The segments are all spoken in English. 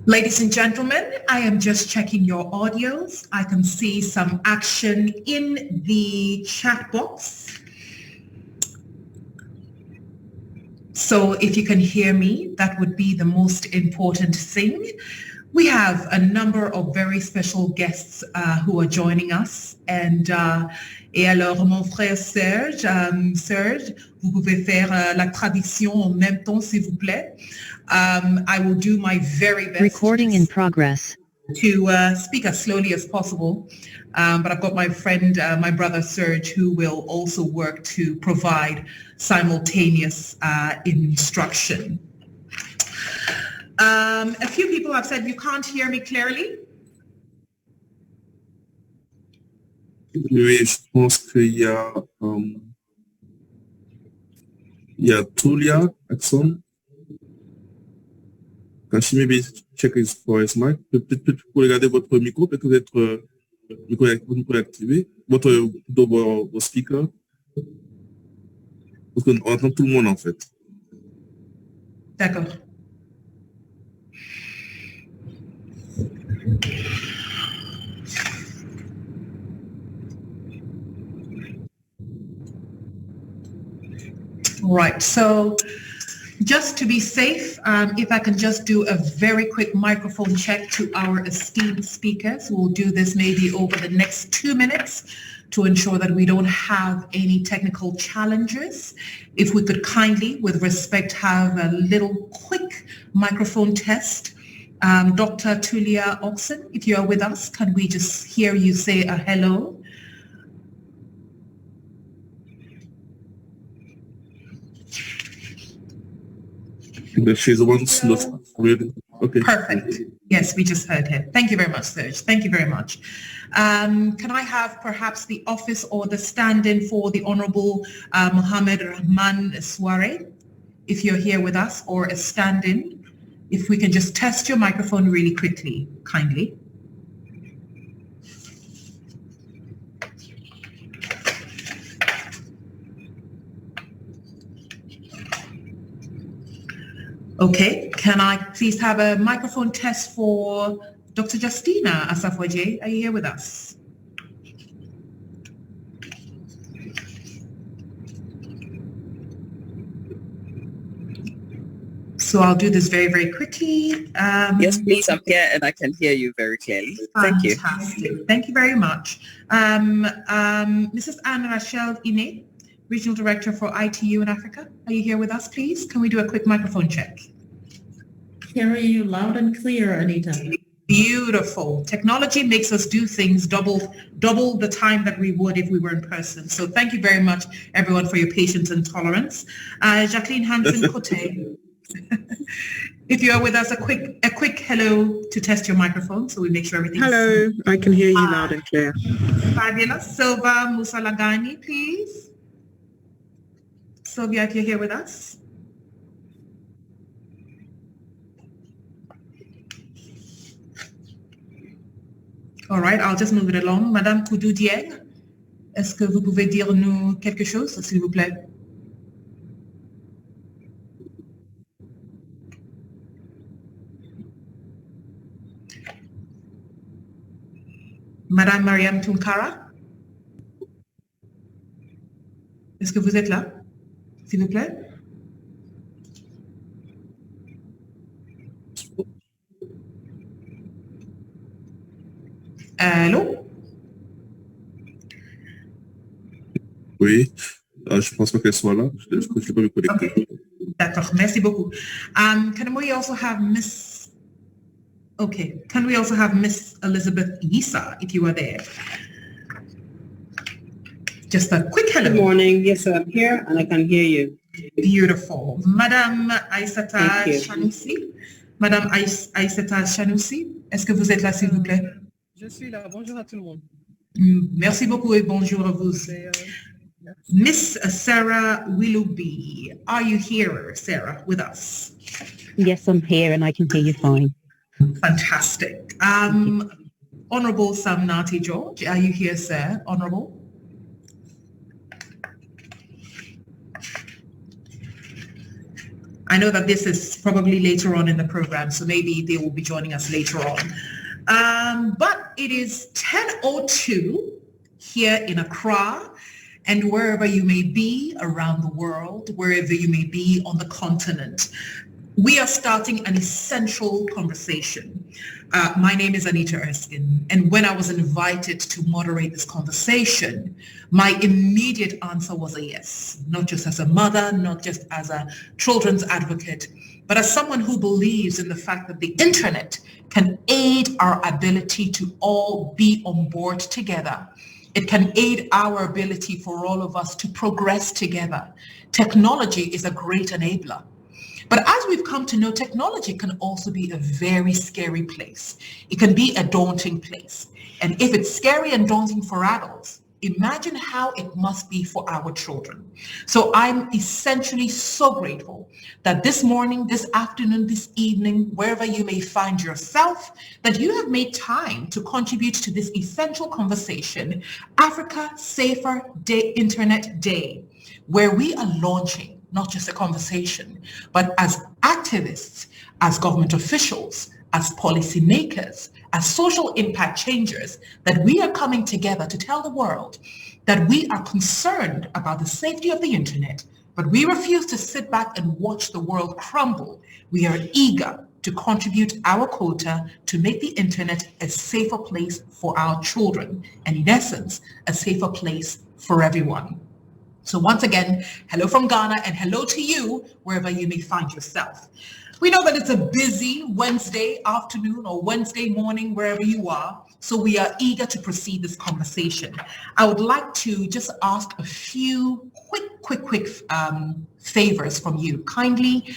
Ladies and gentlemen, I am just checking your audios. I can see some action in the chat box. So if you can hear me, that would be the most important thing. We have a number of very special guests who are joining us. Et alors, mon frère Serge, Serge, vous pouvez faire la traduction en même temps, s'il vous plaît. I will do my very best. Recording in progress. To speak as slowly as possible. But I've got my friend, my brother Serge, who will also work to provide simultaneous instruction. A few people have said you can't hear me clearly. Oui, je pense qu'il y a Tulia Axon. Can she maybe check his voice mic? Peut-être pour regarder votre micro, peut-être votre micro est activé, votre speaker. Parce qu'on entend tout le monde en fait. D'accord. Right, so just to be safe, if I can just do a very quick microphone check to our esteemed speakers. We'll do this maybe over the next 2 minutes to ensure that we don't have any technical challenges. If we could kindly, with respect, have a little quick microphone test. Dr. Tulia Oxen, if you are with us, can we just hear you say a hello? She's the one not really. Okay. Perfect. Yes, we just heard her. Thank you very much, Serge. Thank you very much. Can I have perhaps the office or the stand-in for the Honorable Mohammed Rahman Sware, if you're here with us, or a stand-in? If we can just test your microphone really quickly, kindly. Okay, can I please have a microphone test for Dr. Justina Asafwaje? Are you here with us? So I'll do this very, very quickly. Yes, please, I'm here and I can hear you very clearly. Thank you. Fantastic. Thank you very much. Mrs. Anne Rachel Ine, Regional Director for ITU in Africa. Are you here with us, please? Can we do a quick microphone check? Hear you loud and clear, Anita. Beautiful. Technology makes us do things double the time that we would if we were in person. So thank you very much, everyone, for your patience and tolerance. Jacqueline Hansen-Cote, if you are with us, a quick hello to test your microphone so we make sure everything's... Hello, I can hear you loud and clear. Fabulous. Silva Musalagani, please. Sylvia, if you're here with us. All right, I'll just move it along. Madame Koudou Dieng, est-ce que vous pouvez dire nous quelque chose, s'il vous plaît? Madame Mariam Tunkara? Est-ce que vous êtes là? S'il vous plaît? Allô? Oui, je pense pas qu'elle soit là. Je ne peux pas me connecter. Okay. D'accord, merci beaucoup. Can we also have Miss... Okay, can we also have Miss Elizabeth Issa, if you are there? Just a quick hello. Good morning. Yes, I'm here and I can hear you. Beautiful. Madame Aissata Thank you. Chanoussi. Madame Aissata Chanoussi, est-ce que vous êtes là, s'il vous plaît? Je suis là. Bonjour à tout le monde. Merci beaucoup et bonjour à vous. Miss Sarah Willoughby, are you here, Sarah, with us? Yes, I'm here and I can hear you fine. Fantastic. Honorable Sam Nati George, are you here, sir? Honorable? I know that this is probably later on in the program, so maybe they will be joining us later on. But it is 10:02 here in Accra, and wherever you may be around the world, wherever you may be on the continent, we are starting an essential conversation. My name is Anita Erskine, and when I was invited to moderate this conversation, my immediate answer was a yes, not just as a mother, not just as a children's advocate, but as someone who believes in the fact that the internet can aid our ability to all be on board together. It can aid our ability for all of us to progress together. Technology is a great enabler. But as we've come to know, technology can also be a very scary place. It can be a daunting place. And if it's scary and daunting for adults, imagine how it must be for our children. So I'm essentially so grateful that this morning, this afternoon, this evening, wherever you may find yourself, that you have made time to contribute to this essential conversation, Africa Safer Day, Internet Day, where we are launching not just a conversation, but as activists, as government officials, as policymakers, as social impact changers, that we are coming together to tell the world that we are concerned about the safety of the internet, but we refuse to sit back and watch the world crumble. We are eager to contribute our quota to make the internet a safer place for our children, and in essence, a safer place for everyone. So once again, hello from Ghana and hello to you wherever you may find yourself. We know that it's a busy Wednesday afternoon or Wednesday morning wherever you are, so we are eager to proceed this conversation. I would like to just ask a few quick favors from you. Kindly,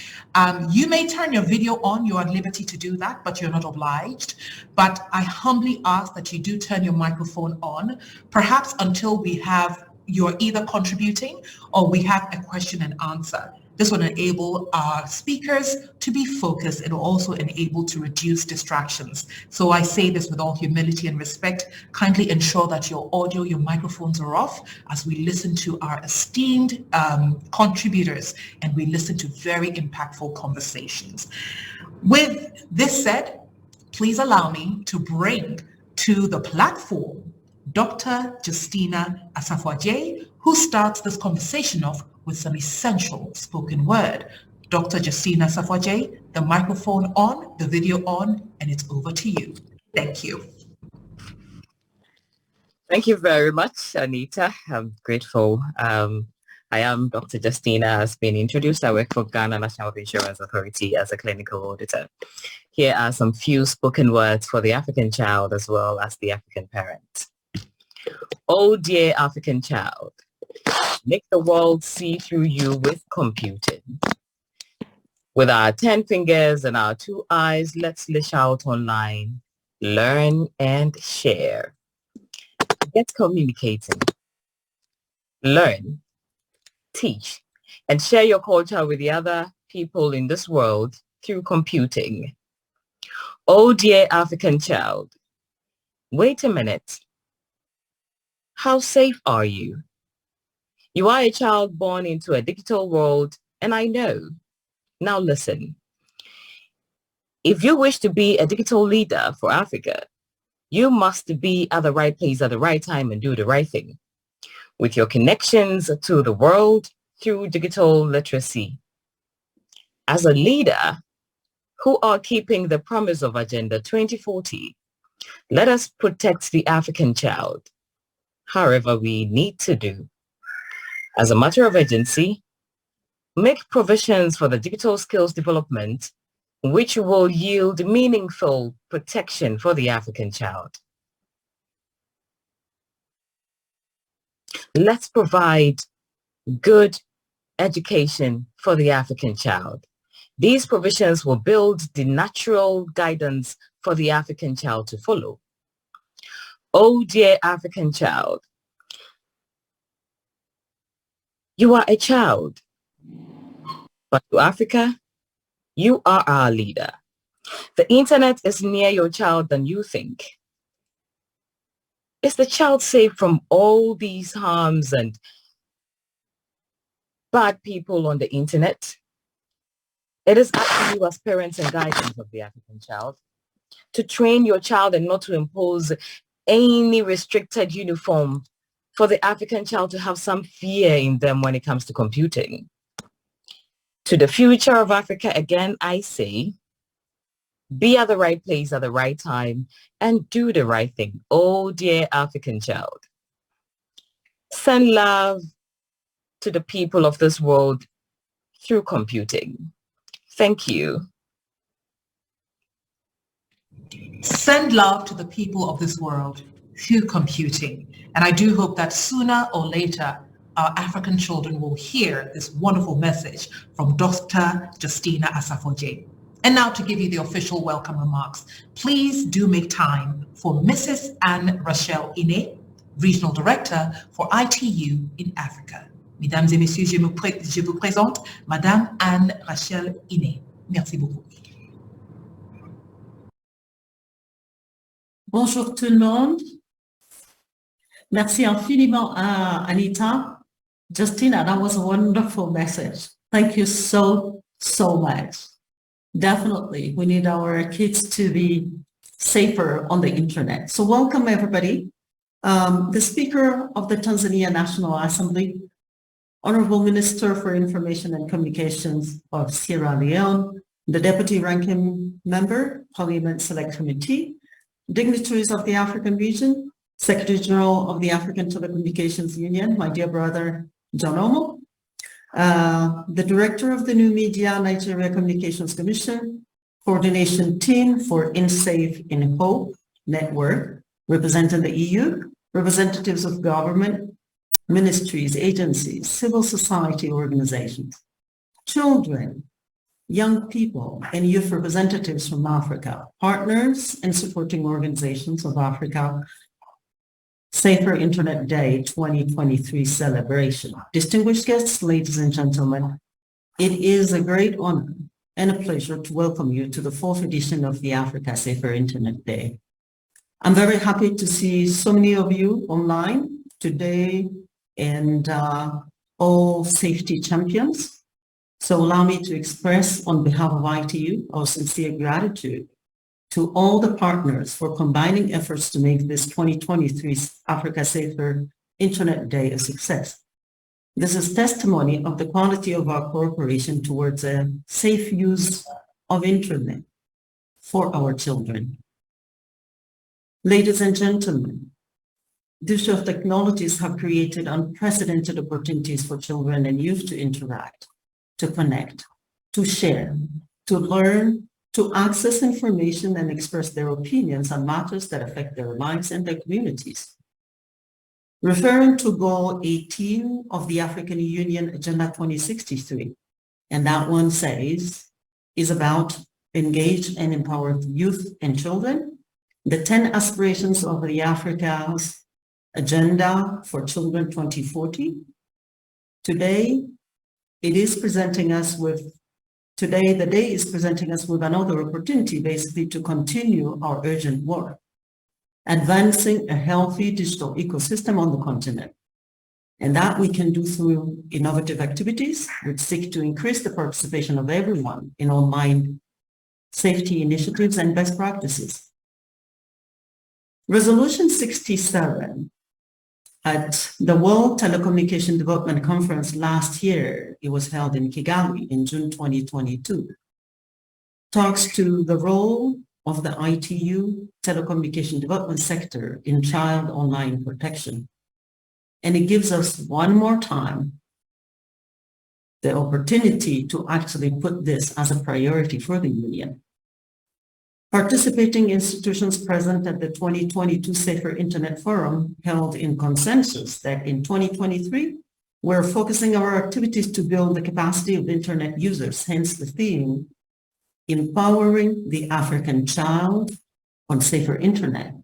you may turn your video on, you're at liberty to do that, but you're not obliged. But I humbly ask that you do turn your microphone on, perhaps until we have you're either contributing or we have a question and answer. This will enable our speakers to be focused and also enable to reduce distractions. So I say this with all humility and respect. Kindly ensure that your audio, your microphones are off as we listen to our esteemed contributors and we listen to very impactful conversations. With this said, please allow me to bring to the platform Dr. Justina Asafo-Adjei, who starts this conversation off with some essential spoken word. Dr. Justina Asafo-Adjei, the microphone on, the video on, and it's over to you. Thank you. Thank you very much, Anita. I'm grateful. I am Dr. Justina, has been introduced. I work for Ghana National Insurance Authority as a clinical auditor. Here are some few spoken words for the African child as well as the African parent. Oh dear African child, make the world see through you with computing. With our 10 fingers and our 2 eyes, let's lash out online, learn and share. Get communicating. Learn, teach, and share your culture with the other people in this world through computing. Oh dear African child, wait a minute. How safe are you? You are a child born into a digital world, and I know. Now listen. If you wish to be a digital leader for Africa, you must be at the right place at the right time and do the right thing with your connections to the world through digital literacy. As a leader who are keeping the promise of Agenda 2040, let us protect the African child, however we need to do. As a matter of urgency, make provisions for the digital skills development which will yield meaningful protection for the African child. Let's provide good education for the African child. These provisions will build the natural guidance for the African child to follow. Oh dear African child, you are a child, but to Africa, you are our leader. The internet is near your child than you think. Is the child safe from all these harms and bad people on the internet? It is up to you as parents and guardians of the African child to train your child and not to impose any restricted uniform for the African child to have some fear in them when it comes to computing. To the future of Africa, again, I say, be at the right place at the right time and do the right thing. Oh, dear African child. Send love to the people of this world through computing. Thank you. Send love to the people of this world through computing. And I do hope that sooner or later, our African children will hear this wonderful message from Dr. Justina Asafo-Gyei. And now to give you the official welcome remarks, please do make time for Mrs. Anne Rachel Ine, Regional Director for ITU in Africa. Mesdames et messieurs, je vous présente Madame Anne Rachel Ine. Merci beaucoup. Bonjour tout le monde. Merci infiniment à Anita. Justina, that was a wonderful message. Thank you so much. Definitely, we need our kids to be safer on the internet. So welcome everybody. The Speaker of the Tanzania National Assembly, Honorable Minister for Information and Communications of Sierra Leone, the Deputy Ranking Member, Parliament Select Committee, dignitaries of the African region, Secretary General of the African Telecommunications Union, my dear brother, John Omo, the Director of the New Media Nigeria Communications Commission, Coordination Team for InSafe in Hope Network, representing the EU, representatives of government, ministries, agencies, civil society organizations, children, young people, and youth representatives from Africa, partners and supporting organizations of Africa Safer Internet Day 2023 celebration. Distinguished guests, ladies and gentlemen, it is a great honor and a pleasure to welcome you to the 4th edition of the Africa Safer Internet Day. I'm very happy to see so many of you online today and all safety champions. So allow me to express on behalf of ITU our sincere gratitude to all the partners for combining efforts to make this 2023 Africa Safer Internet Day a success. This is testimony of the quality of our cooperation towards a safe use of internet for our children. Ladies and gentlemen, digital technologies have created unprecedented opportunities for children and youth to interact, to connect, to share, to learn, to access information and express their opinions on matters that affect their lives and their communities. Referring to Goal 18 of the African Union Agenda 2063, and that one says, is about engaged and empowered youth and children, the 10 aspirations of the Africa's Agenda for Children 2040. Today, the day is presenting us with another opportunity basically to continue our urgent work, advancing a healthy digital ecosystem on the continent. And that we can do through innovative activities which seek to increase the participation of everyone in online safety initiatives and best practices. Resolution 67 at the World Telecommunication Development Conference last year, it was held in Kigali in June 2022, talks to the role of the ITU telecommunication development sector in child online protection. And it gives us one more time the opportunity to actually put this as a priority for the Union. Participating institutions present at the 2022 Safer Internet Forum held in consensus that in 2023, we're focusing our activities to build the capacity of Internet users, hence the theme, empowering the African child on safer Internet.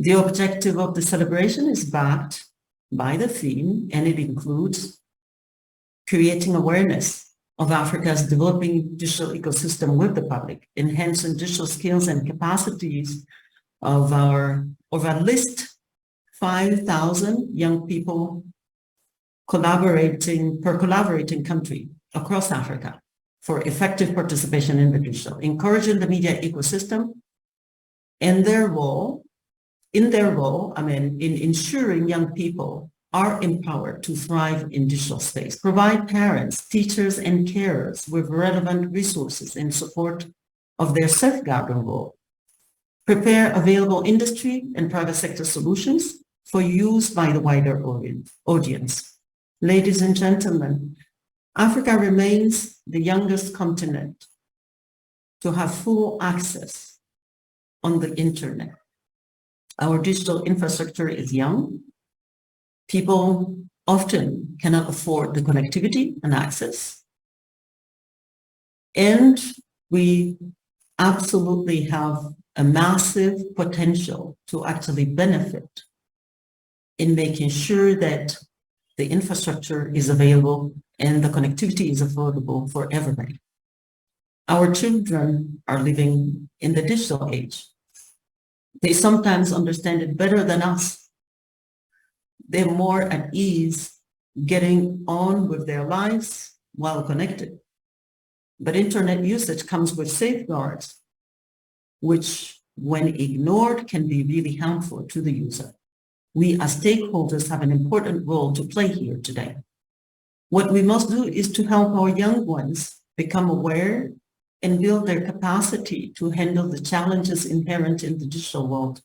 The objective of the celebration is backed by the theme, and it includes creating awareness of Africa's developing digital ecosystem with the public, enhancing digital skills and capacities of at least 5,000 young people collaborating country across Africa for effective participation in the digital, encouraging the media ecosystem and in ensuring young people are empowered to thrive in digital space, provide parents, teachers, and carers with relevant resources in support of their safeguarding role, prepare available industry and private sector solutions for use by the wider audience. Ladies and gentlemen, Africa remains the youngest continent to have full access on the internet. Our digital infrastructure is young. People often cannot afford the connectivity and access. And we absolutely have a massive potential to actually benefit in making sure that the infrastructure is available and the connectivity is affordable for everybody. Our children are living in the digital age. They sometimes understand it better than us. They're more at ease getting on with their lives while connected. But internet usage comes with safeguards, which when ignored can be really harmful to the user. We as stakeholders have an important role to play here today. What we must do is to help our young ones become aware and build their capacity to handle the challenges inherent in the digital world.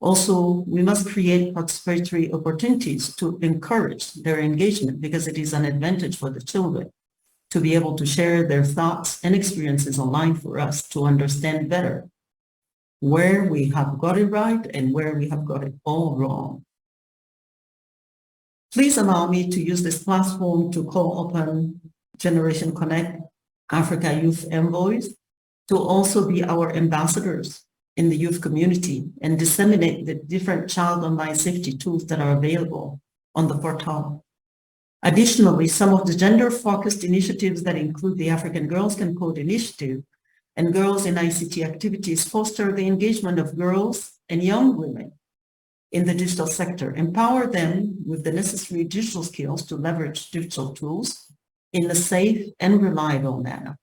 Also, we must create participatory opportunities to encourage their engagement because it is an advantage for the children to be able to share their thoughts and experiences online for us to understand better where we have got it right and where we have got it all wrong. Please allow me to use this platform to call upon Generation Connect Africa Youth Envoys to also be our ambassadors in the youth community and disseminate the different child online safety tools that are available on the portal. Additionally, some of the gender-focused initiatives that include the African Girls Can Code initiative and Girls in ICT activities foster the engagement of girls and young women in the digital sector, empower them with the necessary digital skills to leverage digital tools in a safe and reliable manner.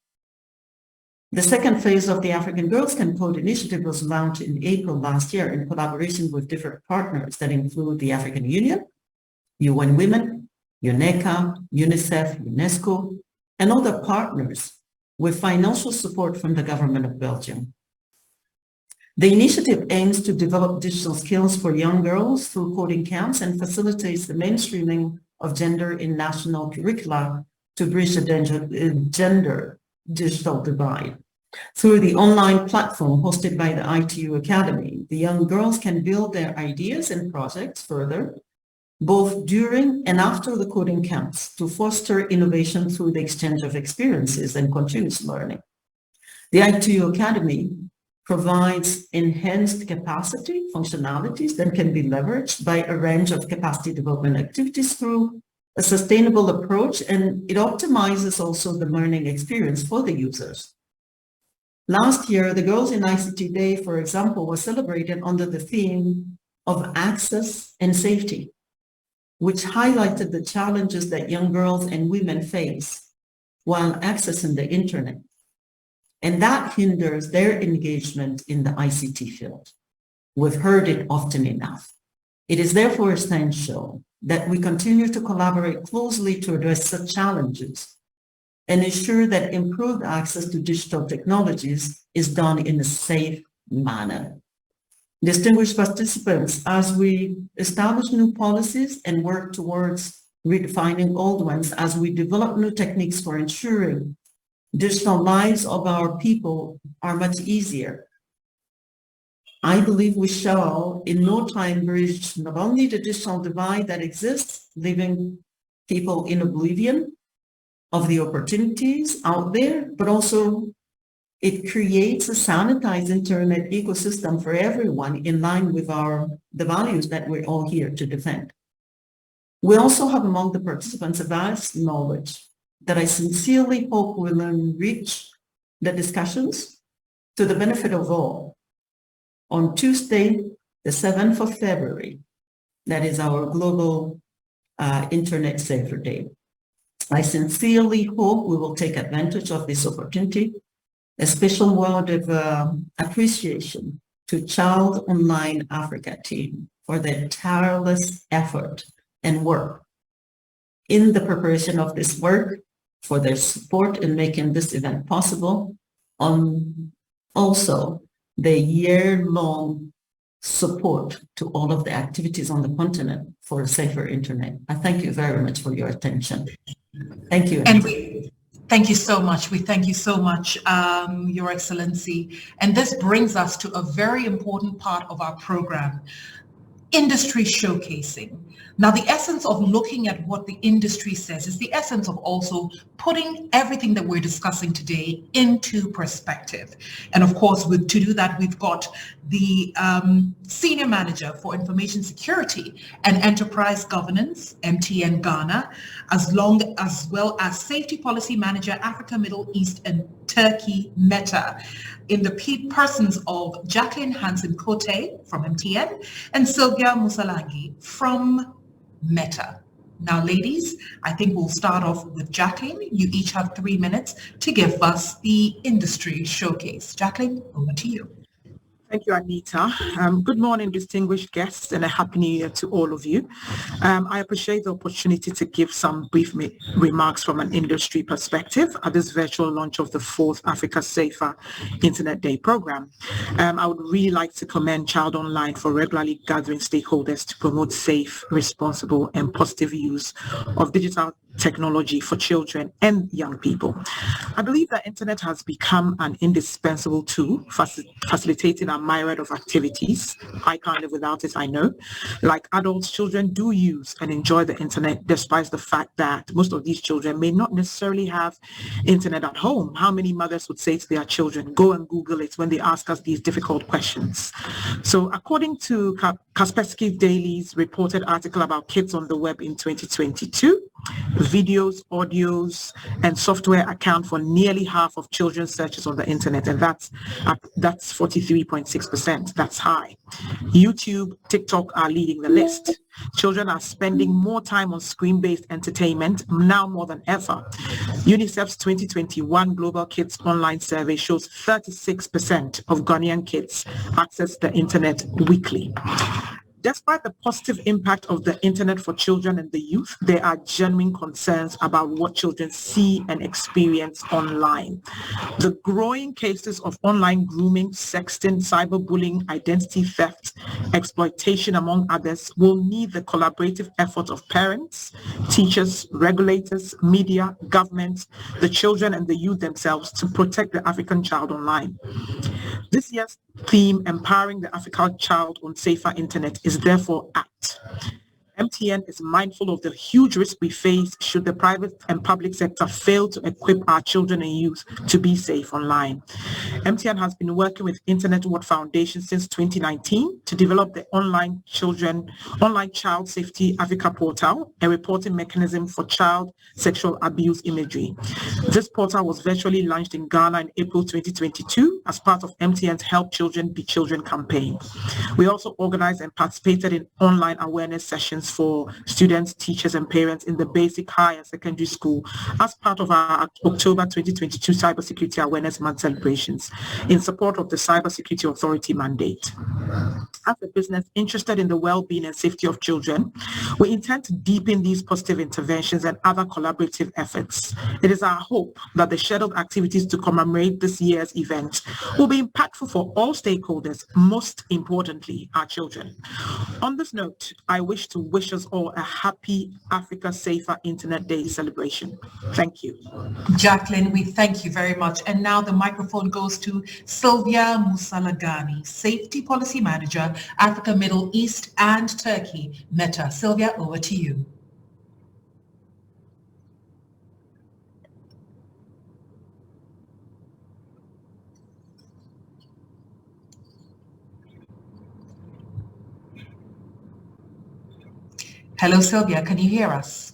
The second phase of the African Girls Can Code initiative was launched in April last year in collaboration with different partners that include the African Union, UN Women, UNECA, UNICEF, UNESCO, and other partners with financial support from the government of Belgium. The initiative aims to develop digital skills for young girls through coding camps and facilitates the mainstreaming of gender in national curricula to bridge the gender digital divide. Through the online platform hosted by the ITU Academy, the young girls can build their ideas and projects further, both during and after the coding camps, to foster innovation through the exchange of experiences and continuous learning. The ITU Academy provides enhanced capacity functionalities that can be leveraged by a range of capacity development activities through a sustainable approach, and it optimizes also the learning experience for the users. Last year, the Girls in ICT Day, for example, was celebrated under the theme of access and safety, which highlighted the challenges that young girls and women face while accessing the internet. And that hinders their engagement in the ICT field. We've heard it often enough. It is therefore essential that we continue to collaborate closely to address such challenges and ensure that improved access to digital technologies is done in a safe manner. Distinguished participants, as we establish new policies and work towards redefining old ones, as we develop new techniques for ensuring digital lives of our people are much easier, I believe we shall in no time bridge not only the digital divide that exists, leaving people in oblivion of the opportunities out there, but also it creates a sanitized internet ecosystem for everyone in line with the values that we're all here to defend. We also have among the participants a vast knowledge that I sincerely hope will enrich the discussions to the benefit of all. On Tuesday, the 7th of February, that is our global Internet Safer Day. I sincerely hope we will take advantage of this opportunity. A special word of appreciation to Child Online Africa team for their tireless effort and work in the preparation of this work, for their support in making this event possible, also the year-long support to all of the activities on the continent for a safer internet. I thank you very much for your attention. Thank you. And thank you so much. We thank you so much, Your Excellency. And this brings us to a very important part of our program, industry showcasing. Now, the essence of looking at what the industry says is the essence of also putting everything that we're discussing today into perspective. And of course, to do that, we've got the Senior Manager for Information Security and Enterprise Governance, MTN Ghana, as well as Safety Policy Manager, Africa, Middle East, and Turkey, Meta, in the persons of Jacqueline Hansen-Kote from MTN and Sylvia Musalangi from Meta. Now, ladies, I think we'll start off with Jacqueline. You each have 3 minutes to give us the industry showcase. Jacqueline, over to you. Thank you, Anita. Good morning, distinguished guests, and a happy new year to all of you. I appreciate the opportunity to give some brief remarks from an industry perspective at this virtual launch of the 4th Africa Safer Internet Day program. I would really like to commend Child Online for regularly gathering stakeholders to promote safe, responsible, and positive use of digital technology for children and young people. I believe that internet has become an indispensable tool facilitating a myriad of activities. I can't live without it, I know. Like adults, children do use and enjoy the internet despite the fact that most of these children may not necessarily have internet at home. How many mothers would say to their children, go and Google it when they ask us these difficult questions? So according to Kaspersky Daily's reported article about kids on the web in 2022, videos, audios, and software account for nearly half of children's searches on the internet, and that's 43.6%. That's high. YouTube, TikTok are leading the list. Children are spending more time on screen-based entertainment now more than ever. UNICEF's 2021 Global Kids Online Survey shows 36% of Ghanaian kids access the internet weekly. Despite the positive impact of the internet for children and the youth, there are genuine concerns about what children see and experience online. The growing cases of online grooming, sexting, cyberbullying, identity theft, exploitation, among others, will need the collaborative effort of parents, teachers, regulators, media, governments, the children and the youth themselves to protect the African child online. This year's theme, Empowering the African Child on Safer Internet, is therefore apt. MTN is mindful of the huge risk we face should the private and public sector fail to equip our children and youth to be safe online. MTN has been working with Internet Watch Foundation since 2019 to develop the Online Child Safety Africa portal, a reporting mechanism for child sexual abuse imagery. This portal was virtually launched in Ghana in April 2022 as part of MTN's Help Children Be Children campaign. We also organized and participated in online awareness sessions trainings for students, teachers, and parents in the basic, high, and secondary school as part of our October 2022 Cybersecurity Awareness Month celebrations in support of the Cybersecurity Authority mandate. As a business interested in the well-being and safety of children, we intend to deepen these positive interventions and other collaborative efforts. It is our hope that the scheduled activities to commemorate this year's event will be impactful for all stakeholders, most importantly, our children. On this note, I wish to wish us all a happy Africa Safer Internet Day celebration. Thank you. Jacqueline, we thank you very much. And now the microphone goes to Sylvia Musalagani, Safety Policy Manager, Africa, Middle East and Turkey, Meta. Sylvia, over to you. Hello, Sylvia, can you hear us?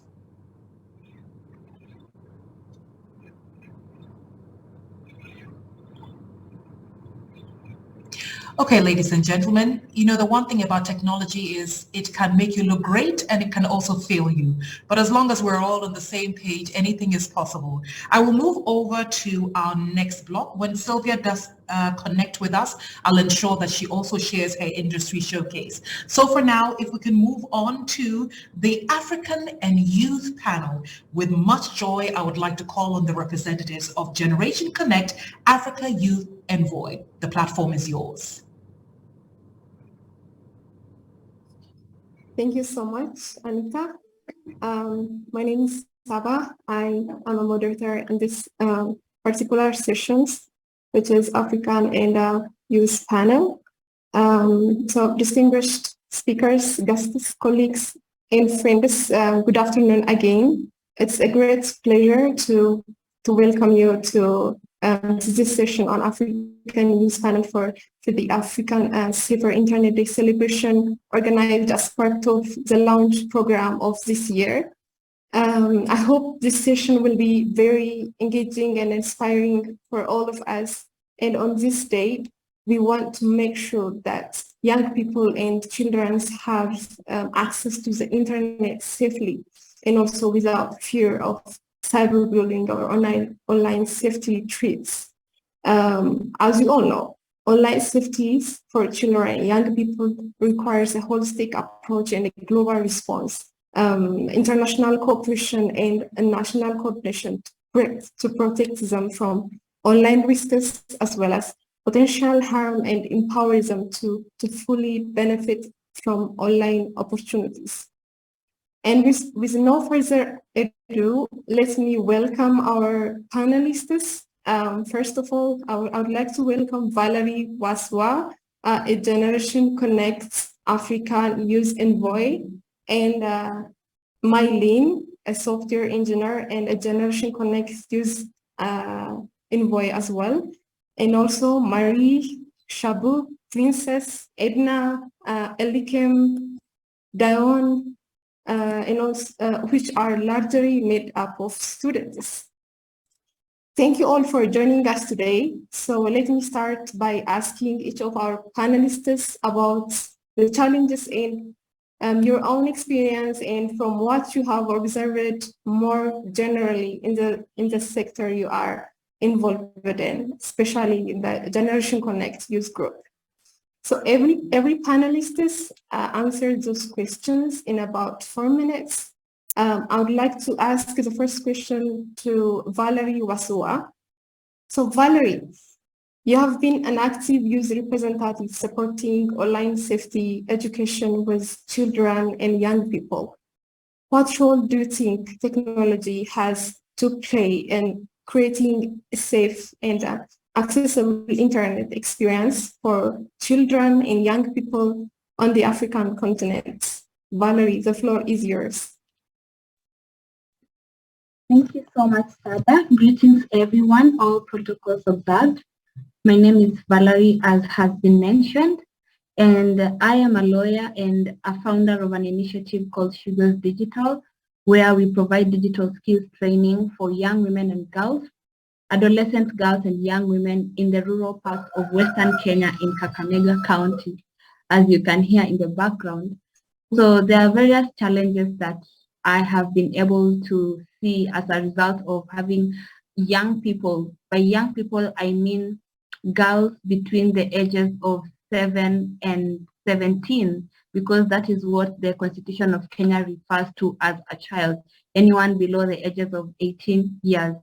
Okay, ladies and gentlemen, you know, the one thing about technology is it can make you look great and it can also fail you. But as long as we're all on the same page, anything is possible. I will move over to our next block. When Sylvia does connect with us, I'll ensure that she also shares her industry showcase. So for now, if we can move on to the African and Youth panel, with much joy, I would like to call on the representatives of Generation Connect Africa Youth Envoy. The platform is yours. Thank you so much, Anita. My name is Saba. I am a moderator in this particular sessions, which is African and Youth panel. So distinguished speakers, guests, colleagues, and friends, good afternoon again. It's a great pleasure to welcome you to this session on African Youth Panel for the African Safer Internet Day celebration, organized as part of the launch program of this year. I hope this session will be very engaging and inspiring for all of us. And on this day, we want to make sure that young people and children have access to the internet safely and also without fear of cyberbullying or online safety threats. As you all know, online safety for children and young people requires a holistic approach and a global response, international cooperation and national coordination to protect them from online risks as well as potential harm and empower them to fully benefit from online opportunities. And with no further ado, let me welcome our panelists. First of all, I would like to welcome Valerie Waswa, a Generation Connect African Youth Envoy, and Mylene, a software engineer and a Generation Connect Youth Envoy as well. And also Marie, Shabu, Princess, Edna, Elikem, Dion, and also, which are largely made up of students. Thank you all for joining us today. So let me start by asking each of our panelists about the challenges in your own experience and from what you have observed more generally in the sector you are involved in, especially in the Generation Connect youth group. So every panelist answered those questions in about 4 minutes. I would like to ask the first question to Valerie Wasua. So Valerie, you have been an active youth representative supporting online safety education with children and young people. What role do you think technology has to play in creating a safe and accessible internet experience for children and young people on the African continent? Valerie, the floor is yours. Thank you so much, Sada. Greetings, everyone, all protocols observed. My name is Valerie, as has been mentioned, and I am a lawyer and a founder of an initiative called Sugars Digital, where we provide digital skills training for young women and girls, adolescent girls and young women in the rural parts of Western Kenya in Kakamega County. As you can hear in the background, So there are various challenges that I have been able to see as a result of having young people. By young people, I mean girls between the ages of 7 and 17, because that is what the Constitution of Kenya refers to as a child, anyone below the ages of 18 years.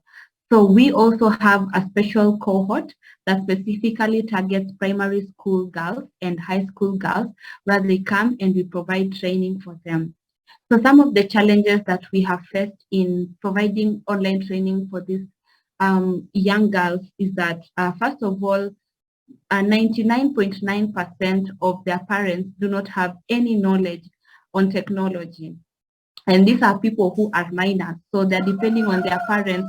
So we also have a special cohort that specifically targets primary school girls and high school girls, where they come and we provide training for them. So some of the challenges that we have faced in providing online training for these young girls is that, first of all, 99.9% of their parents do not have any knowledge on technology. And these are people who are minors, so they're depending on their parents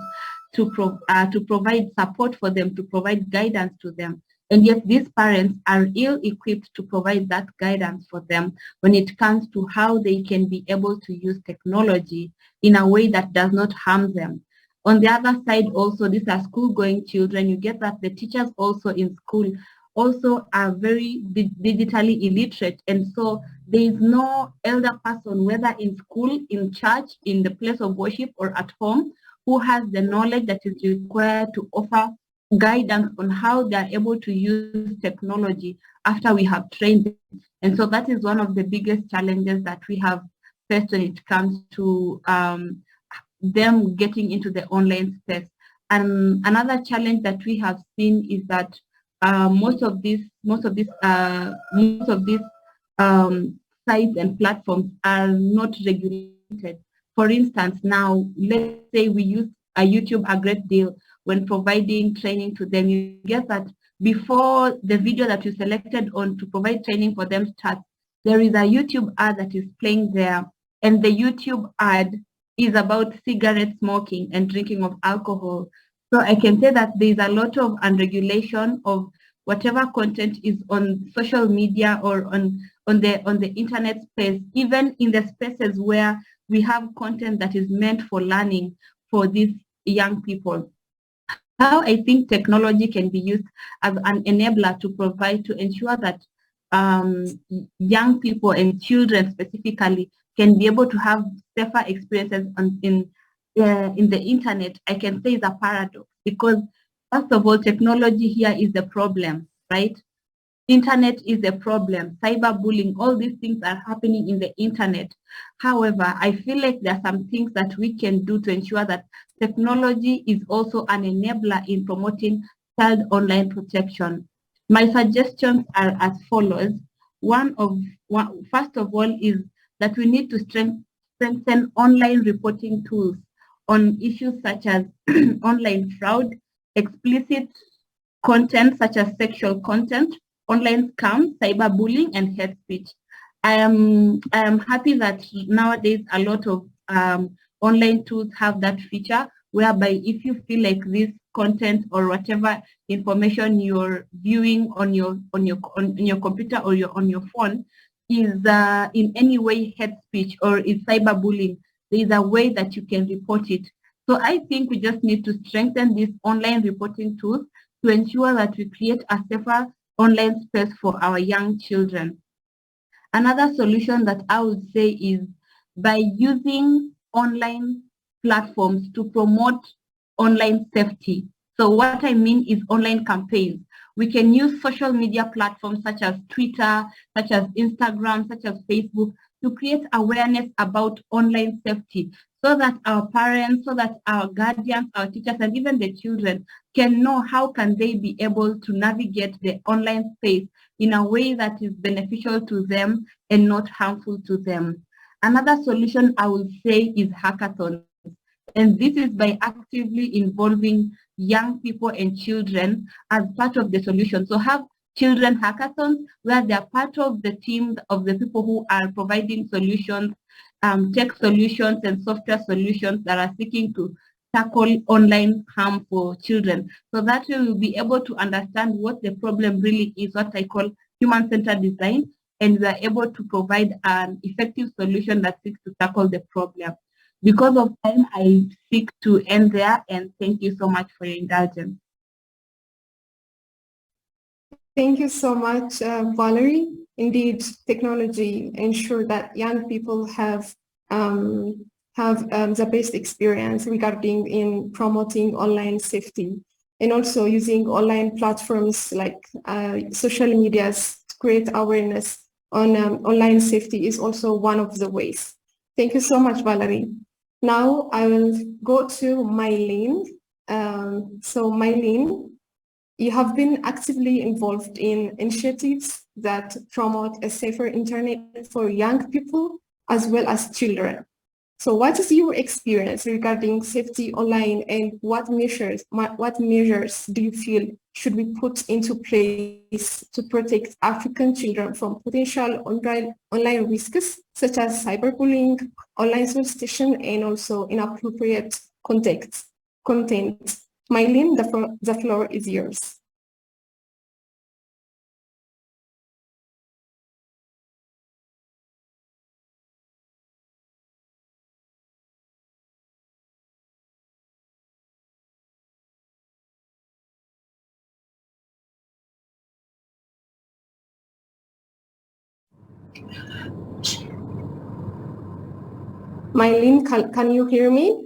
to provide support for them, to provide guidance to them. And yet these parents are ill-equipped to provide that guidance for them when it comes to how they can be able to use technology in a way that does not harm them. On the other side also, these are school-going children. You get that the teachers also in school also are very digitally illiterate, and so there is no elder person, whether in school, in church, in the place of worship, or at home, who has the knowledge that is required to offer guidance on how they are able to use technology after we have trained them. And so that is one of the biggest challenges that we have faced when it comes to them getting into the online space. And another challenge that we have seen is that most of these sites and platforms are not regulated. For instance, now let's say we use YouTube a great deal when providing training to them. You get that before the video that you selected on to provide training for them starts, there is a YouTube ad that is playing there, and the YouTube ad is about cigarette smoking and drinking of alcohol. So I can say that there is a lot of unregulation of whatever content is on social media or on the internet space, even in the spaces where we have content that is meant for learning for these young people. How I think technology can be used as an enabler to ensure that young people and children specifically can be able to have safer experiences in the internet, I can say is a paradox, because first of all, technology here is the problem, right? Internet is the problem, cyberbullying, all these things are happening in the internet. However, I feel like there are some things that we can do to ensure that technology is also an enabler in promoting child online protection. My suggestions are as follows. First of all is that we need to strengthen online reporting tools on issues such as online fraud, explicit content such as sexual content, online scams, cyberbullying, and hate speech. I am happy that nowadays a lot of online tools have that feature whereby if you feel like this content or whatever information you're viewing on your computer or on your phone is in any way hate speech or is cyberbullying, there is a way that you can report it. So I think we just need to strengthen these online reporting tools to ensure that we create a safer online space for our young children. Another solution that I would say is by using online platforms to promote online safety. So what I mean is online campaigns. We can use social media platforms such as Twitter, such as Instagram, such as Facebook to create awareness about online safety so that our parents, so that our guardians, our teachers, and even the children can know how can they be able to navigate the online space in a way that is beneficial to them and not harmful to them. Another solution I would say is hackathons. And this is by actively involving young people and children as part of the solution. So have children hackathons where they are part of the team of the people who are providing solutions, tech solutions and software solutions that are seeking to tackle online harm for children. So that we will be able to understand what the problem really is, what I call human-centered design, and we are able to provide an effective solution that seeks to tackle the problem. Because of time, I seek to end there, and thank you so much for your indulgence. Thank you so much, Valerie. Indeed, technology ensure that young people have the best experience regarding in promoting online safety, and also using online platforms like social medias to create awareness on online safety is also one of the ways. Thank you so much, Valerie. Now I will go to Mylene. So Mylene, you have been actively involved in initiatives that promote a safer internet for young people as well as children. So what is your experience regarding safety online, and what measures do you feel should be put into place to protect African children from potential online risks such as cyberbullying, online solicitation, and also inappropriate content? Mylene, the floor is yours. Mylene, can you hear me?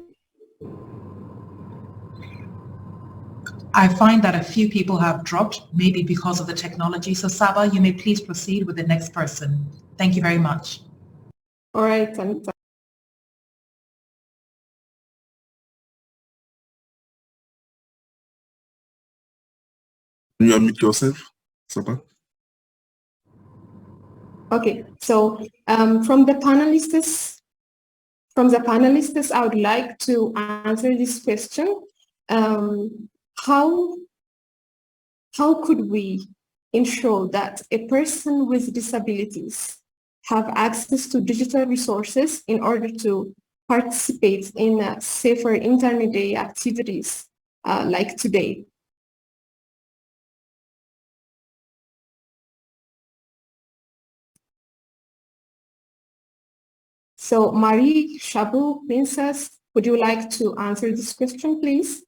I find that a few people have dropped, maybe because of the technology. So Saba, you may please proceed with the next person. Thank you very much. All right, Anita. You unmute yourself, Saba. Okay, so from the panelists, I would like to answer this question. How could we ensure that a person with disabilities have access to digital resources in order to participate in safer internet day activities like today? So Marie, Shabu, Princess, would you like to answer this question, please?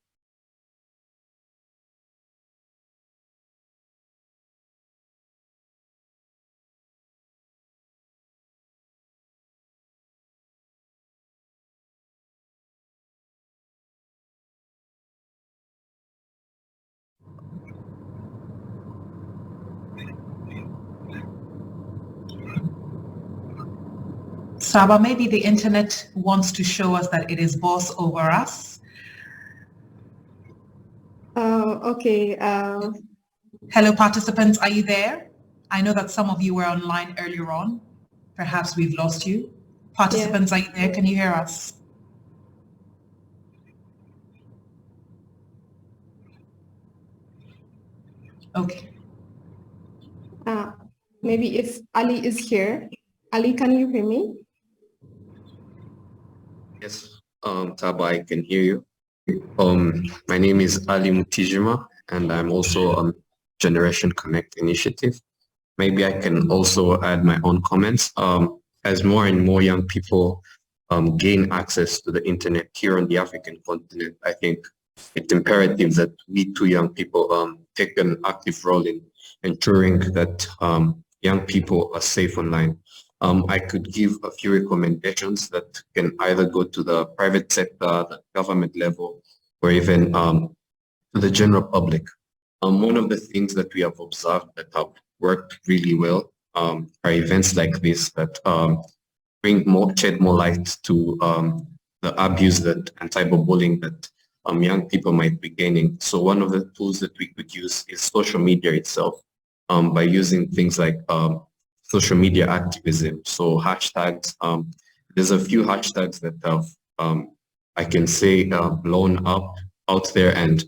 Saba, maybe the internet wants to show us that it is boss over us. Okay. Hello, participants, are you there? I know that some of you were online earlier on. Perhaps we've lost you. Participants, Are you there? Can you hear us? Okay. Maybe if Ali is here. Ali, can you hear me? Yes, Taba, I can hear you. My name is Ali Mutijima, and I'm also on Generation Connect initiative. Maybe I can also add my own comments. As more and more young people gain access to the internet here on the African continent, I think it's imperative that we two young people take an active role in ensuring that young people are safe online. I could give a few recommendations that can either go to the private sector, the government level, or even to the general public. One of the things that we have observed that have worked really well are events like this that shed more light to the abuse and cyberbullying that young people might be gaining. So one of the tools that we could use is social media itself, by using things like social media activism. So hashtags, there's a few hashtags that have, I can say, blown up out there and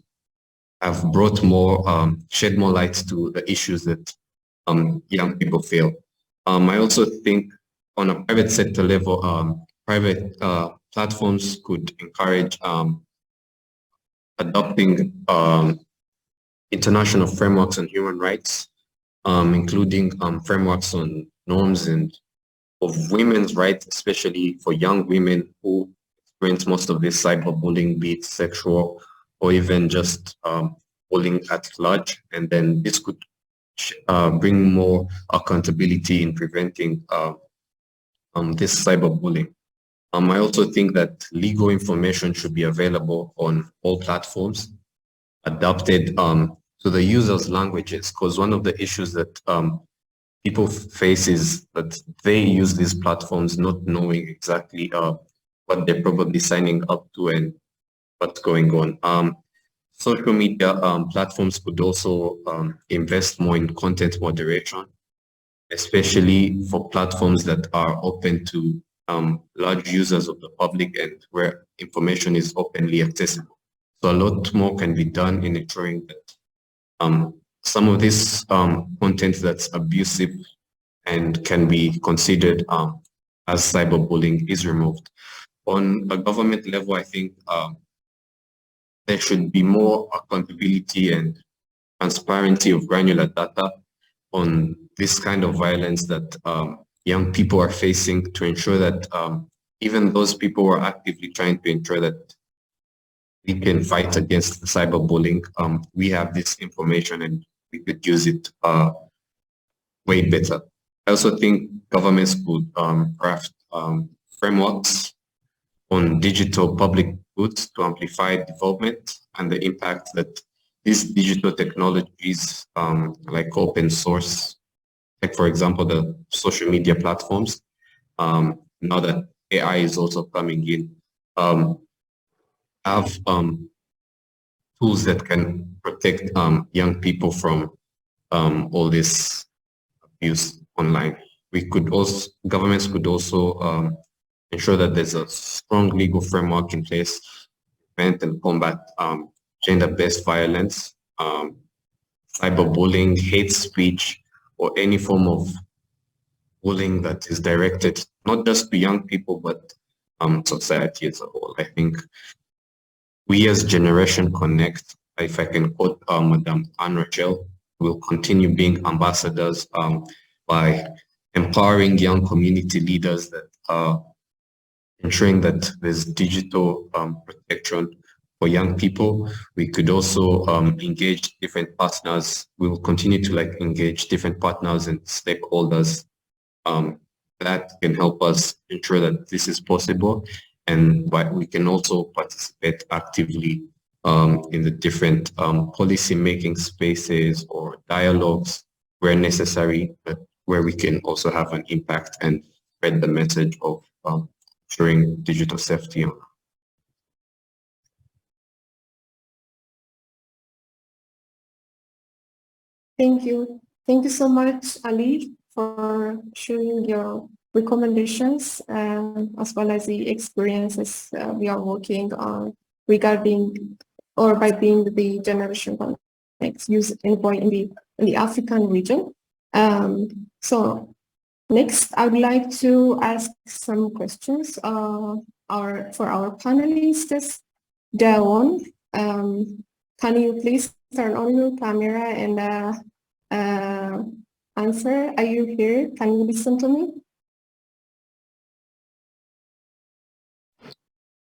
have brought more, shed more light to the issues that young people feel. I also think on a private sector level, private platforms could encourage adopting international frameworks on human rights, including frameworks on norms and of women's rights, especially for young women who experience most of this cyberbullying, be it sexual or even just bullying at large. And then this could bring more accountability in preventing this cyberbullying. I also think that legal information should be available on all platforms, adapted to the users' languages, because one of the issues that people face is that they use these platforms not knowing exactly what they're probably signing up to and what's going on. Social media platforms could also invest more in content moderation, especially for platforms that are open to large users of the public and where information is openly accessible. So a lot more can be done in ensuring that some of this content that's abusive and can be considered as cyberbullying is removed. On a government level, I think there should be more accountability and transparency of granular data on this kind of violence that young people are facing, to ensure that even those people who are actively trying to ensure that we can fight against cyberbullying, we have this information and we could use it way better. I also think governments could craft frameworks on digital public goods to amplify development and the impact that these digital technologies like open source, like for example, the social media platforms, now that AI is also coming in, have tools that can protect young people from all this abuse online. Governments could also ensure that there's a strong legal framework in place to prevent and combat gender-based violence, cyberbullying, hate speech, or any form of bullying that is directed not just to young people, but society as a whole. I think we as Generation Connect, if I can quote Madame Anne Rachel, will continue being ambassadors by empowering young community leaders that are ensuring that there's digital protection for young people. We could also engage different partners. We will continue to engage different partners and stakeholders that can help us ensure that this is possible, and we can also participate actively in the different policy making spaces or dialogues where necessary, where we can also have an impact and spread the message of ensuring digital safety. Thank you. Thank you so much, Ali, for sharing your recommendations as well as the experiences we are working on regarding or by being the Generation Connect Youth Envoy in the African region. So next, I would like to ask some questions for our panelists. Daewon, can you please turn on your camera and answer? Are you here? Can you listen to me?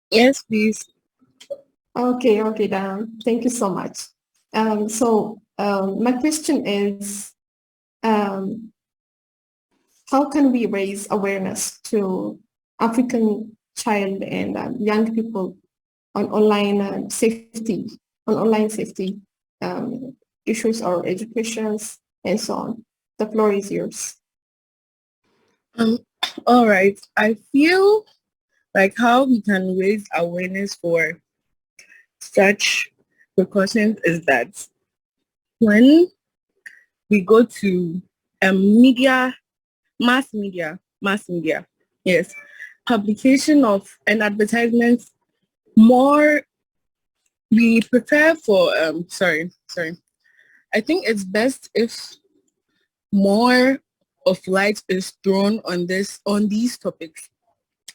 Yes, please. Okay, Dan. Thank you so much. My question is, how can we raise awareness to African child and young people on online safety issues or educations and so on? The floor is yours. All right. I feel like how we can raise awareness for such precautions is that when we go to mass media, yes, publication of and advertisements, more we prepare for, I think it's best if more of light is thrown on these topics,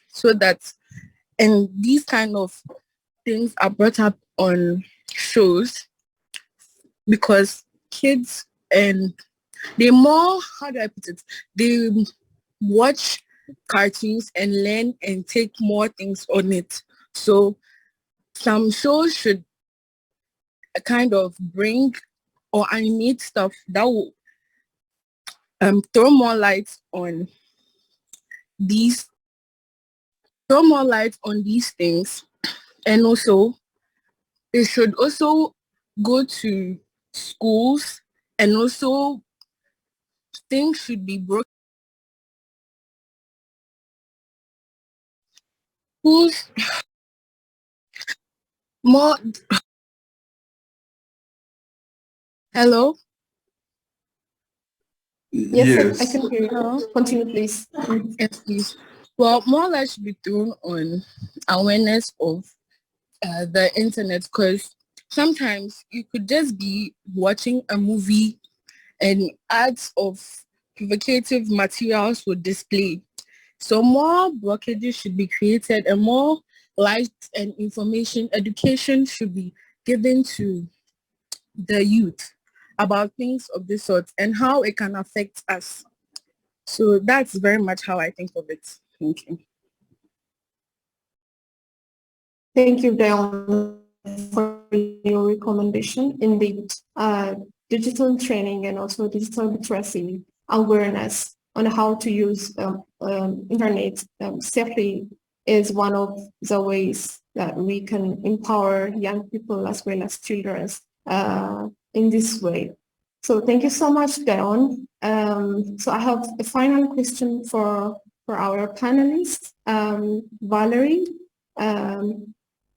so that, and these kind of things are brought up on shows, because kids, and they more, how do I put it, they watch cartoons and learn and take more things on it. So some shows should kind of bring or animate stuff that will throw more light on these things, and also they should also go to schools, and also things should be broken. Schools more. Hello? Yes, I can hear you. Continue, please. Yes, please. Well, more light should be thrown on awareness of the internet, because sometimes you could just be watching a movie and ads of provocative materials will display. So more blockages should be created, and more light and information education should be given to the youth about things of this sort and how it can affect us. So that's very much how I think of it. Thank you. Thank you, Dion, for your recommendation. Indeed, digital training and also digital literacy awareness on how to use internet safely is one of the ways that we can empower young people as well as children in this way. So thank you so much, Dion. So I have a final question for our panelists. Valerie,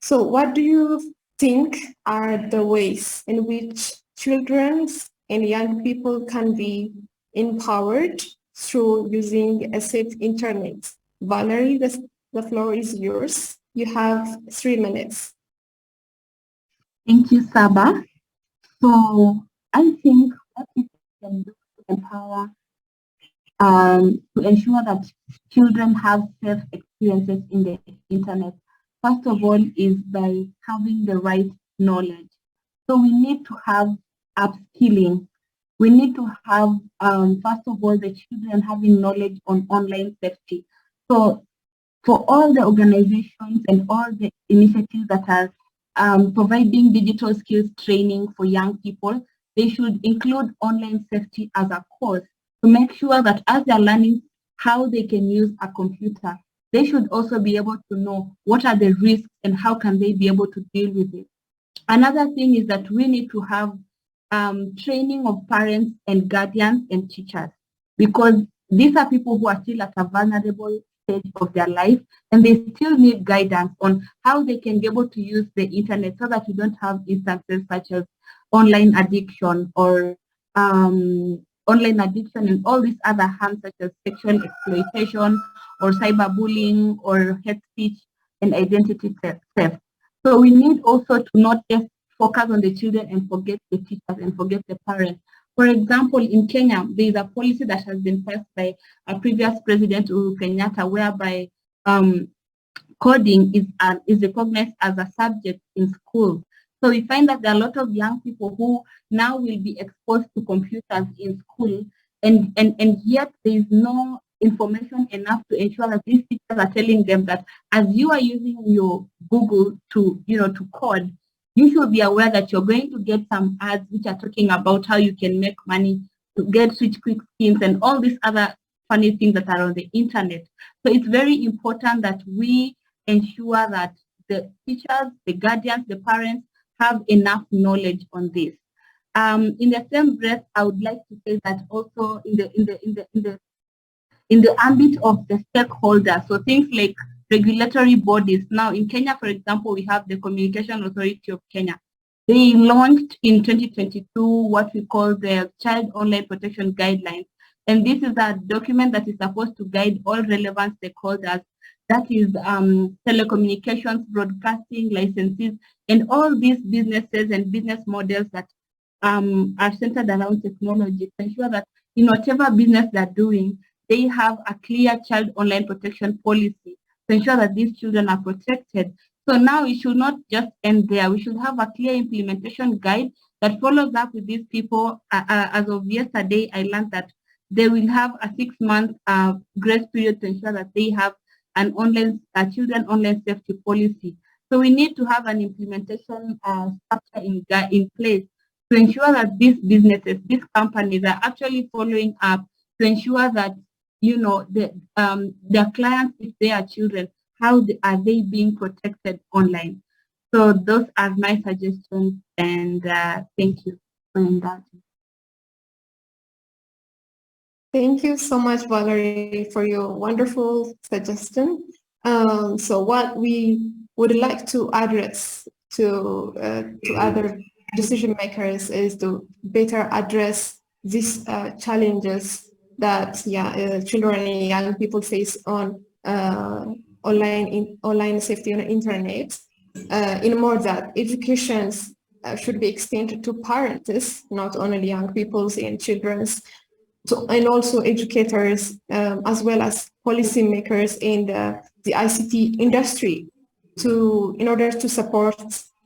so what do you think are the ways in which children and young people can be empowered through using a safe internet? Valerie, the floor is yours. You have 3 minutes. Thank you, Saba. So I think what we can do to empower, to ensure that children have safe experiences in the internet, first of all, is by having the right knowledge. So we need to have upskilling. We need to have, first of all, the children having knowledge on online safety. So for all the organizations and all the initiatives that are providing digital skills training for young people, they should include online safety as a course to make sure that as they're learning how they can use a computer, they should also be able to know what are the risks and how can they be able to deal with it. Another thing is that we need to have training of parents and guardians and teachers, because these are people who are still at a vulnerable stage of their life, and they still need guidance on how they can be able to use the internet so that we don't have instances such as online addiction or and all these other harms such as sexual exploitation or cyberbullying or hate speech and identity theft. So we need also to not just focus on the children and forget the teachers and forget the parents. For example, in Kenya, there is a policy that has been passed by a previous president, Uhuru Kenyatta, whereby coding is recognized as a subject in school. So we find that there are a lot of young people who now will be exposed to computers in school, and yet there is no information enough to ensure that these teachers are telling them that as you are using your Google to code, you should be aware that you're going to get some ads which are talking about how you can make money, to get rich quick schemes and all these other funny things that are on the internet. So it's very important that we ensure that the teachers, the guardians, the parents have enough knowledge on this. In the same breath, I would like to say that also in the ambit of the stakeholders, so things like regulatory bodies. Now in Kenya, for example, we have the Communication Authority of Kenya. They launched in 2022 what we call the Child Online Protection Guidelines. And this is a document that is supposed to guide all relevant stakeholders, that is telecommunications, broadcasting, licenses, and all these businesses and business models that are centered around technology, to ensure that in whatever business they're doing, they have a clear child online protection policy to ensure that these children are protected. So now it should not just end there. We should have a clear implementation guide that follows up with these people. As of yesterday, I learned that they will have a 6-month grace period to ensure that they have an online children online safety policy. So we need to have an implementation structure in place to ensure that these businesses, these companies are actually following up to ensure that, their clients, if they are children, are they being protected online? So those are my suggestions, and thank you for indulging. Thank you so much, Valerie, for your wonderful suggestion. So what we would like to address to other decision makers is to better address these challenges that children and young people face on online safety on the internet. In more that education should be extended to parents, not only young people's and children's, and also educators, as well as policymakers in the ICT industry, in order to support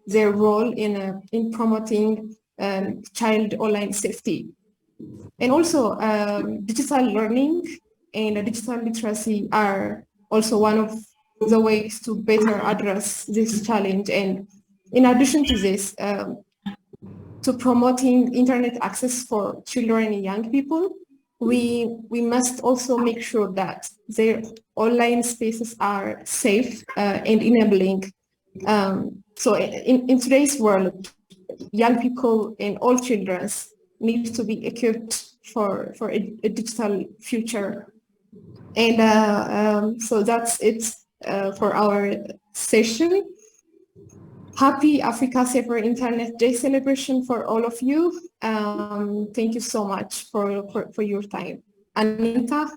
their role in promoting child online safety. And also digital learning and digital literacy are also one of the ways to better address this challenge. And in addition to this, to promoting internet access for children and young people, we must also make sure that their online spaces are safe and enabling. So in today's world, young people and all children need to be equipped for a digital future. And so that's it for our session. Happy Africa Safer Internet Day celebration for all of you. Thank you so much for your time. Anita,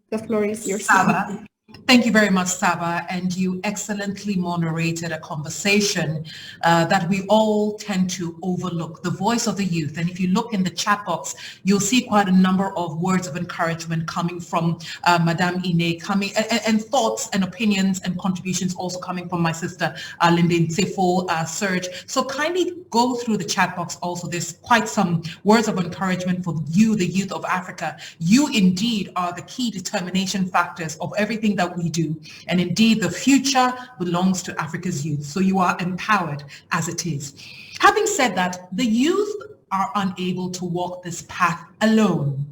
the floor is yours. Saba. Thank you very much, Saba, and you excellently moderated a conversation that we all tend to overlook, the voice of the youth. And if you look in the chat box, you'll see quite a number of words of encouragement coming from Madame Ine, and thoughts and opinions and contributions also coming from my sister Linda Nsefo, Serge. So kindly go through the chat box also. There's quite some words of encouragement for you, the youth of Africa. You indeed are the key determination factors of everything that we do. And indeed, the future belongs to Africa's youth. So you are empowered as it is. Having said that, the youth are unable to walk this path alone.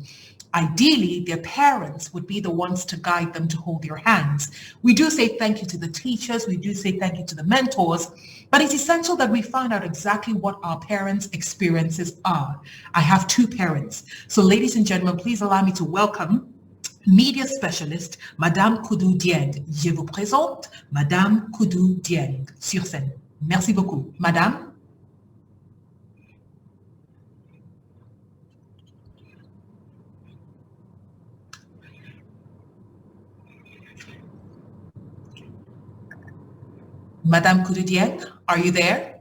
Ideally, their parents would be the ones to guide them, to hold their hands. We do say thank you to the teachers. We do say thank you to the mentors. But it's essential that we find out exactly what our parents' experiences are. I have two parents. So ladies and gentlemen, please allow me to welcome Media Specialist, Madame Koudou Dieng. Je vous présente Madame Koudou Dieng sur scène. Merci beaucoup. Madame. Madame Koudou Dieng, are you there?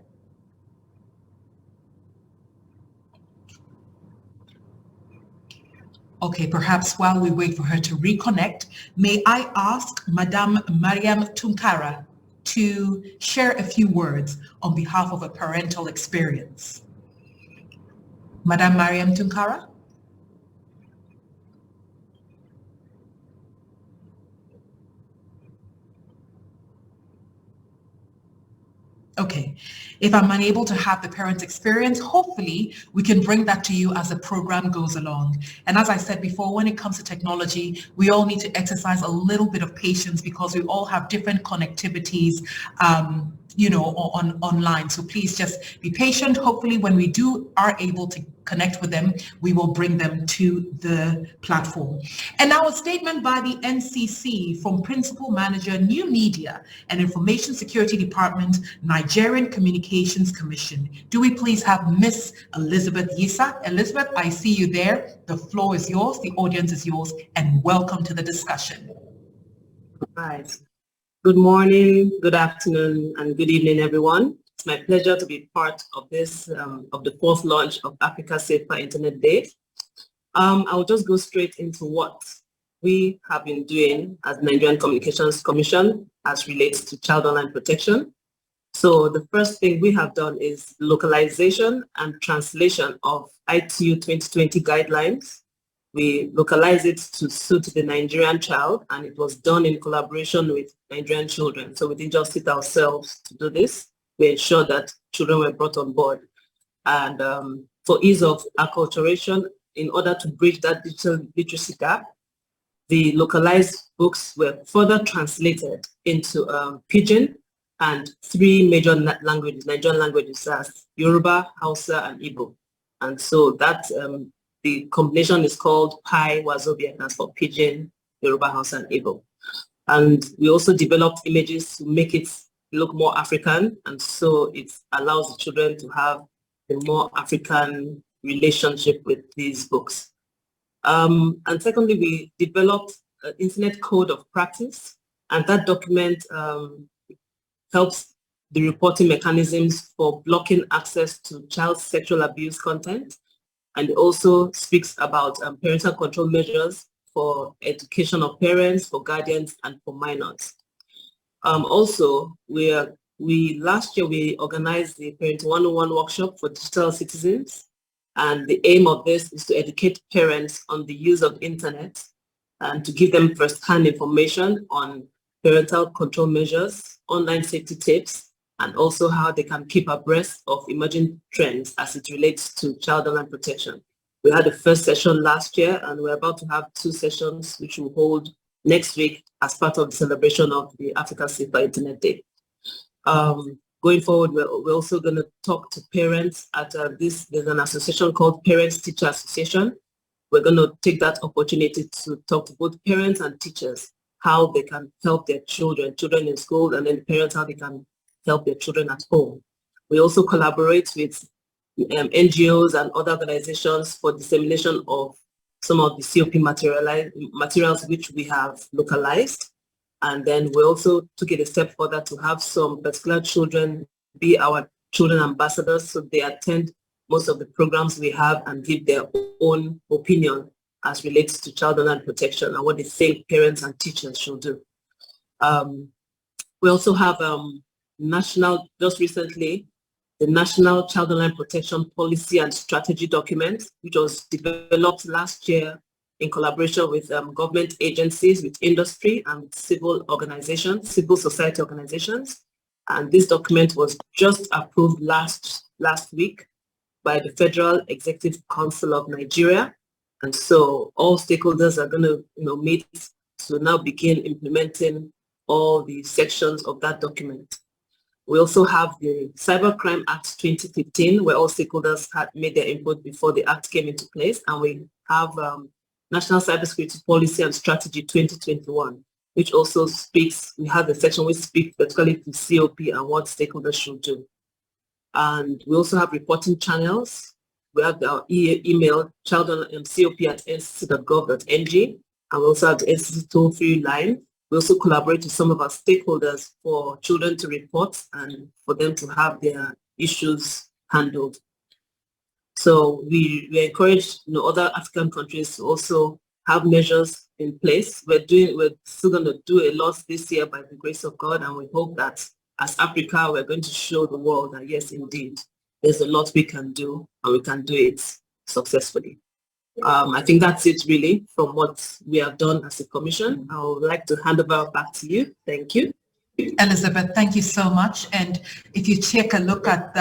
Okay, perhaps while we wait for her to reconnect, may I ask Madame Mariam Tunkara to share a few words on behalf of a parental experience. Madame Mariam Tunkara? Okay, if I'm unable to have the parents' experience, hopefully we can bring that to you as the program goes along. And as I said before, when it comes to technology, we all need to exercise a little bit of patience because we all have different connectivities, online. So please just be patient. Hopefully when we are able to connect with them, we will bring them to the platform. And now a statement by the NCC from Principal Manager, New Media and Information Security Department, Nigerian Communications Commission. Do we please have Miss Elizabeth Yisa? Elizabeth, I see you there. The floor is yours, the audience is yours, and welcome to the discussion. Right. Good morning, good afternoon, and good evening, everyone. It's my pleasure to be part of this, of the fourth launch of Africa Safer Internet Day. I'll just go straight into what we have been doing as Nigerian Communications Commission as relates to child online protection. So the first thing we have done is localization and translation of ITU 2020 guidelines. We localized it to suit the Nigerian child, and it was done in collaboration with Nigerian children. So we didn't just sit ourselves to do this. We ensured that children were brought on board. And for ease of acculturation, in order to bridge that digital literacy gap, the localized books were further translated into Pidgin and 3 major languages, Nigerian languages, as Yoruba, Hausa, and Igbo. And so that the combination is called Pi Wazobia, that's for Pidgin, Yoruba, Hausa, and Igbo. And we also developed images to make it look more African, and so it allows the children to have a more African relationship with these books. And secondly, we developed an Internet Code of Practice, and that document helps the reporting mechanisms for blocking access to child sexual abuse content, and it also speaks about parental control measures for education of parents, for guardians, and for minors. Also, last year we organized the Parent 101 workshop for digital citizens, and the aim of this is to educate parents on the use of internet and to give them first-hand information on parental control measures, online safety tips, and also how they can keep abreast of emerging trends as it relates to child online protection. We had the first session last year, and we're about to have 2 sessions which we'll hold next week as part of the celebration of the Africa Safer Internet Day. Going forward, we're also going to talk to parents at there's an association called Parents Teacher Association. We're going to take that opportunity to talk to both parents and teachers, how they can help their children in school, and then parents, how they can help their children at home. We also collaborate with NGOs and other organizations for dissemination of some of the COP materials which we have localized. And then we also took it a step further to have some particular children be our children ambassadors, so they attend most of the programs we have and give their own opinion as relates to child online protection and what they think parents and teachers should do. We also have just recently, the National Child Online Protection Policy and Strategy document, which was developed last year in collaboration with government agencies, with industry, and with civil organizations, civil society organizations. And this document was just approved last week by the Federal Executive Council of Nigeria. And so all stakeholders are going to meet to now begin implementing all the sections of that document. We also have the Cybercrime Act 2015, where all stakeholders had made their input before the act came into place. And we have National Cybersecurity Policy and Strategy 2021, which also speaks, we have the section which speaks particularly to COP and what stakeholders should do. And we also have reporting channels. We have our email, child.cop@ncc.gov.ng, and we also have the NCC toll-free line. We also collaborate with some of our stakeholders for children to report and for them to have their issues handled. So we encourage other African countries to also have measures in place. We're still going to do a lot this year by the grace of God, and we hope that as Africa, we're going to show the world that yes, indeed, there's a lot we can do, and we can do it successfully. I think that's it really from what we have done as a commission. I would like to hand over back to you. Thank you. Elizabeth, thank you so much. And if you take a look at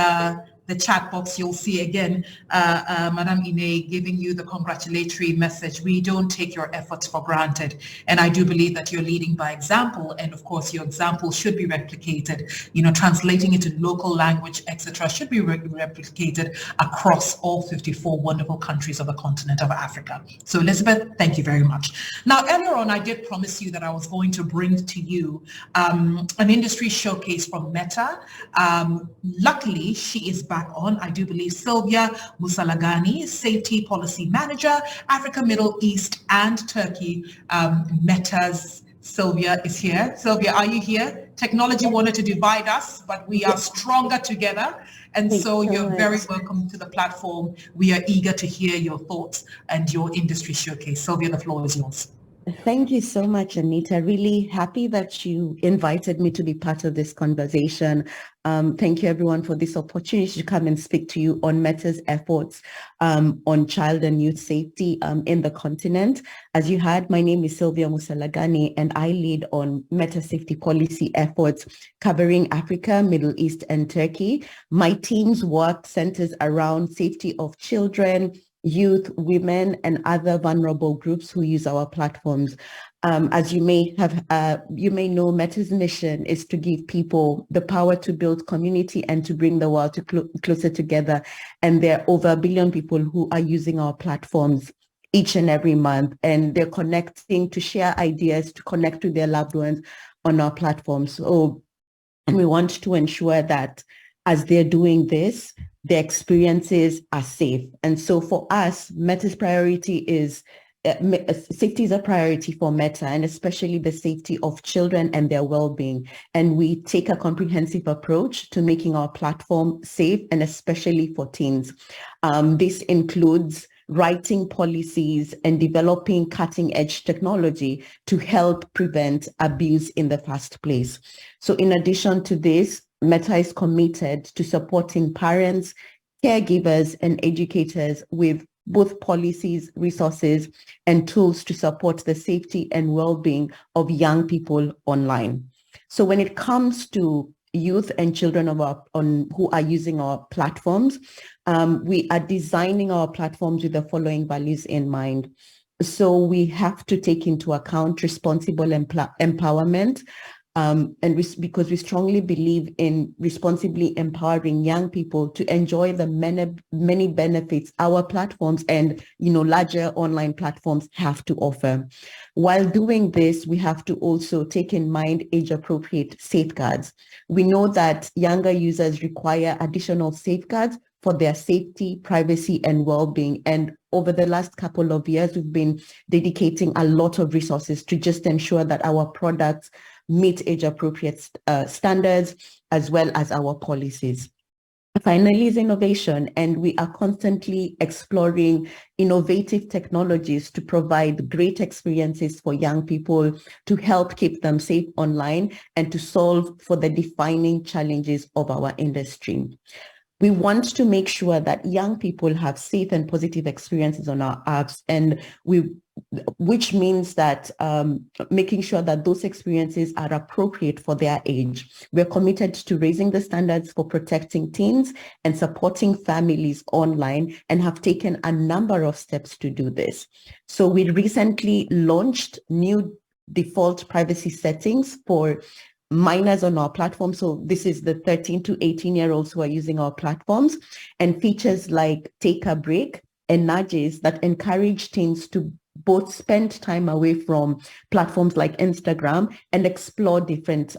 the chat box, you'll see again, Madam Ine giving you the congratulatory message. We don't take your efforts for granted. And I do believe that you're leading by example. And of course, your example should be replicated, translating it in local language, etc., should be replicated across all 54 wonderful countries of the continent of Africa. So Elizabeth, thank you very much. Now, earlier on, I did promise you that I was going to bring to you an industry showcase from Meta. Luckily, she is back on. I do believe Sylvia Musalagani, Safety Policy Manager, Africa, Middle East, and Turkey. Meta's Sylvia is here. Sylvia, are you here? Technology wanted to divide us, but we are stronger together. And so you're very welcome to the platform. We are eager to hear your thoughts and your industry showcase. Sylvia, the floor is yours. Thank you so much, Anita. Really happy that you invited me to be part of this conversation. Thank you, everyone, for this opportunity to come and speak to you on Meta's efforts on child and youth safety in the continent. As you heard, my name is Sylvia Musalagani, and I lead on Meta safety policy efforts covering Africa, Middle East, and Turkey. My team's work centers around safety of children, youth, women, and other vulnerable groups who use our platforms. As you may know, Meta's mission is to give people the power to build community and to bring the world closer together. And there are over 1 billion people who are using our platforms each and every month, and they're connecting to share ideas, to connect with their loved ones on our platforms. So, and we want to ensure that as they're doing this, their experiences are safe. And so for us, Meta's priority is safety is a priority for Meta, and especially the safety of children and their well-being. And we take a comprehensive approach to making our platform safe, and especially for teens. This includes writing policies and developing cutting-edge technology to help prevent abuse in the first place. So in addition to this, Meta is committed to supporting parents, caregivers, and educators with both policies, resources, and tools to support the safety and well-being of young people online. So when it comes to youth and children who are using our platforms, we are designing our platforms with the following values in mind. So we have to take into account responsible empowerment, because we strongly believe in responsibly empowering young people to enjoy the many benefits our platforms and larger online platforms have to offer. While doing this, we have to also take in mind age-appropriate safeguards. We know that younger users require additional safeguards for their safety, privacy, and well-being. And over the last couple of years, we've been dedicating a lot of resources to just ensure that our products meet age-appropriate standards, as well as our policies. Finally is innovation, and we are constantly exploring innovative technologies to provide great experiences for young people, to help keep them safe online, and to solve for the defining challenges of our industry. We want to make sure that young people have safe and positive experiences on our apps, and which means that making sure that those experiences are appropriate for their age. We're committed to raising the standards for protecting teens and supporting families online, and have taken a number of steps to do this. So we recently launched new default privacy settings for minors on our platform. So this is the 13 to 18-year-olds who are using our platforms, and features like take a break and nudges that encourage teens to both spend time away from platforms like Instagram and explore different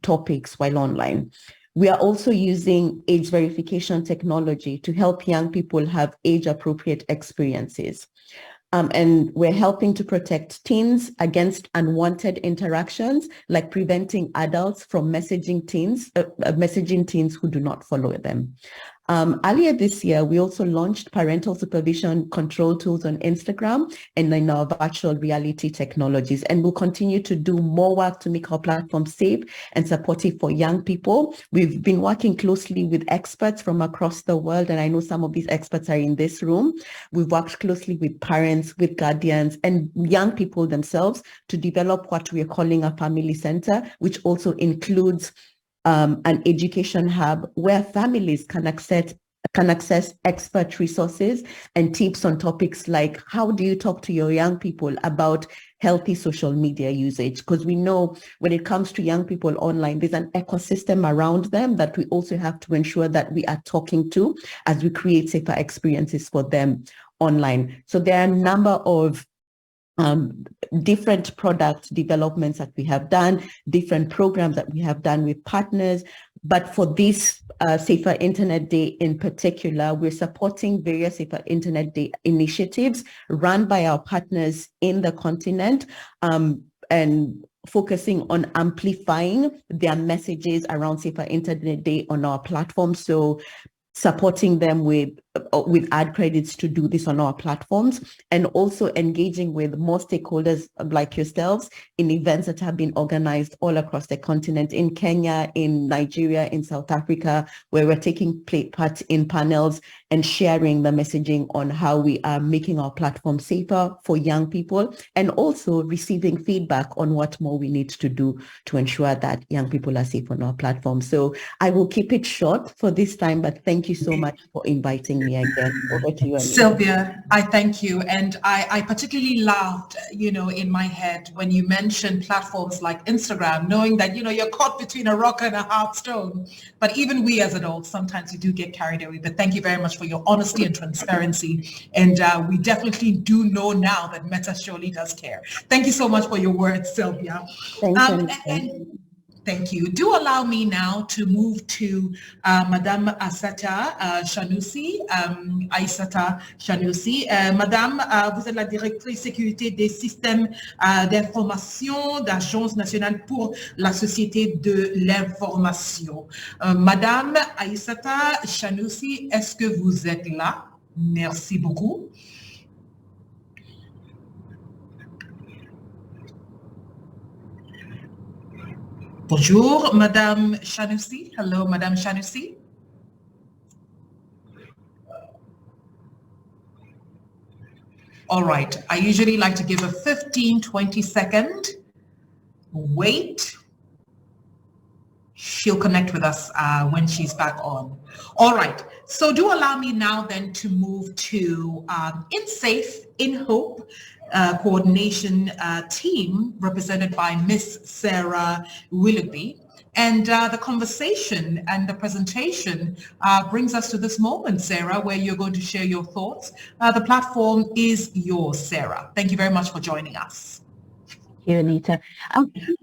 topics while online. We are also using age verification technology to help young people have age-appropriate experiences. And we're helping to protect teens against unwanted interactions, like preventing adults from messaging teens who do not follow them. Earlier this year, we also launched parental supervision control tools on Instagram and in our virtual reality technologies, and we'll continue to do more work to make our platform safe and supportive for young people. We've been working closely with experts from across the world, and I know some of these experts are in this room. We've worked closely with parents, with guardians, and young people themselves to develop what we are calling a family center, which also includes an education hub where families can access expert resources and tips on topics like how do you talk to your young people about healthy social media usage, because we know when it comes to young people online, there's an ecosystem around them that we also have to ensure that we are talking to as we create safer experiences for them online. So there are a number of different product developments that we have done, different programs that we have done with partners. But for this Safer Internet Day in particular, we're supporting various Safer Internet Day initiatives run by our partners in the continent, and focusing on amplifying their messages around Safer Internet Day on our platform. So supporting them with ad credits to do this on our platforms, and also engaging with more stakeholders like yourselves in events that have been organized all across the continent, in Kenya, in Nigeria, in South Africa, where we're taking part in panels and sharing the messaging on how we are making our platform safer for young people, and also receiving feedback on what more we need to do to ensure that young people are safe on our platform. So I will keep it short for this time, but thank you so much for inviting me. me again. Over to you, Anita. Sylvia, I thank you. And I particularly laughed, in my head when you mentioned platforms like Instagram, knowing that, you're caught between a rock and a hard stone. But even we as adults, sometimes we do get carried away. But thank you very much for your honesty and transparency. And we definitely do know now that Meta surely does care. Thank you so much for your words, Sylvia. Thank you. Do allow me now to move to Madame Aissata Chanoussi. Aissata Chanoussi. Madame, vous êtes la directrice sécurité des systèmes d'information d'Agence nationale pour la société de l'information. Madame Aissata Chanoussi, est-ce que vous êtes là? Merci beaucoup. Bonjour, Madame Chanoussi. Hello, Madame Chanoussi. All right. I usually like to give a 15, 20-second wait. She'll connect with us when she's back on. All right. So do allow me now then to move to In Safe, In Hope, coordination team represented by Miss Sarah Willoughby. And the conversation and the presentation brings us to this moment, Sarah, where you're going to share your thoughts. The platform is yours, Sarah. Thank you very much for joining us. Thank you, Anita.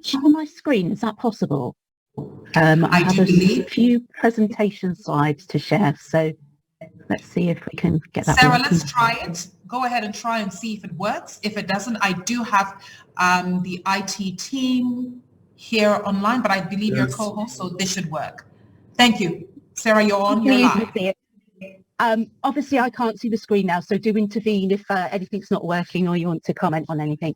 Share my screen, is that possible? I have a few presentation slides to share, so let's see if we can get that. Sarah, let's try it. Go ahead and try and see if it works. If it doesn't, I do have the IT team here online, but I believe you're co-host, so this should work. Thank you. Sarah, you're on, you're live. Obviously, I can't see the screen now, so do intervene if anything's not working or you want to comment on anything.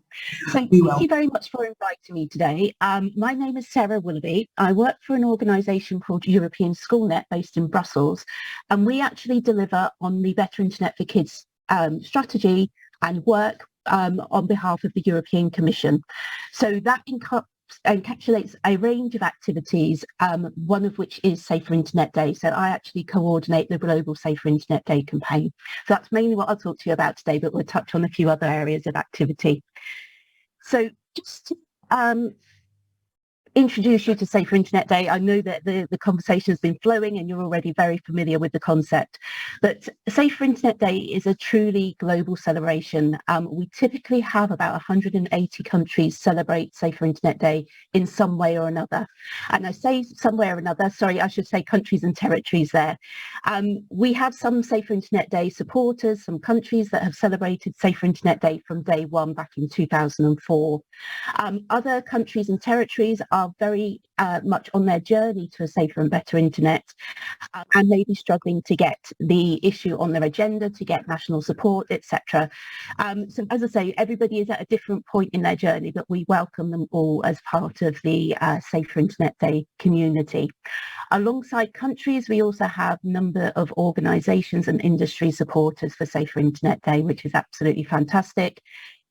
So thank you very much for inviting me today. My name is Sarah Willoughby. I work for an organisation called European Schoolnet based in Brussels, and we actually deliver on the Better Internet for Kids strategy and work on behalf of the European Commission. So that encapsulates a range of activities, one of which is Safer Internet Day. So I actually coordinate the global Safer Internet Day campaign. So that's mainly what I'll talk to you about today, but we'll touch on a few other areas of activity. So just to introduce you to Safer Internet Day, I know that the conversation has been flowing and you're already very familiar with the concept, but Safer Internet Day is a truly global celebration. We typically have about 180 countries celebrate Safer Internet Day in some way or another. And I say some way or another, sorry, I should say countries and territories there. We have some Safer Internet Day supporters, some countries that have celebrated Safer Internet Day from day one back in 2004. Other countries and territories are very much on their journey to a safer and better internet and may be struggling to get the issue on their agenda, to get national support, etc. So as I say, everybody is at a different point in their journey, but we welcome them all as part of the Safer Internet Day community. Alongside countries, we also have a number of organisations and industry supporters for Safer Internet Day, which is absolutely fantastic.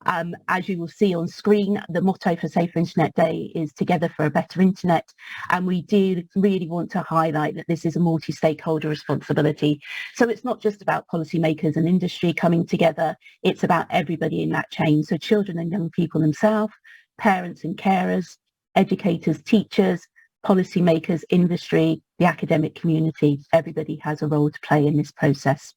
As you will see on screen, the motto for Safer Internet Day is Together for a Better Internet, and we do really want to highlight that this is a multi-stakeholder responsibility. So it's not just about policymakers and industry coming together, it's about everybody in that chain. So children and young people themselves, parents and carers, educators, teachers, policymakers, industry, the academic community, everybody has a role to play in this process.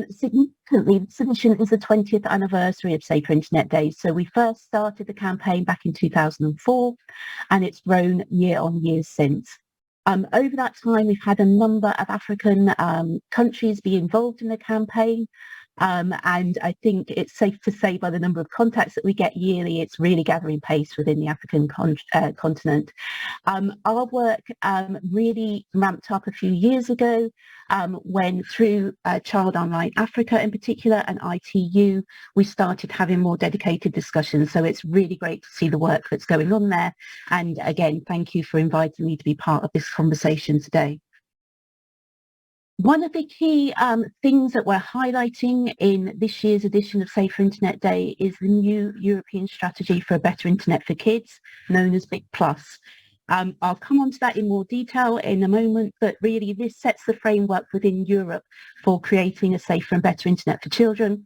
Significantly, this edition is the 20th anniversary of Safer Internet Day. So we first started the campaign back in 2004 and it's grown year on year since. Over that time, we've had a number of African countries be involved in the campaign. And I think it's safe to say by the number of contacts that we get yearly, it's really gathering pace within the African continent. Our work really ramped up a few years ago when through Child Online Africa in particular and ITU, we started having more dedicated discussions. So it's really great to see the work that's going on there. And again, thank you for inviting me to be part of this conversation today. One of the key things that we're highlighting in this year's edition of Safer Internet Day is the new European Strategy for a Better Internet for Kids, known as BIC+. I'll come on to that in more detail in a moment, but really this sets the framework within Europe for creating a safer and better internet for children.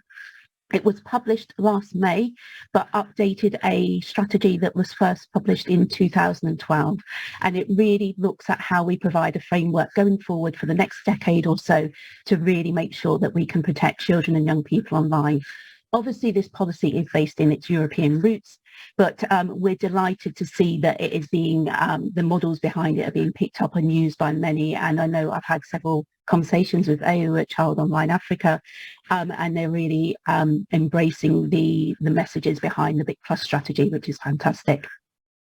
It was published last May, but updated a strategy that was first published in 2012. And it really looks at how we provide a framework going forward for the next decade or so to really make sure that we can protect children and young people online. Obviously, this policy is based in its European roots, but we're delighted to see that it is being, the models behind it are being picked up and used by many. And I know I've had several conversations with AU at Child Online Africa, and they're really embracing the messages behind the Big Plus strategy, which is fantastic.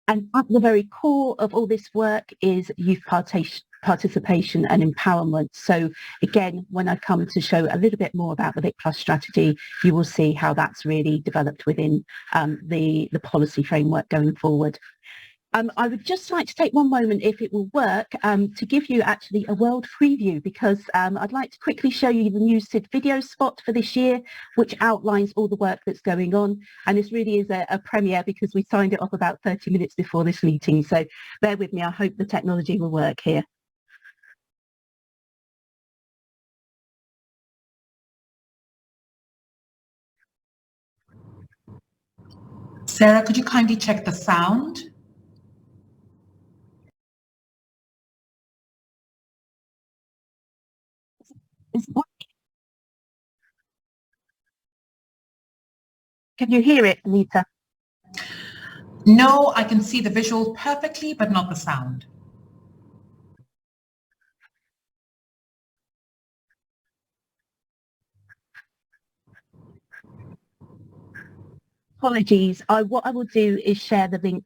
And at the very core of all this work is youth participation and empowerment. So again, when I come to show a little bit more about the Big Plus strategy, you will see how that's really developed within the policy framework going forward. I would just like to take one moment, if it will work, to give you actually a world preview, because I'd like to quickly show you the new SID video spot for this year, which outlines all the work that's going on. And this really is a premiere because we signed it off about 30 minutes before this meeting. So bear with me. I hope the technology will work here. Sarah, could you kindly check the sound? Can you hear it, Anita? No, I can see the visual perfectly, but not the sound. Apologies. What I will do is share the link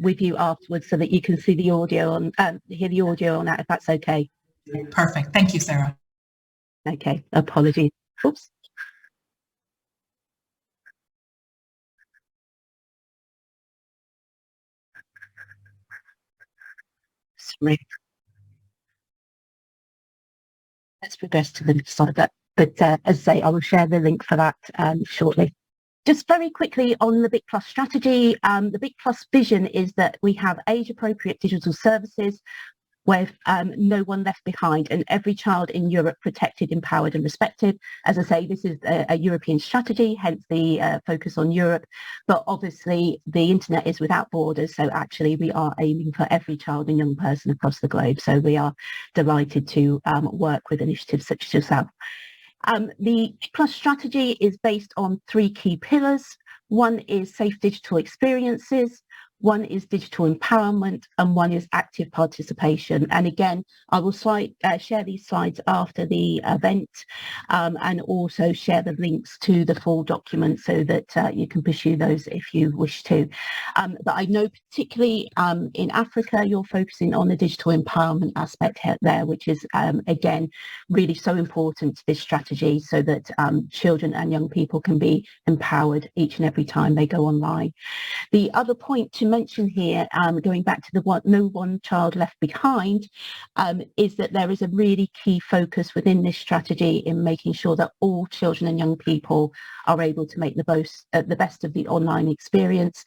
with you afterwards so that you can see the audio on, hear the audio on that, if that's okay. Perfect. Thank you, Sarah. Okay. Apologies. Oops. Sorry. Let's progress to the next slide. But as I say, I will share the link for that shortly. Just very quickly on the Big Plus strategy, the Big Plus vision is that we have age-appropriate digital services with no one left behind and every child in Europe protected, empowered and respected. As I say, this is a European strategy, hence the focus on Europe. But obviously the internet is without borders. So actually we are aiming for every child and young person across the globe. So we are delighted to work with initiatives such as yourself. The Plus strategy is based on 3 key pillars. One is safe digital experiences, one is digital empowerment, and one is active participation. And again, I will share these slides after the event and also share the links to the full document so that you can pursue those if you wish to. But I know particularly in Africa, you're focusing on the digital empowerment aspect there, which is, again, really so important to this strategy so that children and young people can be empowered each and every time they go online. The other point to mention here, going back to the no one child left behind, is that there is a really key focus within this strategy in making sure that all children and young people are able to make the best of the online experience,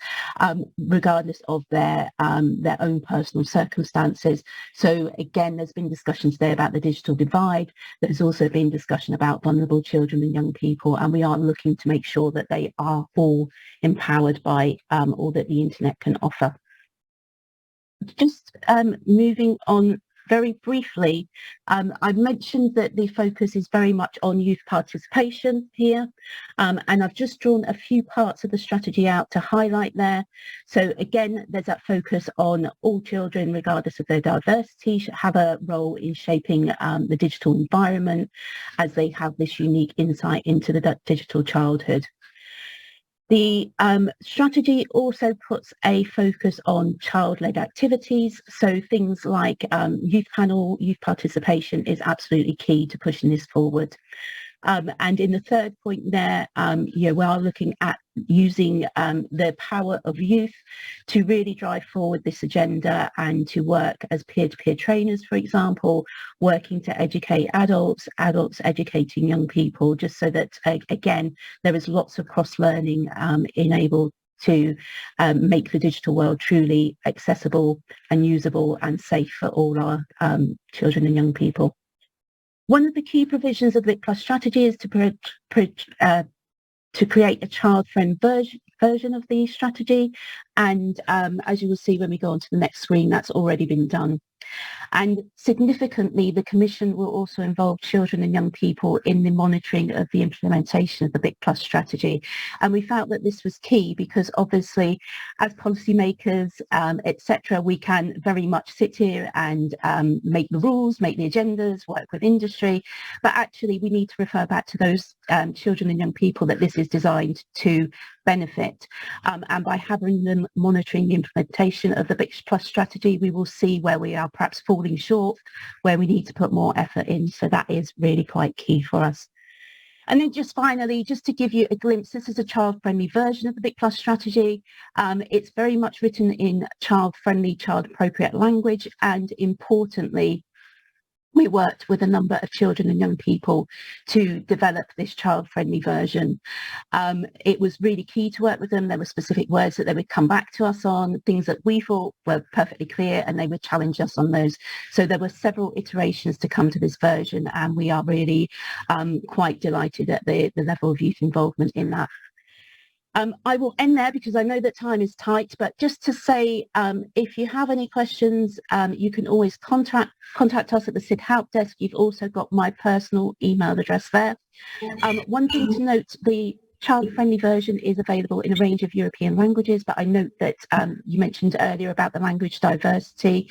regardless of their own personal circumstances. So again, there's been discussion today about the digital divide. There's also been discussion about vulnerable children and young people, and we are looking to make sure that they are all empowered by all that the internet can offer. Just moving on very briefly, I mentioned that the focus is very much on youth participation here, and I've just drawn a few parts of the strategy out to highlight there. So again, there's that focus on all children, regardless of their diversity, should have a role in shaping the digital environment as they have this unique insight into the digital childhood. The strategy also puts a focus on child-led activities. So things like youth panel, youth participation is absolutely key to pushing this forward. And in the third point there, we are looking at using the power of youth to really drive forward this agenda and to work as peer-to-peer trainers, for example, working to educate adults educating young people, just so that, again, there is lots of cross-learning enabled to make the digital world truly accessible and usable and safe for all our children and young people. One of the key provisions of the BIC Plus strategy is to create a child-friendly version of the strategy. And as you will see when we go on to the next screen, that's already been done. And significantly, the Commission will also involve children and young people in the monitoring of the implementation of the BIC Plus strategy. And we felt that this was key because obviously, as policymakers, etc., we can very much sit here and make the rules, make the agendas, work with industry, but actually we need to refer back to those children and young people that this is designed to benefit. And by having them monitoring the implementation of the BIC Plus strategy, we will see where we are perhaps falling short, where we need to put more effort in. So that is really quite key for us. And then just finally, just to give you a glimpse, this is a child-friendly version of the BIC Plus strategy. It's very much written in child-friendly, child-appropriate language, and importantly, we worked with a number of children and young people to develop this child-friendly version. It was really key to work with them. There were specific words that they would come back to us on, things that we thought were perfectly clear, and they would challenge us on those. So there were several iterations to come to this version, and we are really quite delighted at the level of youth involvement in that. I will end there because I know that time is tight, but just to say, if you have any questions, you can always contact us at the SID Help Desk. You've also got my personal email address there. One thing to note, the child-friendly version is available in a range of European languages, but I note that you mentioned earlier about the language diversity.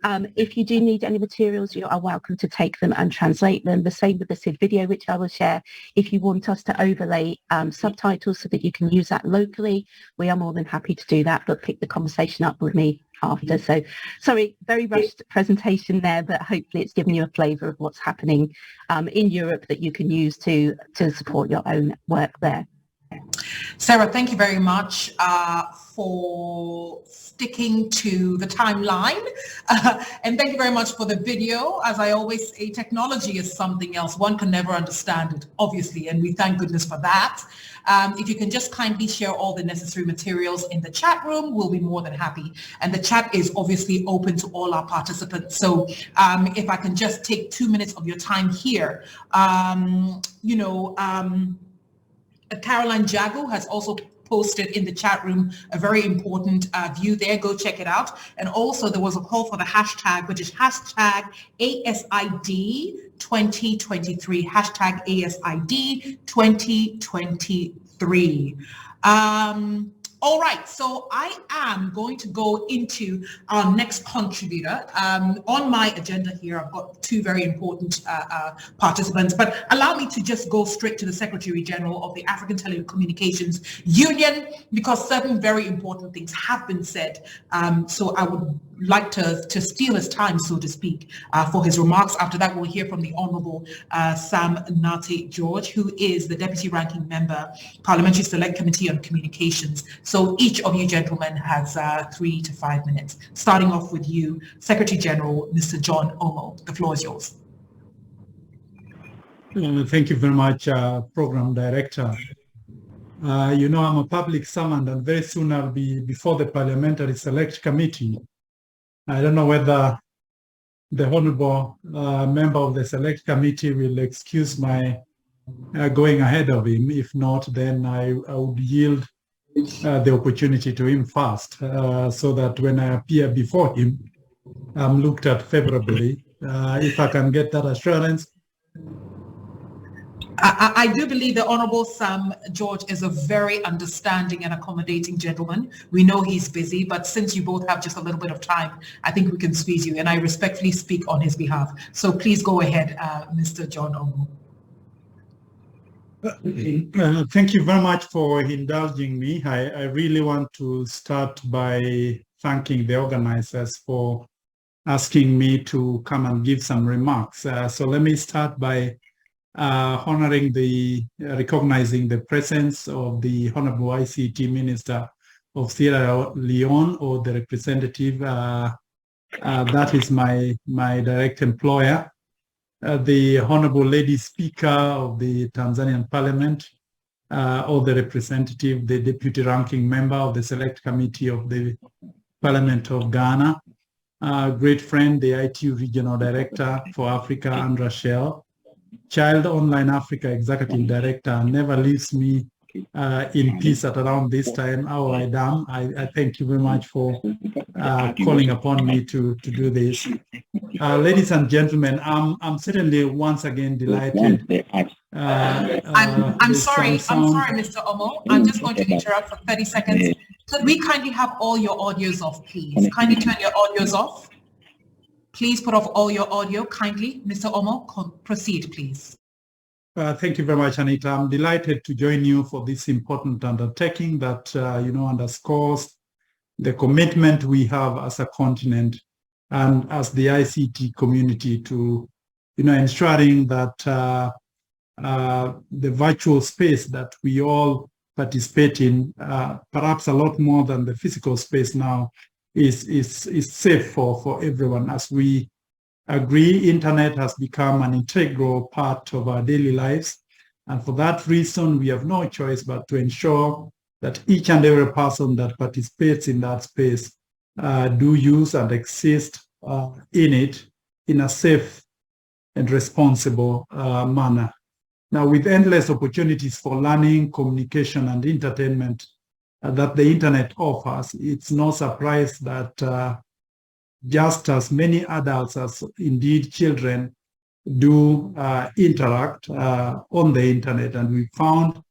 If you do need any materials, you are welcome to take them and translate them. The same with the SID video, which I will share. If you want us to overlay subtitles so that you can use that locally, we are more than happy to do that, but pick the conversation up with me after. So sorry, very rushed presentation there, but hopefully it's given you a flavour of what's happening in Europe that you can use to support your own work there. Sarah, thank you very much for sticking to the timeline. And thank you very much for the video. As I always say, technology is something else. One can never understand it, obviously, and we thank goodness for that. If you can just kindly share all the necessary materials in the chat room, we'll be more than happy. And the chat is obviously open to all our participants. So if I can just take 2 minutes of your time here, Caroline Jago has also posted in the chat room a very important view there. Go check it out. And also there was a call for the hashtag, which is hashtag ASID 2023, hashtag ASID 2023. All right, so I am going to go into our next contributor. On my agenda here, I've got two very important participants, but allow me to just go straight to the Secretary General of the African Telecommunications Union, because certain very important things have been said. So I would like to steal his time, so to speak, for his remarks. After that, we'll hear from the Honorable Sam Nate George, who is the Deputy Ranking Member, Parliamentary Select Committee on Communications. So each of you gentlemen has 3 to 5 minutes. Starting off with you, Secretary General, Mr. John Omo. The floor is yours. Thank you very much, Program Director. I'm a public servant, and very soon I'll be before the Parliamentary Select Committee. I don't know whether the Honourable member of the Select Committee will excuse my going ahead of him. If not, then I would yield the opportunity to him first, so that when I appear before him, I'm looked at favorably. If I can get that assurance. I do believe the Honourable Sam George is a very understanding and accommodating gentleman. We know he's busy, but since you both have just a little bit of time, I think we can squeeze you, and I respectfully speak on his behalf. So please go ahead, Mr. John Omo. Thank you very much for indulging me. I really want to start by thanking the organizers for asking me to come and give some remarks. So let me start by recognizing the presence of the Honorable ICT Minister of Sierra Leone, or the representative. That is my direct employer. The Honorable Lady Speaker of the Tanzanian Parliament, or the representative, the deputy ranking member of the select committee of the Parliament of Ghana, great friend, the ITU Regional Director for Africa, Andra Shell, Child Online Africa Executive Director, never leaves me in peace at around this time. I thank you very much for calling upon me to do this. Ladies and gentlemen, I'm certainly once again delighted. I'm sorry, Mr. Omo. I'm just going to interrupt for 30 seconds. Could we kindly have all your audios off, please? Kindly turn your audios off. Please put off all your audio, kindly. Mr. Omo, proceed, please. Thank you very much, Anita. I'm delighted to join you for this important undertaking that, underscores the commitment we have as a continent and as the ICT community to, ensuring that the virtual space that we all participate in, perhaps a lot more than the physical space now, is safe for everyone. As we agree, internet has become an integral part of our daily lives. And for that reason, we have no choice but to ensure that each and every person that participates in that space do use and exist in it in a safe and responsible manner. Now, with endless opportunities for learning, communication, and entertainment that the internet offers, it's no surprise that just as many adults as indeed children do interact on the internet, and we found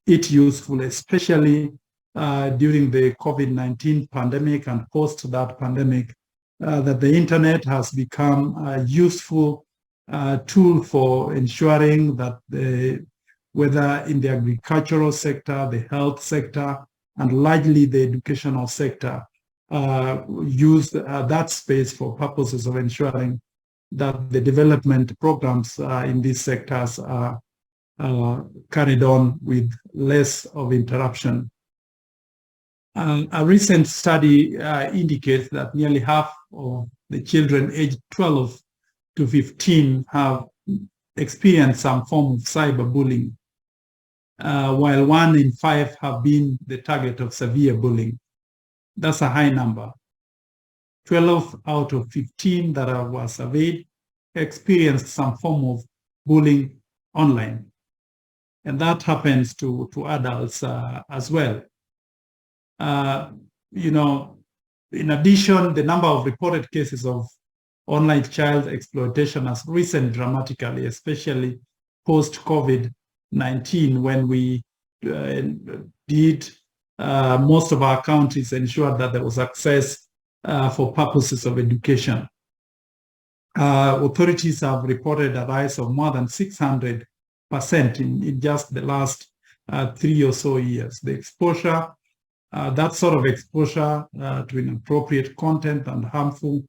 it useful, especially during the COVID-19 pandemic and post that pandemic, that the internet has become a useful tool for ensuring that whether in the agricultural sector, the health sector, and largely the educational sector, use that space for purposes of ensuring that the development programs in these sectors are carried on with less of interruption. A recent study indicates that nearly half of the children aged 12 to 15 have experienced some form of cyberbullying, while 1 in 5 have been the target of severe bullying. That's a high number. 12 out of 15 that were surveyed experienced some form of bullying online. And that happens to adults as well. In addition, the number of reported cases of online child exploitation has risen dramatically, especially post-COVID-19, when we did most of our counties ensure that there was access for purposes of education. Authorities have reported a rise of more than 600% in just the last 3 or so years. The exposure, that sort of exposure to inappropriate content and harmful,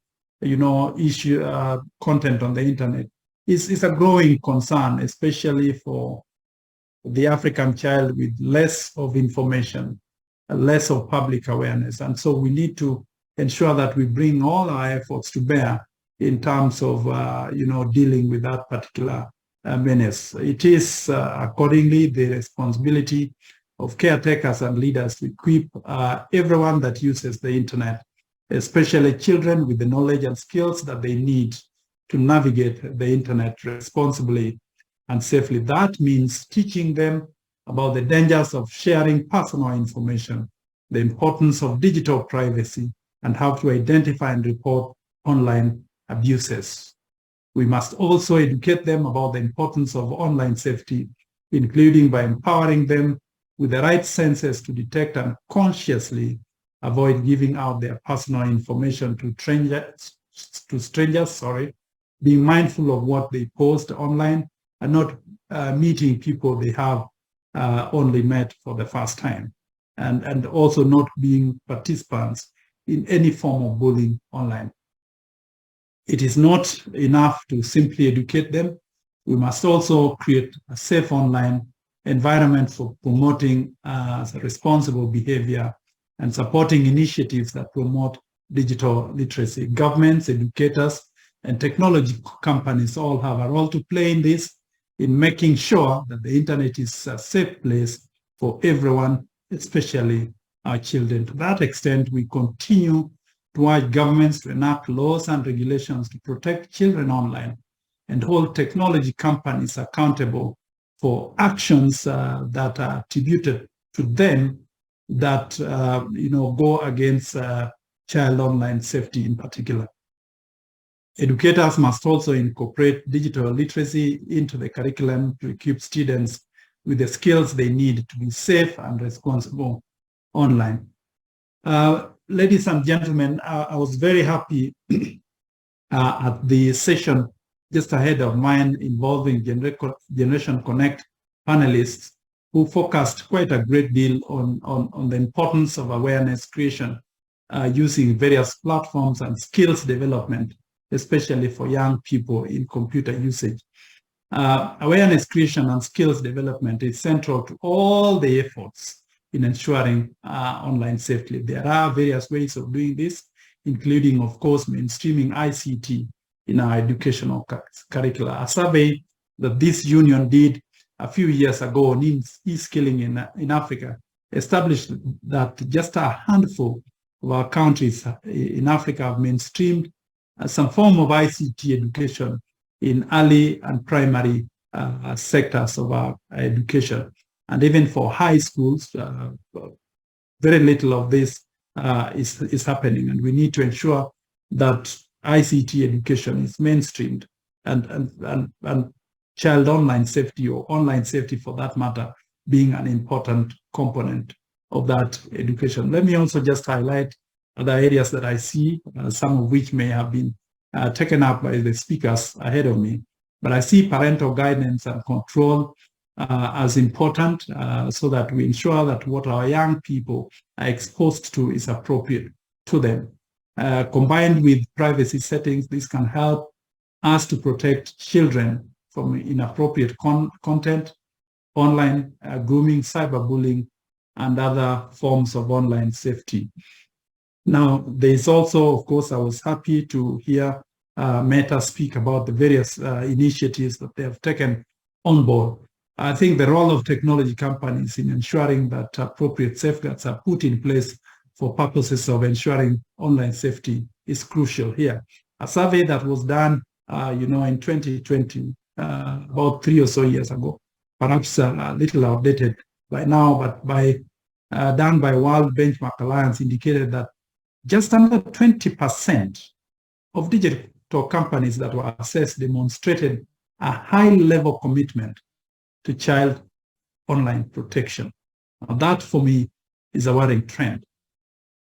content on the internet is a growing concern, especially for the African child with less of information, less of public awareness. And so we need to ensure that we bring all our efforts to bear in terms of, dealing with that particular menace. It is accordingly the responsibility of caretakers and leaders to equip everyone that uses the internet, especially children, with the knowledge and skills that they need to navigate the internet responsibly and safely. That means teaching them about the dangers of sharing personal information, the importance of digital privacy, and how to identify and report online abuses. We must also educate them about the importance of online safety, including by empowering them with the right senses to detect and consciously avoid giving out their personal information to strangers, being mindful of what they post online and not meeting people they have only met for the first time, and also not being participants in any form of bullying online. It is not enough to simply educate them. We must also create a safe online environment for promoting responsible behavior and supporting initiatives that promote digital literacy. Governments, educators, and technology companies all have a role to play in this, in making sure that the internet is a safe place for everyone, especially our children. To that extent, we continue to urge governments to enact laws and regulations to protect children online and hold technology companies accountable for actions that are attributed to them that go against child online safety in particular. Educators must also incorporate digital literacy into the curriculum to equip students with the skills they need to be safe and responsible online. Ladies and gentlemen, I was very happy at the session just ahead of mine involving Generation Connect panelists who focused quite a great deal on the importance of awareness creation using various platforms and skills development, especially for young people in computer usage. Awareness creation and skills development is central to all the efforts in ensuring online safety. There are various ways of doing this, including, of course, mainstreaming ICT in our educational curricula. A survey that this union did a few years ago on e-skilling in Africa established that just a handful of our countries in Africa have mainstreamed some form of ICT education in early and primary sectors of our education. And even for high schools, very little of this is happening. And we need to ensure that ICT education is mainstreamed and child online safety, or online safety for that matter, being an important component of that education. Let me also just highlight other areas that I see, some of which may have been taken up by the speakers ahead of me. But I see parental guidance and control as important so that we ensure that what our young people are exposed to is appropriate to them. Combined with privacy settings, this can help us to protect children from inappropriate content, online grooming, cyberbullying, and other forms of online safety. Now, there is also, of course, I was happy to hear Meta speak about the various initiatives that they have taken on board. I think the role of technology companies in ensuring that appropriate safeguards are put in place for purposes of ensuring online safety is crucial here. A survey that was done, in 2020, about 3 or so years ago, perhaps a little outdated by now, but done by World Benchmark Alliance, indicated that just under 20% of digital companies that were assessed demonstrated a high level commitment to child online protection. Now that, for me, is a worrying trend.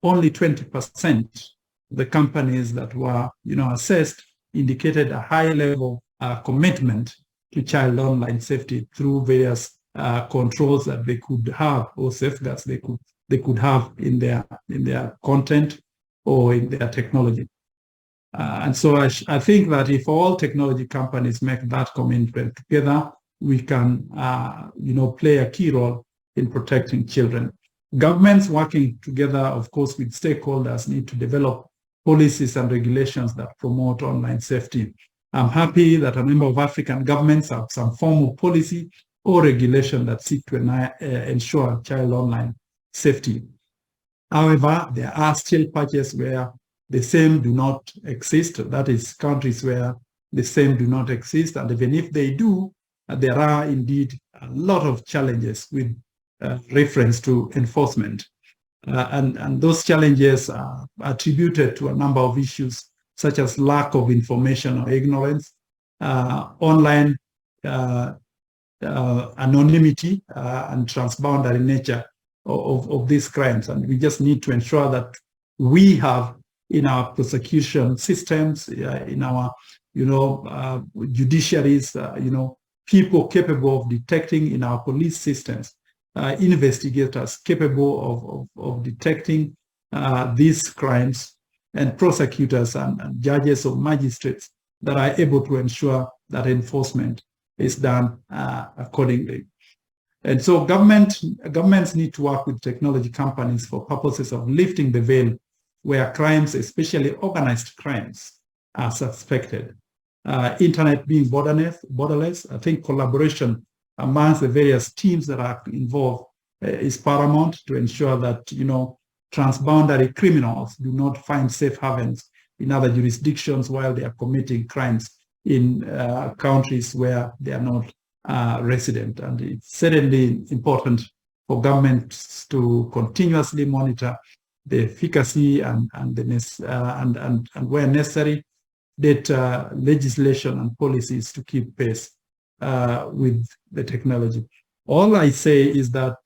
Only 20% of the companies that were, assessed indicated a high level commitment to child online safety through various controls that they could have, or safeguards they could have in their content or in their technology. And so I think that if all technology companies make that commitment together, we can, play a key role in protecting children. Governments working together, of course, with stakeholders need to develop policies and regulations that promote online safety. I'm happy that a number of African governments have some form of policy or regulation that seek to ensure child online safety. However, there are still patches where the same do not exist. That is, countries where the same do not exist. And even if they do, there are indeed a lot of challenges with reference to enforcement. And those challenges are attributed to a number of issues, such as lack of information or ignorance, online anonymity, and transboundary nature of these crimes. And we just need to ensure that we have in our prosecution systems, in our, judiciaries, people capable of detecting, in our police systems, investigators capable of detecting these crimes, and prosecutors and judges or magistrates that are able to ensure that enforcement is done accordingly. And so governments need to work with technology companies for purposes of lifting the veil where crimes, especially organized crimes, are suspected. Internet being borderless, I think collaboration amongst the various teams that are involved is paramount to ensure that, transboundary criminals do not find safe havens in other jurisdictions while they are committing crimes in countries where they are not resident. And it's certainly important for governments to continuously monitor the efficacy and where necessary, data legislation and policies to keep pace with the technology. All I say is that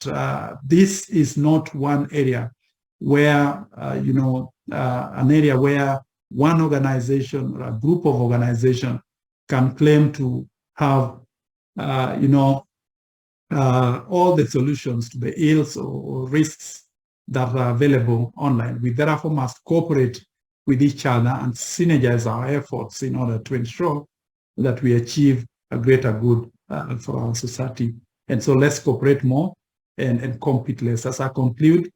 this is not one area where, an area where one organization or a group of organizations can claim to have, all the solutions to the ills or risks that are available online. We therefore must cooperate with each other and synergize our efforts in order to ensure that we achieve a greater good for our society. And so let's cooperate more and compete less. As I conclude,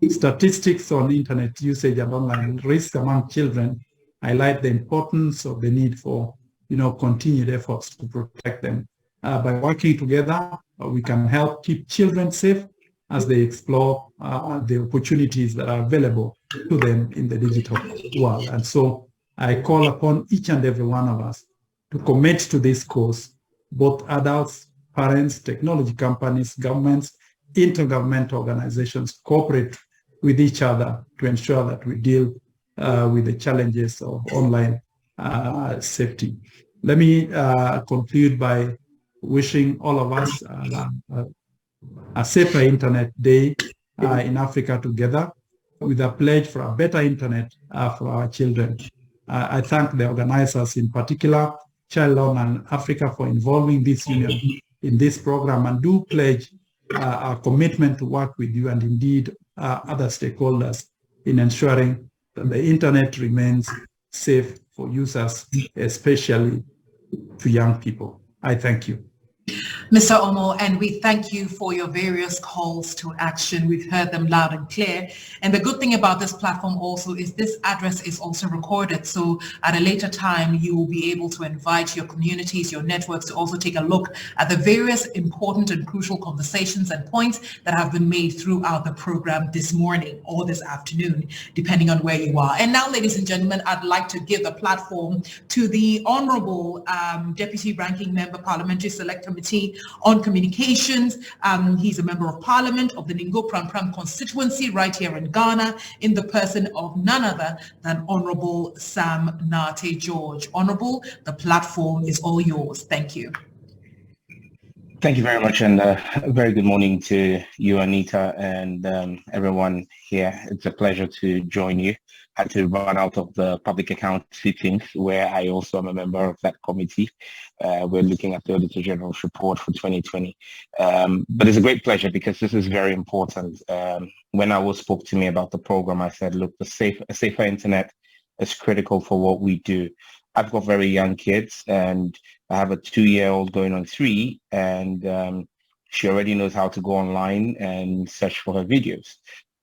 statistics on internet usage and online risk among children highlight the importance of the need for continued efforts to protect them. By working together, we can help keep children safe as they explore the opportunities that are available to them in the digital world. And so I call upon each and every one of us to commit to this cause, both adults, parents, technology companies, governments, intergovernmental organizations cooperate with each other to ensure that we deal with the challenges of online safety. Let me conclude by wishing all of us a safer Internet Day in Africa together with a pledge for a better Internet for our children. I thank the organizers, in particular, Child and Africa, for involving this union in this program, and do pledge our commitment to work with you and indeed other stakeholders in ensuring that the Internet remains safe for users, especially to young people. I thank you. Mr. Omo, and we thank you for your various calls to action. We've heard them loud and clear. And the good thing about this platform also is this address is also recorded. So at a later time, you will be able to invite your communities, your networks to also take a look at the various important and crucial conversations and points that have been made throughout the program this morning or this afternoon, depending on where you are. And now, ladies and gentlemen, I'd like to give the platform to the Honorable Deputy Ranking Member, Parliamentary Select Committee on Communications. He's a member of Parliament of the Ningo Pram constituency right here in Ghana, in the person of none other than Honorable Sam Nartey George. Honorable, the platform is all yours. Thank you. Thank you very much, and a very good morning to you, Anita, and everyone here. It's a pleasure to join you. I had to run out of the public account sittings, where I also am a member of that committee. We're looking at the Auditor General's report for 2020. But it's a great pleasure because this is very important. When I spoke to me about the program, I said, look, a safer internet is critical for what we do. I've got very young kids, and I have a 2-year-old going on 3, and she already knows how to go online and search for her videos.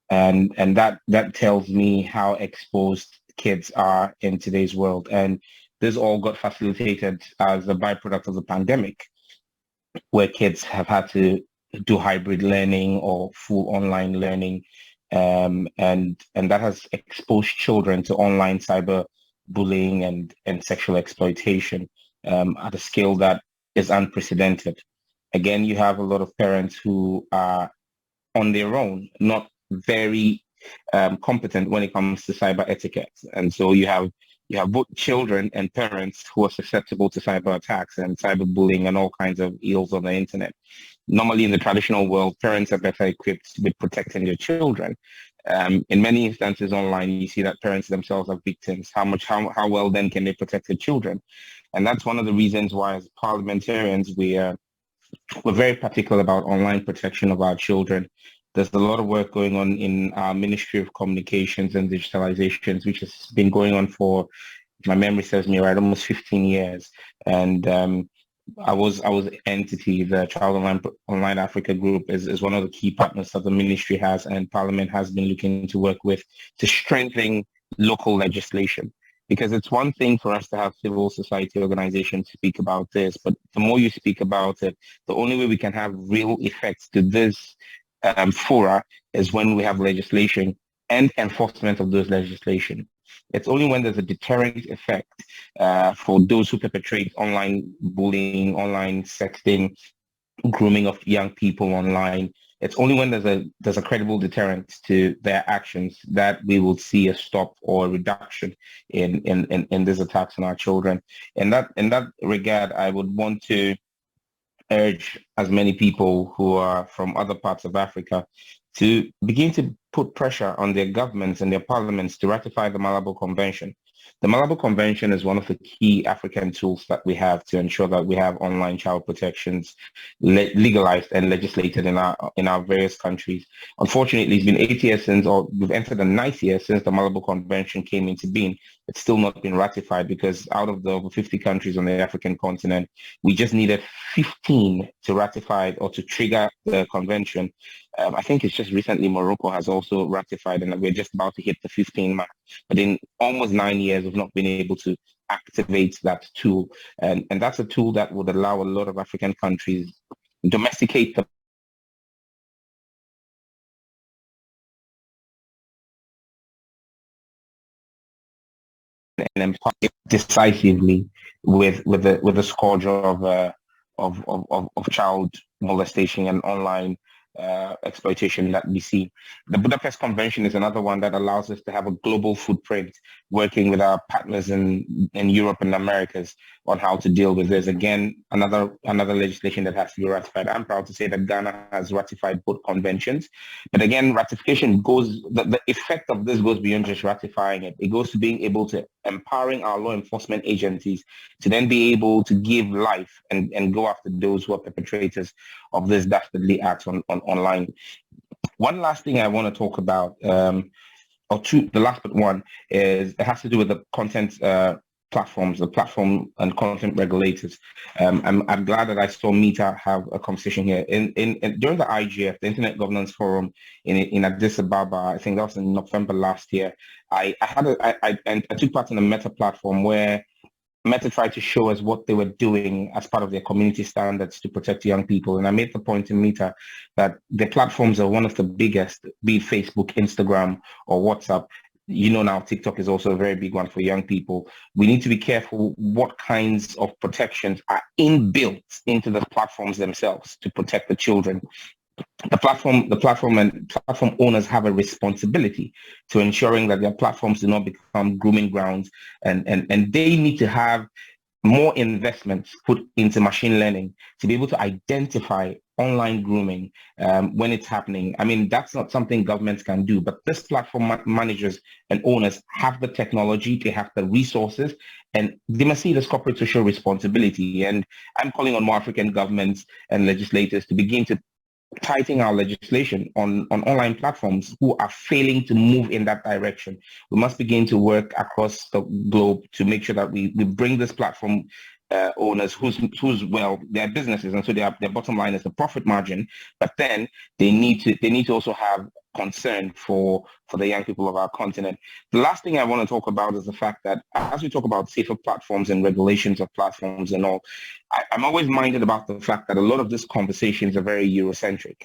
And that tells me how exposed kids are in today's world. And this all got facilitated as a byproduct of the pandemic, where kids have had to do hybrid learning or full online learning. And that has exposed children to online cyber bullying and sexual exploitation at a scale that is unprecedented. Again, you have a lot of parents who are on their own, not very competent when it comes to cyber etiquette. And so you have both children and parents who are susceptible to cyber attacks and cyberbullying and all kinds of ills on the internet. Normally in the traditional world, parents are better equipped with protecting their children. In many instances online, you see that parents themselves are victims. How well then can they protect their children? And that's one of the reasons why, as parliamentarians, we're very particular about online protection of our children. There's a lot of work going on in our Ministry of Communications and Digitalizations, which has been going on for, my memory serves me right, almost 15 years. And I was entity, the Child Online Africa Group is one of the key partners that the ministry has, and Parliament has been looking to work with to strengthen local legislation. Because it's one thing for us to have civil society organizations speak about this, but the more you speak about it, the only way we can have real effects to this fora is when we have legislation and enforcement of those legislation. It's only when there's a deterrent effect for those who perpetrate online bullying, online sexting, grooming of young people online. It's only when there's a credible deterrent to their actions that we will see a stop or a reduction in these attacks on our children. In that regard, I would want to urge as many people who are from other parts of Africa to begin to put pressure on their governments and their parliaments to ratify the Malabo Convention. The Malabo Convention is one of the key African tools that we have to ensure that we have online child protections legalized and legislated in our various countries. Unfortunately, it's been 8 years since, or we've entered the 9th year since the Malabo Convention came into being. It's still not been ratified because out of the over 50 countries on the African continent, we just needed 15 to ratify or to trigger the convention. I think it's just recently Morocco has also ratified, and we're just about to hit the 15 mark. But in almost 9 years, we've not been able to activate that tool. And that's a tool that would allow a lot of African countries domesticate the and empower decisively with the scourge of child molestation and online exploitation that we see. The Budapest Convention is another one that allows us to have a global footprint, working with our partners in Europe and Americas on how to deal with this. Again, another legislation that has to be ratified. I'm proud to say that Ghana has ratified both conventions. But again, ratification goes, the effect of this goes beyond just ratifying it. It goes to being able to empowering our law enforcement agencies to then be able to give life and go after those who are perpetrators of this dastardly acts online. One last thing I want to talk about, the last but one, is it has to do with the content platforms, the platform and content regulators. I'm glad that I saw Mita have a conversation here. During the IGF, the Internet Governance Forum in Addis Ababa, I think that was in November last year, I took part in a Meta platform where Meta tried to show us what they were doing as part of their community standards to protect young people. And I made the point in Meta that the platforms are one of the biggest, be it Facebook, Instagram, or WhatsApp. You know now TikTok is also a very big one for young people. We need to be careful what kinds of protections are inbuilt into the platforms themselves to protect the children. The platform and platform owners have a responsibility to ensuring that their platforms do not become grooming grounds, and they need to have more investments put into machine learning to be able to identify online grooming when it's happening. I mean, that's not something governments can do, but this platform managers and owners have the technology, they have the resources, and they must see this corporate social responsibility. And I'm calling on more African governments and legislators to begin to tighten our legislation on online platforms who are failing to move in that direction. We must begin to work across the globe to make sure that we bring this platform owners whose well, their businesses, and so their bottom line is the profit margin, but then they need to also have concern for the young people of our continent. The last thing I want to talk about is the fact that as we talk about safer platforms and regulations of platforms and all, I'm always minded about the fact that a lot of these conversations are very Eurocentric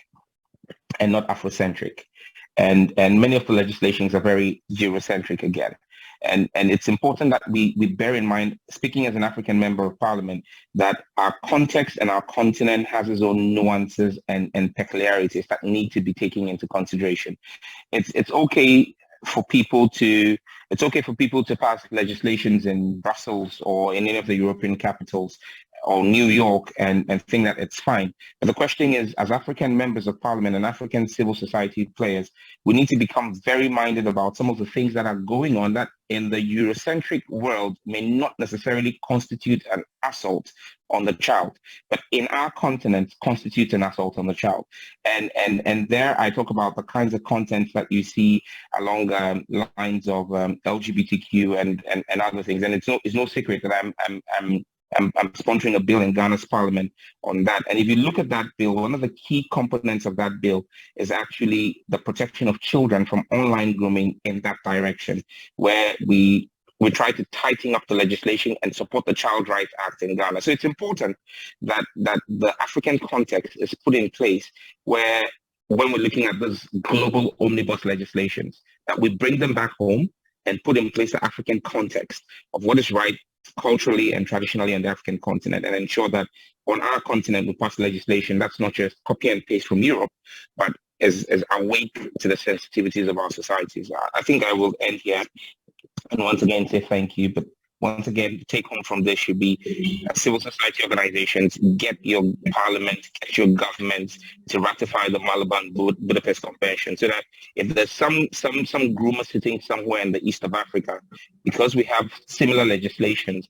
and not Afrocentric. And many of the legislations are very Eurocentric again. And it's important that we bear in mind, speaking as an African member of parliament, that our context and our continent has its own nuances and peculiarities that need to be taken into consideration. It's okay for people to pass legislations in Brussels or in any of the European capitals or New York and think that it's fine. But the question is, as African members of parliament and African civil society players, we need to become very minded about some of the things that are going on that in the Eurocentric world may not necessarily constitute an assault on the child, but in our continent constitutes an assault on the child. And there I talk about the kinds of content that you see along lines of LGBTQ and other things. And it's no secret that I'm sponsoring a bill in Ghana's parliament on that. And if you look at that bill, one of the key components of that bill is actually the protection of children from online grooming in that direction, where we try to tighten up the legislation and support the Child Rights Act in Ghana. So it's important that the African context is put in place where when we're looking at those global omnibus legislations, that we bring them back home and put in place the African context of what is right culturally and traditionally on the African continent, and ensure that on our continent we pass legislation that's not just copy and paste from Europe, but is awake to the sensitivities of our societies. I think I will end here and once again say thank you. But once again, the take home from this should be civil society organizations, get your parliament, get your government to ratify the Malaban Budapest Convention, so that if there's some groomer sitting somewhere in the east of Africa, because we have similar legislations,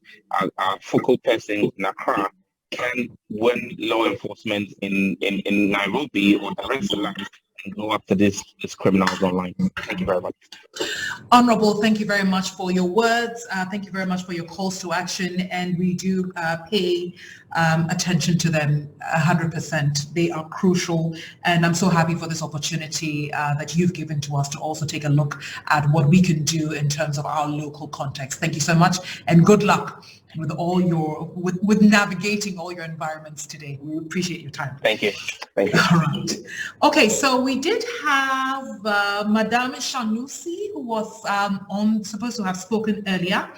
our focal person in Accra can win law enforcement in Nairobi or Dar es Salaam and go after this criminals online. Thank you very much. Honorable, thank you very much for your words. Thank you very much for your calls to action, and we do pay attention to them 100%. They are crucial, and I'm so happy for this opportunity that you've given to us to also take a look at what we can do in terms of our local context. Thank you so much, and good luck with all your with navigating all your environments today. We appreciate your time. Thank you. Thank you. All right. Okay, so we did have Madame Shanusi, who was supposed to have spoken earlier.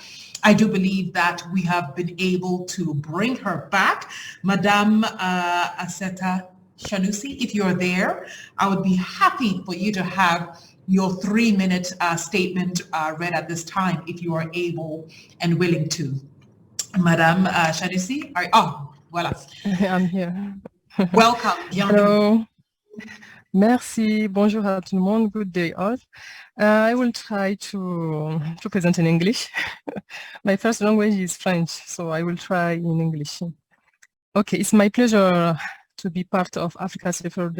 I do believe that we have been able to bring her back. Madame Aseta Shanusi, if you're there, I would be happy for you to have your 3-minute statement read at this time, if you are able and willing to. Madame Shanusi, voilà. I'm here. Welcome. Hello. Merci. Bonjour à tout le monde. Good day all. I will try to present in English. My first language is French, so I will try in English. Okay, it's my pleasure to be part of Africa Safer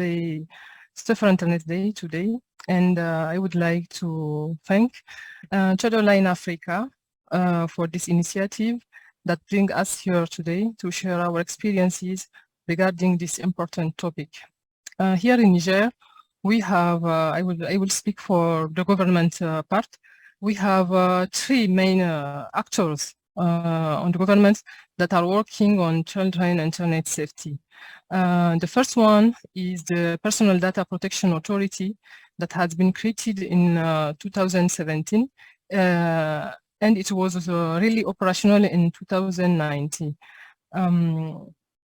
Internet Day today, and I would like to thank Childline Africa for this initiative that brings us here today to share our experiences regarding this important topic. Here in Niger, we have, I will speak for the government part. We have 3 main actors on the government that are working on children internet safety. The first one is the Personal Data Protection Authority that has been created in 2017. And it was really operational in 2019.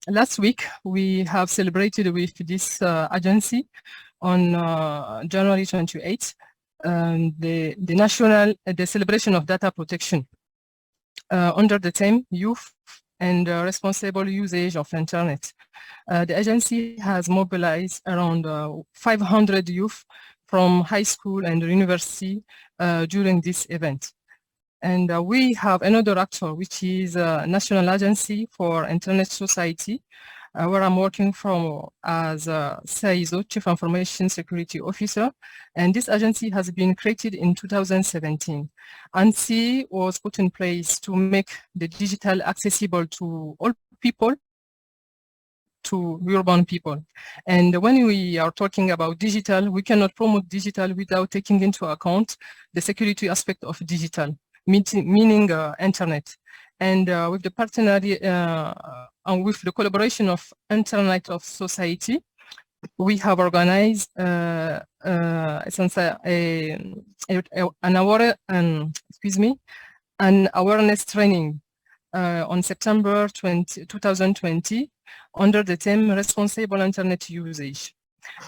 Last week, we have celebrated with this agency on January 28th, the celebration of data protection under the theme Youth and Responsible Usage of Internet. The agency has mobilized around 500 youth from high school and university during this event. And we have another actor, which is National Agency for Internet Society, where I'm working from as CISO, Chief Information Security Officer. And this agency has been created in 2017. ANSI was put in place to make the digital accessible to all people, to urban people. And when we are talking about digital, we cannot promote digital without taking into account the security aspect of digital, meaning internet. And with the partnership and with the collaboration of Internet of Society, we have organized an awareness training on September 2020 under the theme Responsible Internet Usage.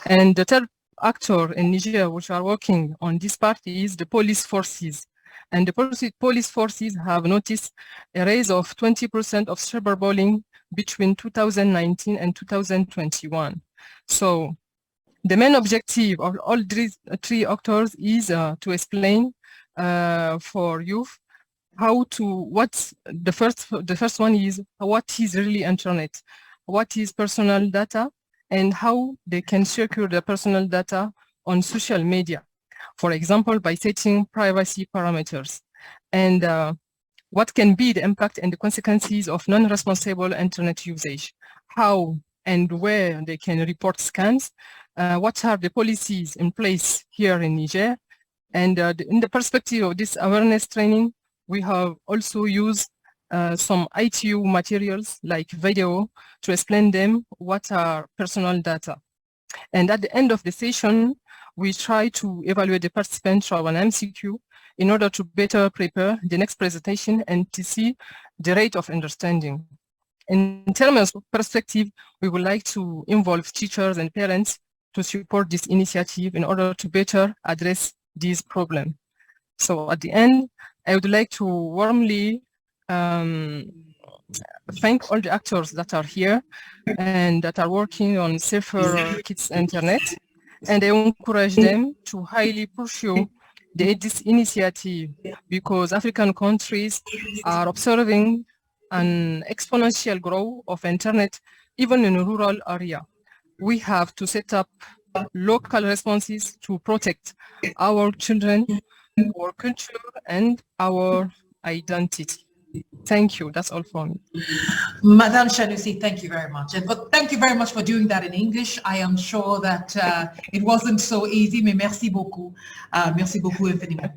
And the third actor in Nigeria which are working on this part is the police forces. And the police forces have noticed a rise of 20% of cyberbullying between 2019 and 2021. So the main objective of all these 3 actors is to explain for youth how to, what's the first one is what is really internet, what is personal data, and how they can secure their personal data on social media. For example, by setting privacy parameters, and what can be the impact and the consequences of non-responsible internet usage, how and where they can report scams, what are the policies in place here in Niger, and in the perspective of this awareness training, we have also used some ITU materials like video to explain them what are personal data. And at the end of the session, we try to evaluate the participants through an MCQ in order to better prepare the next presentation and to see the rate of understanding. In terms of perspective, we would like to involve teachers and parents to support this initiative in order to better address these problems. So at the end, I would like to warmly thank all the actors that are here and that are working on Safer Kids Internet, and I encourage them to highly pursue this initiative because African countries are observing an exponential growth of internet even in a rural area. We have to set up local responses to protect our children, our culture, and our identity. Thank you. That's all from me. Madame Shanusi, thank you very much. And thank you very much for doing that in English. I am sure that it wasn't so easy, mais merci beaucoup. Merci beaucoup infiniment.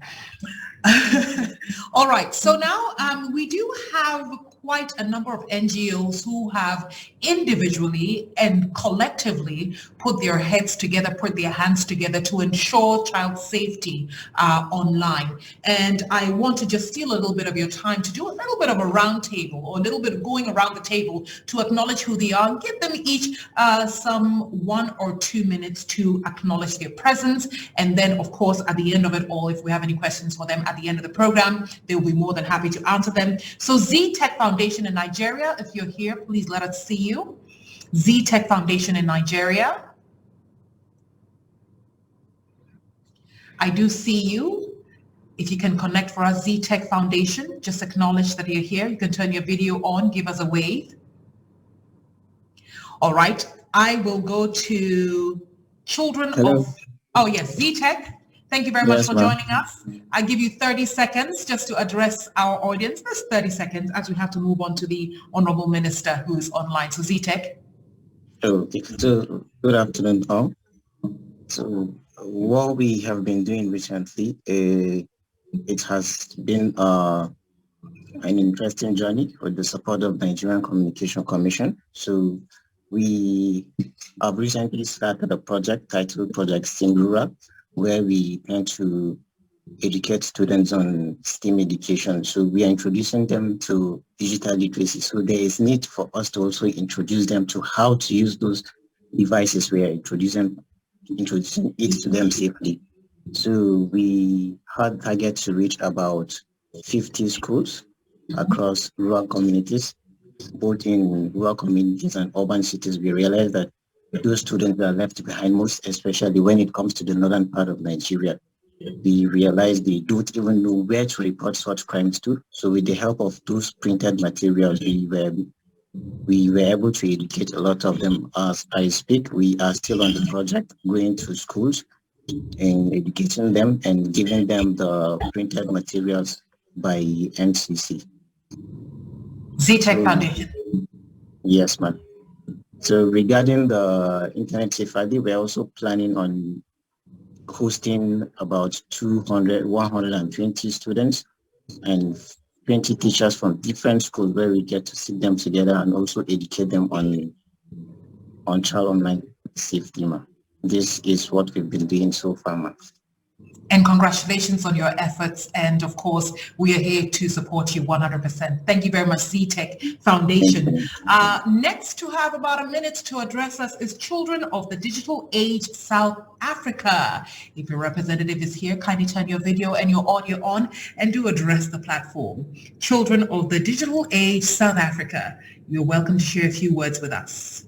All right, so now we do have quite a number of NGOs who have individually and collectively put their heads together, put their hands together to ensure child safety online. And I want to just steal a little bit of your time to do a little bit of a round table or a little bit of going around the table to acknowledge who they are and give them each some 1 or 2 minutes to acknowledge their presence. And then, of course, at the end of it all, if we have any questions for them at the end of the program, they'll be more than happy to answer them. So Z-Tech Foundation in Nigeria, if you're here, please let us see you. Z-Tech Foundation in Nigeria. I do see you. If you can connect for us, Z-Tech Foundation, just acknowledge that you're here. You can turn your video on, give us a wave. All right, I will go to Children of, oh yes, Z-Tech. Thank you very much for joining us. I'll give you 30 seconds just to address our audience. That's 30 seconds as we have to move on to the Honorable Minister who is online. So Z-Tech. Okay, so good afternoon all. So what we have been doing recently, it has been an interesting journey with the support of the Nigerian Communication Commission. So we have recently started a project titled Project STEAM Rural, where we plan to educate students on STEAM education. So we are introducing them to digital literacy. So there is need for us to also introduce them to how to use those devices. We are introducing it to them safely. So we had target to reach about 50 schools across rural communities, both in rural communities and urban cities. We realized that those students are left behind, most especially when it comes to the northern part of Nigeria. We realized they don't even know where to report such crimes to. So with the help of those printed materials, we were able to educate a lot of them. As I speak, we are still on the project, going to schools and educating them and giving them the printed materials by NCC. Z-Tech Foundation. Yes, ma'am. So regarding the Internet Safe ID, we're also planning on hosting about 120 students and 20 teachers from different schools where we get to sit them together and also educate them on child online safety, ma'am. This is what we've been doing so far, ma'am. And congratulations on your efforts. And of course, we are here to support you 100%. Thank you very much, Z-Tech Foundation. Next to have about a minute to address us is Children of the Digital Age South Africa. If your representative is here, kindly turn your video and your audio on and do address the platform. Children of the Digital Age South Africa, you're welcome to share a few words with us.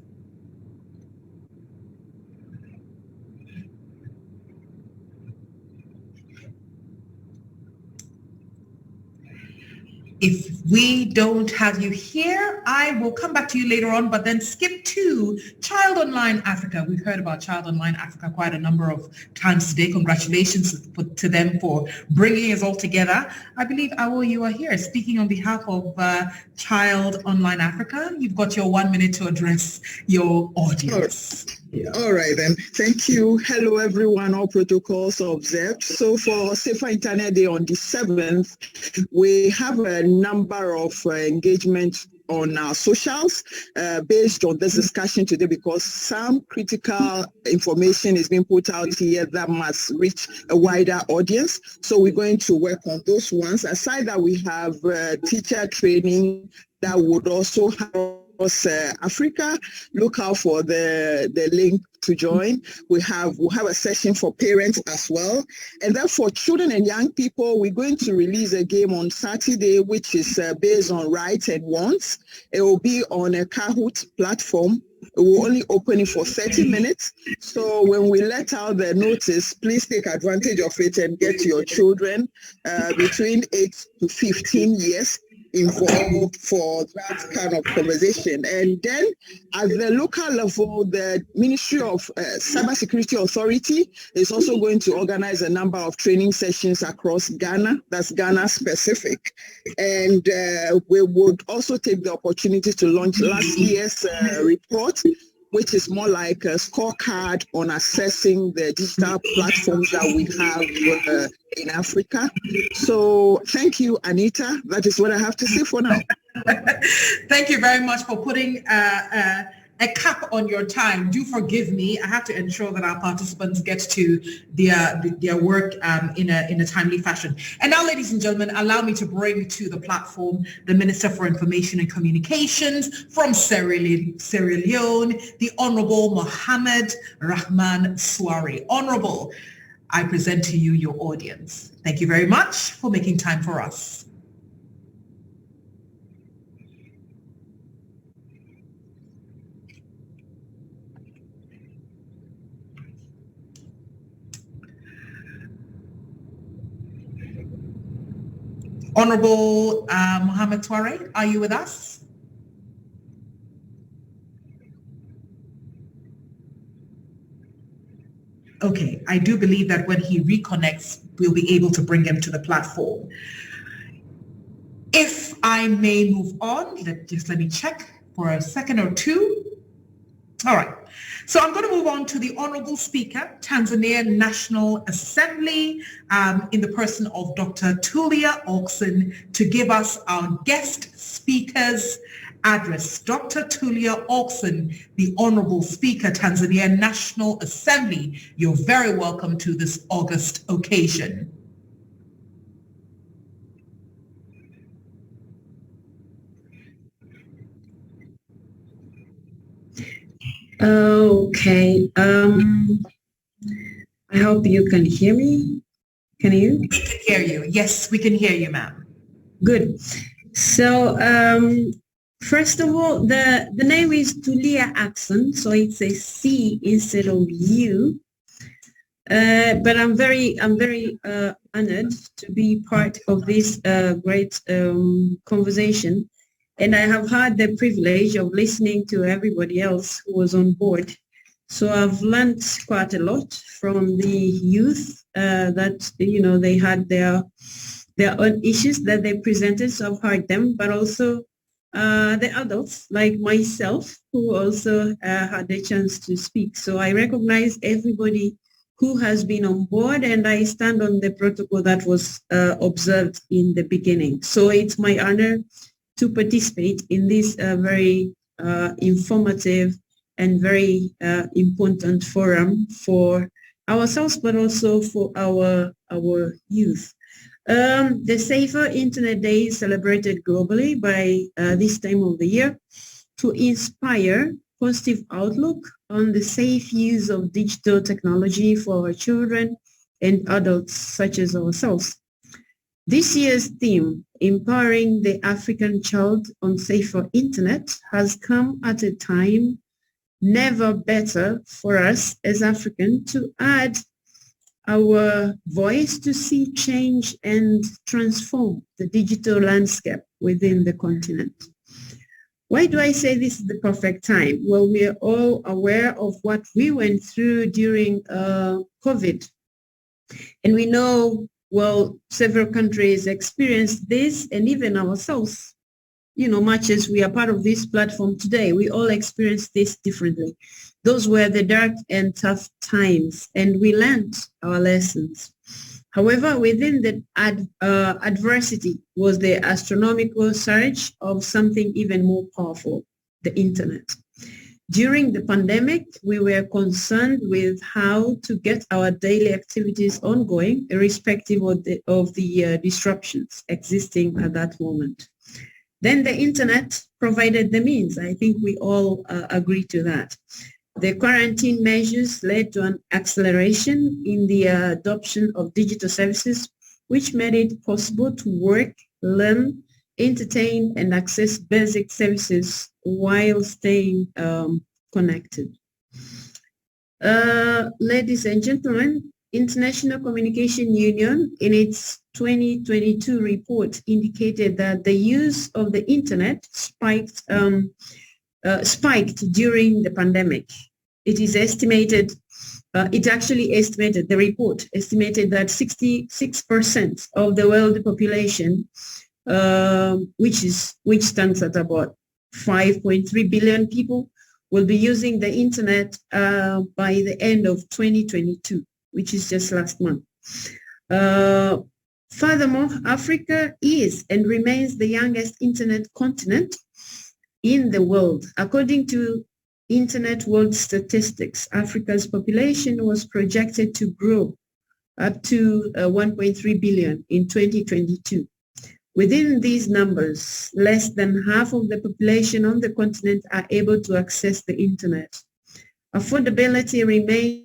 If we don't have you here, I will come back to you later on, but then skip to Child Online Africa. We've heard about Child Online Africa quite a number of times today. Congratulations to them for bringing us all together. I believe, Awo, you are here speaking on behalf of Child Online Africa. You've got your 1 minute to address your audience. All right then. Thank you. Hello everyone. All protocols observed. So for Safer Internet Day on the 7th, we have a number of engagements on our socials based on this discussion today, because some critical information is being put out here that must reach a wider audience. So we're going to work on those ones. Aside that, we have teacher training that would also have Africa. Look out for the link to join. We'll have a session for parents as well. And then for children and young people, we're going to release a game on Saturday, which is based on rights and wants. It will be on a Kahoot platform. It will only open it for 30 minutes. So when we let out the notice, please take advantage of it and get your children between 8 to 15 years involved for that kind of conversation. And then at the local level, the Ministry of Cybersecurity Authority is also going to organize a number of training sessions across Ghana. That's Ghana specific. And we would also take the opportunity to launch last year's report, which is more like a scorecard on assessing the digital platforms that we have in Africa. So thank you, Anita. That is what I have to say for now. Thank you very much for putting a cap on your time. Do forgive me. I have to ensure that our participants get to their work in a timely fashion. And now, ladies and gentlemen, allow me to bring to the platform the Minister for Information and Communications from Sierra Leone, the Honorable Mohamed Rahman Suare. Honorable, I present to you your audience. Thank you very much for making time for us. Honorable Mohamed Suare, are you with us? Okay, I do believe that when he reconnects, we'll be able to bring him to the platform. If I may move on, let me check for a second or two. All right, so I'm going to move on to the Honorable Speaker, Tanzania National Assembly, in the person of Dr. Tulia Ackson, to give us our guest speaker's address. Dr. Tulia Ackson, the Honorable Speaker, Tanzania National Assembly, you're very welcome to this August occasion. Okay. I hope you can hear me. Can you? We can hear you. Yes, we can hear you, ma'am. Good. So, first of all, the name is Tulia Ackson, so it's a C instead of U. But I'm very honored to be part of this great conversation. And I have had the privilege of listening to everybody else who was on board. So I've learned quite a lot from the youth that, you know, they had their own issues that they presented, so I've heard them, but also the adults like myself who also had the chance to speak. So I recognize everybody who has been on board, and I stand on the protocol that was observed in the beginning. So it's my honor to participate in this very informative and very important forum for ourselves, but also for our youth. The Safer Internet Day is celebrated globally by this time of the year to inspire positive outlook on the safe use of digital technology for our children and adults such as ourselves. This year's theme, Empowering the African Child on Safer Internet, has come at a time never better for us as Africans to add our voice to see change and transform the digital landscape within the continent. Why do I say this is the perfect time? Well, we are all aware of what we went through during COVID. And we know, well, several countries experienced this, and even ourselves, you know, much as we are part of this platform today, we all experience this differently. Those were the dark and tough times, and we learned our lessons. However, within the adversity was the astronomical surge of something even more powerful, the internet. During the pandemic, we were concerned with how to get our daily activities ongoing, irrespective of the disruptions existing at that moment. Then the internet provided the means. I think we all agree to that. The quarantine measures led to an acceleration in the adoption of digital services, which made it possible to work, learn, entertain, and access basic services while staying connected. Ladies and gentlemen, International Communication Union in its 2022 report indicated that the use of the internet spiked during the pandemic. It is estimated, the report estimated that 66% of the world population, which stands at about 5.3 billion people, will be using the internet by the end of 2022, which is just last month. Furthermore, Africa is and remains the youngest internet continent in the world. According to Internet World Statistics, Africa's population was projected to grow up to 1.3 billion in 2022. Within these numbers, less than half of the population on the continent are able to access the internet. Affordability remains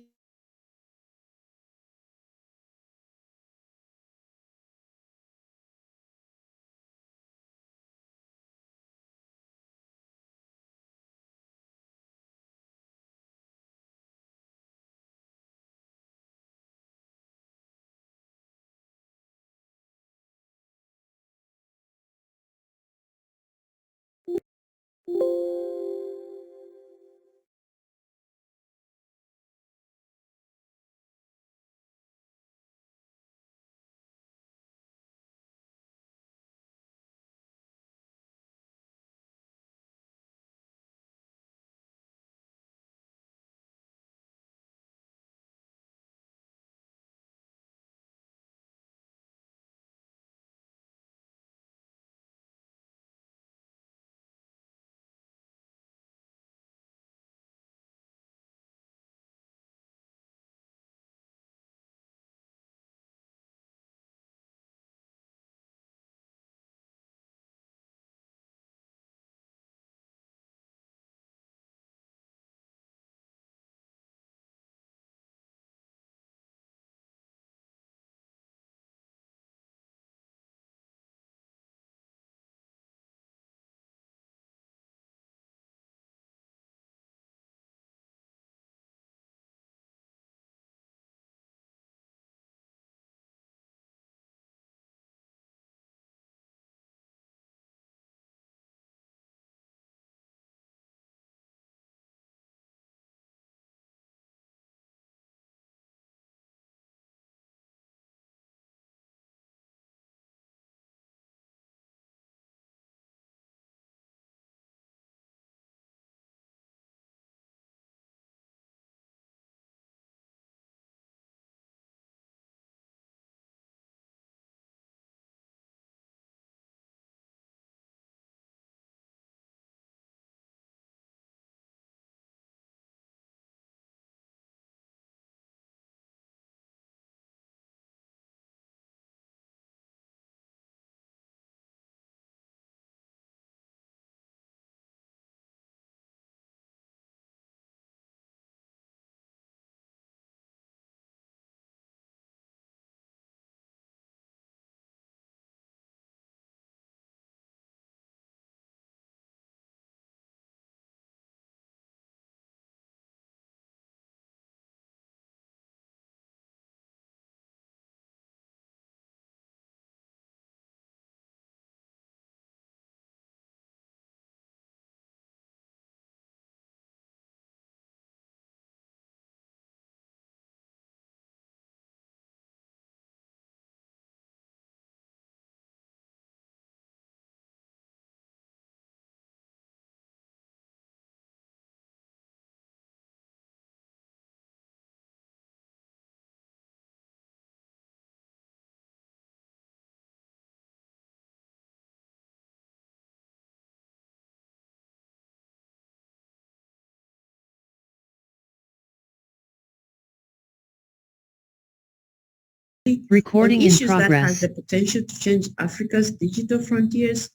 Recording in issues that have progress. the potential to change Africa's digital frontiers?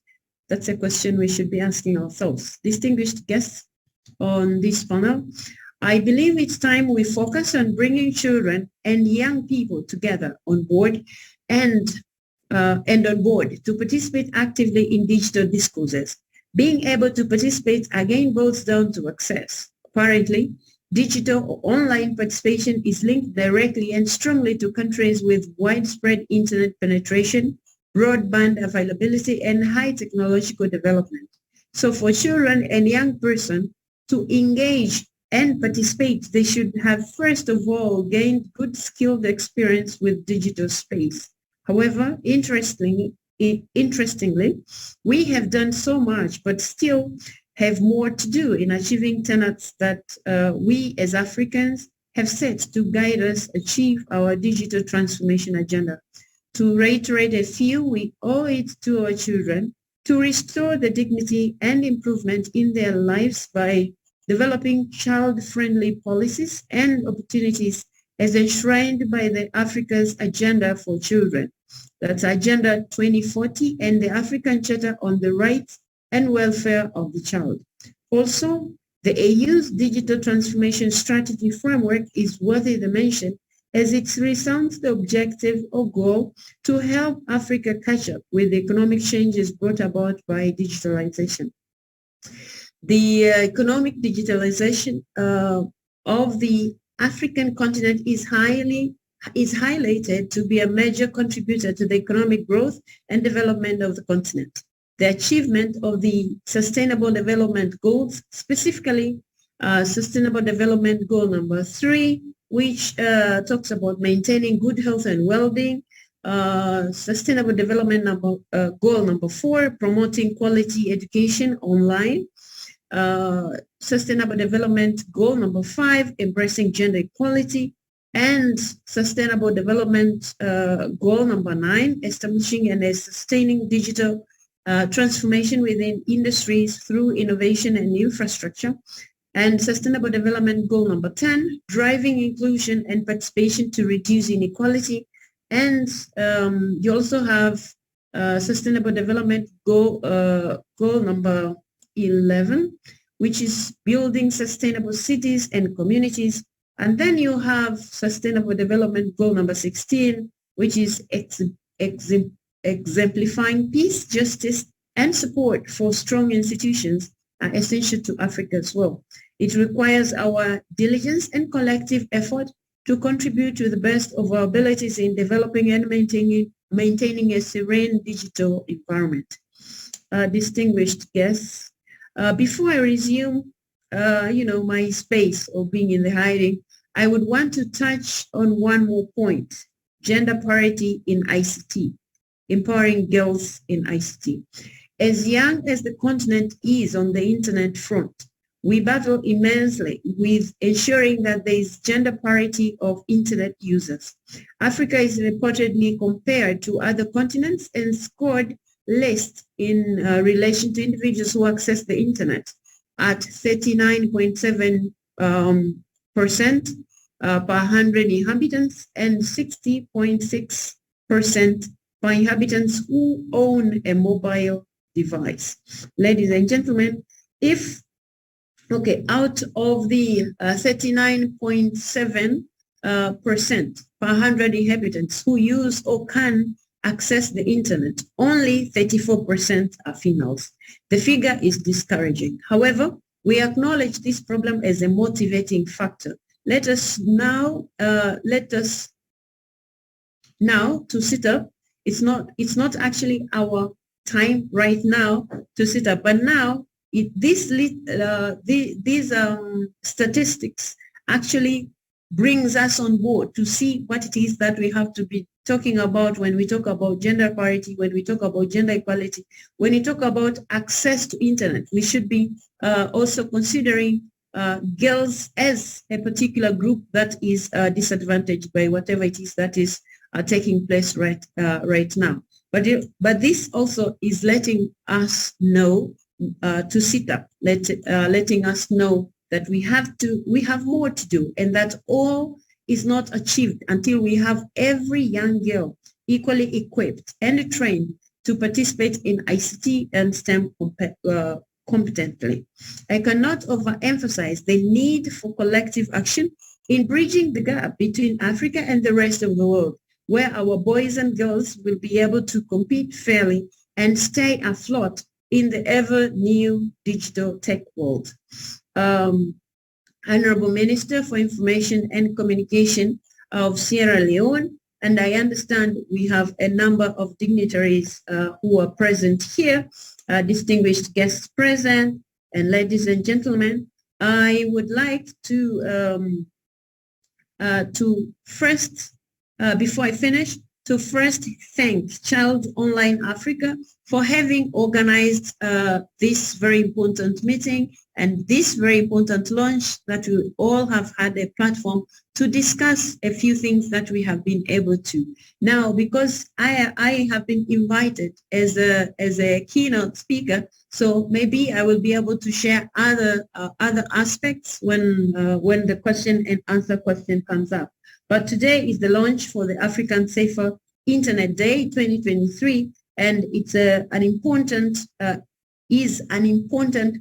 That's a question we should be asking ourselves. Distinguished guests on this panel, I believe it's time we focus on bringing children and young people together on board and on board to participate actively in digital discourses. Being able to participate again boils down to access. Apparently, digital or online participation is linked directly and strongly to countries with widespread internet penetration, broadband availability, and high technological development. So for children and young persons to engage and participate, they should have first of all gained good skilled experience with digital space. However, interestingly, we have done so much, but still have more to do in achieving tenets that we as Africans have set to guide us achieve our digital transformation agenda. To reiterate a few, we owe it to our children to restore the dignity and improvement in their lives by developing child-friendly policies and opportunities as enshrined by the Africa's Agenda for Children. That's Agenda 2040 and the African Charter on the Rights and Welfare of the Child. Also, the AU's Digital Transformation Strategy Framework is worthy the mention as it resounds the objective or goal to help Africa catch up with the economic changes brought about by digitalization. The economic digitalization of the African continent is highlighted to be a major contributor to the economic growth and development of the continent. The achievement of the Sustainable Development Goals, specifically Sustainable Development Goal number 3, which talks about maintaining good health and well-being, Sustainable Development Goal number 4, promoting quality education online, Sustainable Development Goal number 5, embracing gender equality, and Sustainable Development Goal number 9, establishing and sustaining digital transformation within industries through innovation and infrastructure, and Sustainable Development Goal number 10, driving inclusion and participation to reduce inequality. And you also have Sustainable Development Goal number 11, which is building sustainable cities and communities. And then you have Sustainable Development Goal number 16, which is exemplifying peace, justice, and support for strong institutions are essential to Africa as well. It requires our diligence and collective effort to contribute to the best of our abilities in developing and maintaining a serene digital environment. Distinguished guests, before I resume, my space of being in the hiding, I would want to touch on one more point: gender parity in ICT, empowering girls in ICT. As young as the continent is on the internet front, we battle immensely with ensuring that there is gender parity of internet users. Africa is reportedly compared to other continents and scored less in relation to individuals who access the internet at 39.7% per 100 inhabitants and 60.6% per inhabitants who own a mobile device. Ladies and gentlemen, out of the 39.7% per 100 inhabitants who use or can access the internet, only 34% are females. The figure is discouraging. However, we acknowledge this problem as a motivating factor. Let us now to sit up. It's not actually our time right now to sit up, but now these statistics actually brings us on board to see what it is that we have to be talking about when we talk about gender parity, when we talk about gender equality, when we talk about access to internet. We should be also considering girls as a particular group that is disadvantaged by whatever it is that is taking place right now. But this also is letting us know to sit up, letting us know that we have more to do, and that all is not achieved until we have every young girl equally equipped and trained to participate in ICT and STEM competently. I cannot overemphasize the need for collective action in bridging the gap between Africa and the rest of the world, where our boys and girls will be able to compete fairly and stay afloat in the ever new digital tech world. Honorable Minister for Information and Communication of Sierra Leone, and I understand we have a number of dignitaries who are present here, distinguished guests present, and ladies and gentlemen. I would like to first, before I finish, to first thank Child Online Africa for having organized this very important meeting and this very important launch, that we all have had a platform to discuss a few things that we have been able to. Now, because I have been invited as a keynote speaker, so maybe I will be able to share other aspects when the question and answer question comes up. But today is the launch for the African Safer Internet Day 2023, and it's an important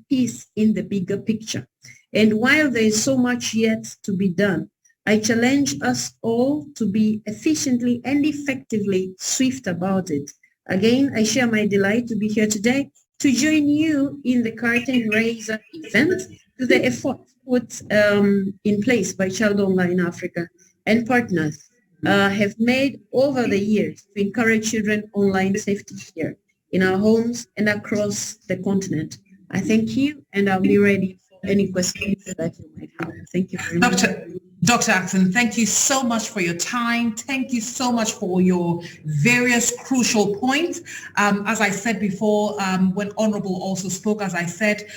piece in the bigger picture. And while there is so much yet to be done, I challenge us all to be efficiently and effectively swift about it. Again, I share my delight to be here today to join you in the curtain raiser event to the effort put in place by Child Online Africa and partners have made over the years to encourage children online safety here in our homes and across the continent. I thank you, and I'll be ready for any questions that you might have. Thank you very much. Dr. Axon, thank you so much for your time. Thank you so much for your various crucial points. As I said before, when Honorable also spoke, as I said,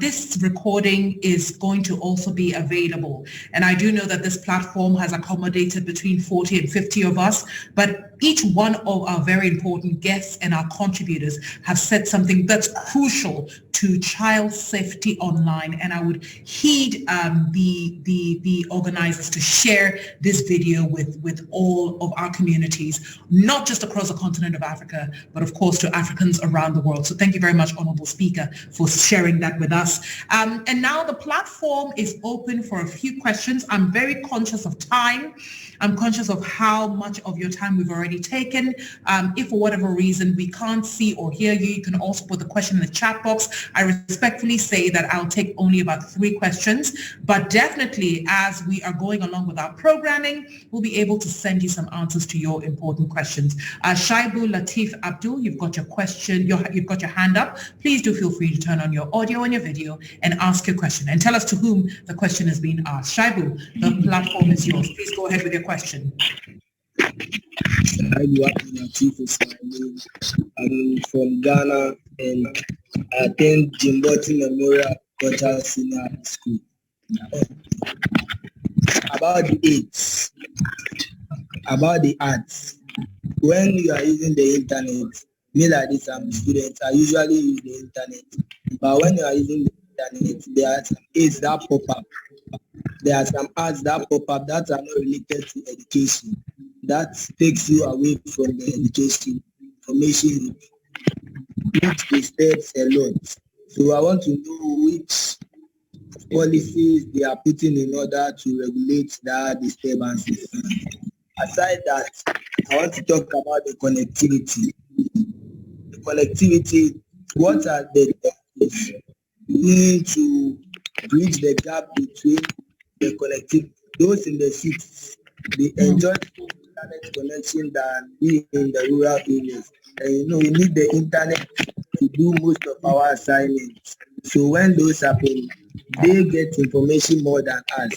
this recording is going to also be available. And I do know that this platform has accommodated between 40 and 50 of us, but each one of our very important guests and our contributors have said something that's crucial to child safety online. And I would heed the organizers to share this video with all of our communities, not just across the continent of Africa, but of course to Africans around the world. So thank you very much, Honorable Speaker, for sharing that with us. And now the platform is open for a few questions. I'm very conscious of time. I'm conscious of how much of your time we've already taken. If for whatever reason we can't see or hear you, you can also put the question in the chat box. I respectfully say that I'll take only about 3 questions, but definitely as we are going along with our programming, we'll be able to send you some answers to your important questions. Shaibu Latif Abdul, you've got your question, you've got your hand up. Please do feel free to turn on your audio and your video and ask your question and tell us to whom the question is being asked. Shaibu, the platform is yours. Please go ahead with your question. I'm from Ghana and I attend Jimboti Memorial Cultural Senior School. About the arts, when you are using the internet, me like this, I'm a student, I usually use the internet. But when you are using the internet, there are some aids that pop up. There are some ads that pop up that are not related to education. That takes you away from the education information, which disturbs a lot. So I want to know which policies they are putting in order to regulate that disturbances. Aside that, I want to talk about the connectivity. The connectivity, what are the steps need to bridge the gap between the connectivity? Those in the cities, they enjoy internet connection than we in the rural areas. And we need the internet to do most of our assignments. So when those happen, they get information more than us.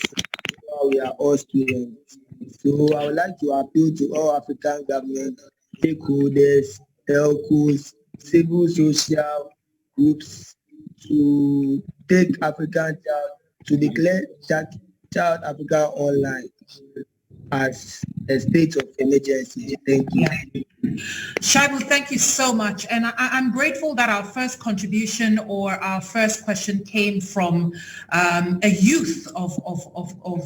We are all students. So I would like to appeal to all African government, stakeholders, telcos, civil social groups to take African child, to declare Child Africa Online as a state of emergency. Thank you. Shaibu, thank you so much. And I'm grateful that our first contribution or our first question came from a youth of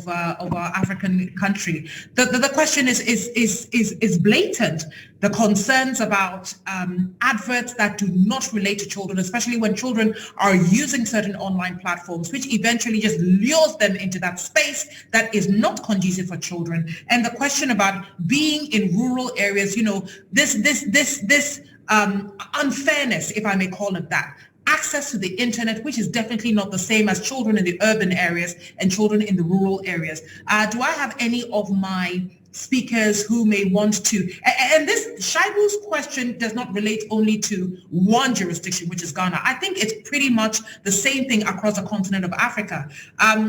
our African country. The question is blatant. The concerns about adverts that do not relate to children, especially when children are using certain online platforms, which eventually just lures them into that space that is not conducive for children. And the question about being in rural areas, you know, this unfairness, if I may call it that, access to the internet, which is definitely not the same as children in the urban areas and children in the rural areas. Do I have any of my speakers who may want to, and this Shaibu's question does not relate only to one jurisdiction, which is Ghana. I think it's pretty much the same thing across the continent of Africa.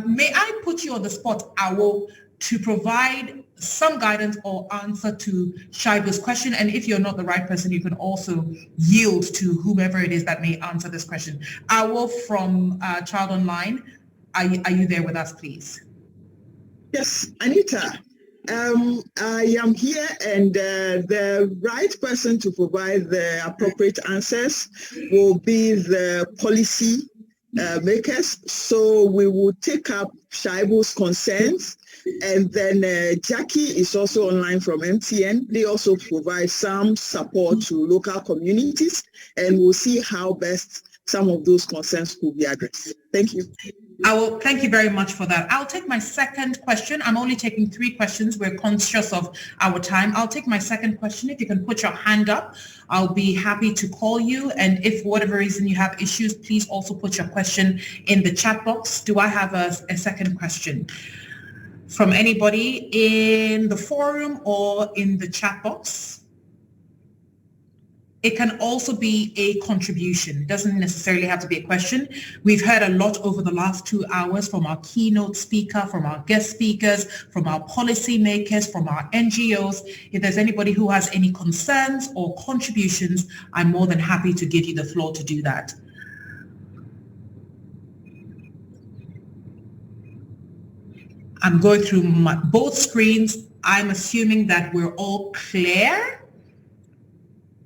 May I put you on the spot, Awo, to provide some guidance or answer to Shaibu's question? And if you're not the right person, you can also yield to whomever it is that may answer this question. Awo from Child Online, are you there with us, please? Yes, Anita. I am here, and the right person to provide the appropriate answers will be the policy makers. So we will take up Shaibu's concerns, and then Jackie is also online from MTN. They also provide some support to local communities, and we'll see how best some of those concerns could be addressed. Thank you. Thank you very much for that. I'll take my second question. I'm only taking 3 questions. We're conscious of our time. I'll take my second question. If you can put your hand up, I'll be happy to call you. And if for whatever reason you have issues, please also put your question in the chat box. Do I have a second question from anybody in the forum or in the chat box? It can also be a contribution. It doesn't necessarily have to be a question. We've heard a lot over the last 2 hours from our keynote speaker, from our guest speakers, from our policy makers, from our NGOs. If there's anybody who has any concerns or contributions, I'm more than happy to give you the floor to do that. I'm going through both screens. I'm assuming that we're all clear.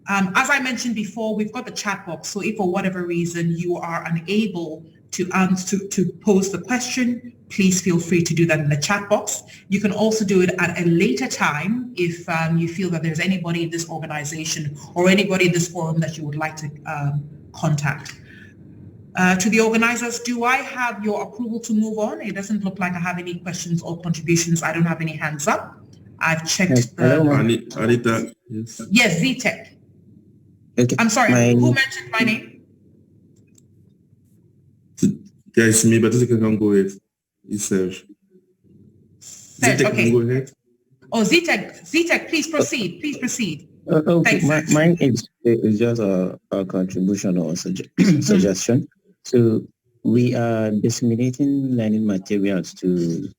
As I mentioned before, we've got the chat box. So if for whatever reason you are unable to pose the question, please feel free to do that in the chat box. You can also do it at a later time if you feel that there's anybody in this organization or anybody in this forum that you would like to contact. To the organizers, do I have your approval to move on? It doesn't look like I have any questions or contributions. I don't have any hands up. I've checked Anita, yes. Yes, ZTech. Okay. I'm sorry, who mentioned my name? Yeah, it's me, but you can go ahead. It's Serge. Serge, ZTech, okay. go ahead. Oh, ZTech, please proceed. Please proceed. Okay, Thanks, mine is just a contribution or a suggestion. So we are disseminating learning materials to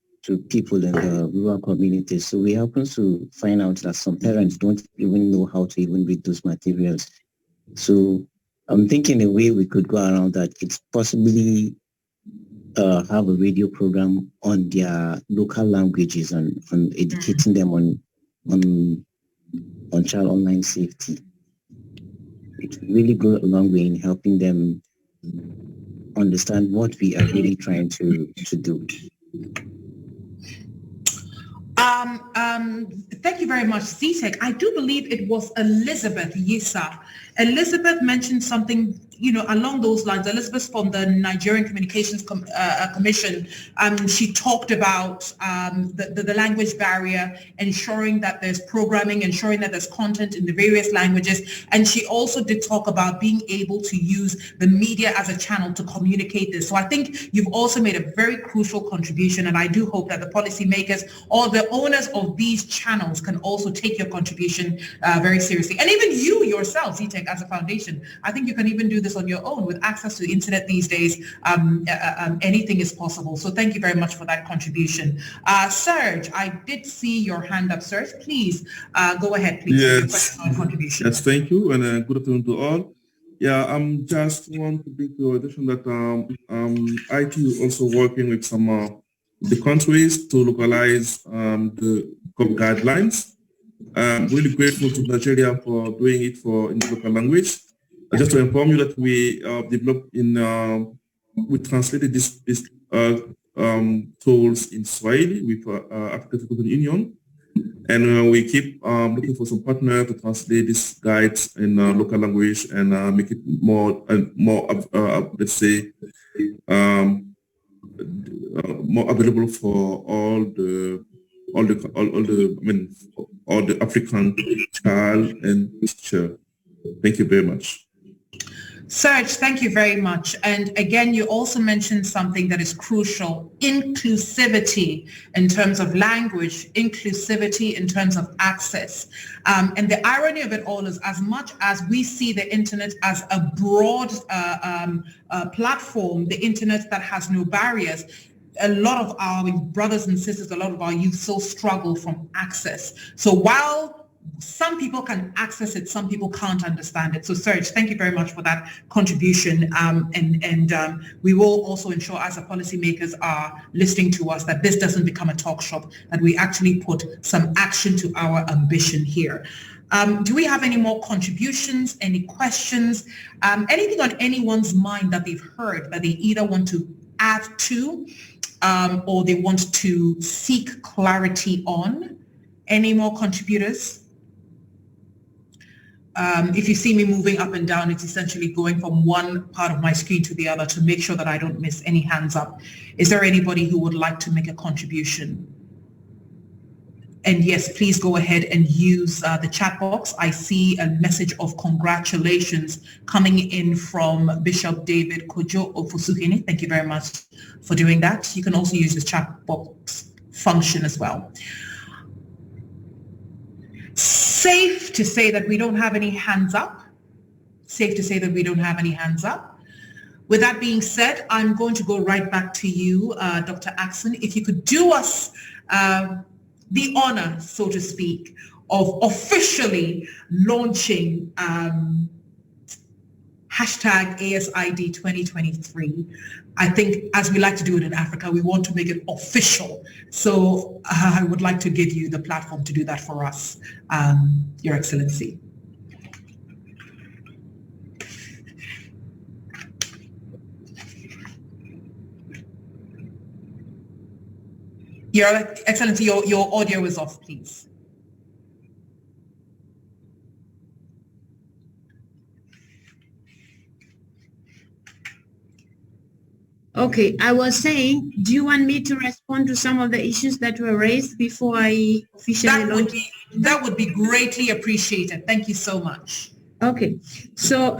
people in the rural communities. So we happen to find out that some parents don't even know how to even read those materials. So I'm thinking a way we could go around that. It's possibly have a radio program on their local languages and on educating them on child online safety. It really go a long way in helping them understand what we are really trying to do. Thank you very much, ZTech. I do believe it was Elizabeth Yisa. Elizabeth mentioned something, along those lines. Elizabeth from the Nigerian Communications Commission. She talked about the language barrier, ensuring that there's programming, ensuring that there's content in the various languages. And she also did talk about being able to use the media as a channel to communicate this. So I think you've also made a very crucial contribution, and I do hope that the policymakers or the owners of these channels can also take your contribution very seriously. And even you yourself, ZTech, as a foundation, I think you can even do this on your own. With access to the internet these days, anything is possible. So thank you very much for that contribution. Serge, I did see your hand up, Serge. Please go ahead, please. Yes. Contribution. Yes, thank you, and good afternoon to all. Yeah, just want to bring to your attention that IT is also working with some the countries to localize the COP guidelines. I'm really grateful to Nigeria for doing it in the local language. Just to inform you that we developed we translated these tools in Swahili with African European Union, and we keep looking for some partner to translate these guides in local language and make it more let's say more available for all the African child and teacher. Thank you very much. Serge, thank you very much. And again, you also mentioned something that is crucial, inclusivity in terms of language, inclusivity in terms of access. And the irony of it all is, as much as we see the internet as a broad platform, the internet that has no barriers, a lot of our brothers and sisters, a lot of our youth still struggle from access. So while some people can access it, some people can't understand it. So Serge, thank you very much for that contribution. And we will also ensure, as the policymakers are listening to us, that this doesn't become a talk shop, that we actually put some action to our ambition here. Do we have any more contributions, any questions, anything on anyone's mind that they've heard that they either want to add to or they want to seek clarity on? Any more contributors? If you see me moving up and down, it's essentially going from one part of my screen to the other to make sure that I don't miss any hands up. Is there anybody who would like to make a contribution? And yes, please go ahead and use the chat box. I see a message of congratulations coming in from Bishop David Kojo Ofosuhene. Thank you very much for doing that. You can also use the chat box function as well. Safe to say that we don't have any hands up. Safe to say that we don't have any hands up. With that being said, I'm going to go right back to you, Dr. Axon. If you could do us the honor, so to speak, of officially launching hashtag ASID 2023. I think, as we like to do it in Africa, we want to make it official. So I would like to give you the platform to do that for us, Your Excellency. Your Excellency, your audio is off, please. Okay, I was saying, do you want me to respond to some of the issues that were raised before I officially launch? That would be greatly appreciated. Thank you so much. Okay, so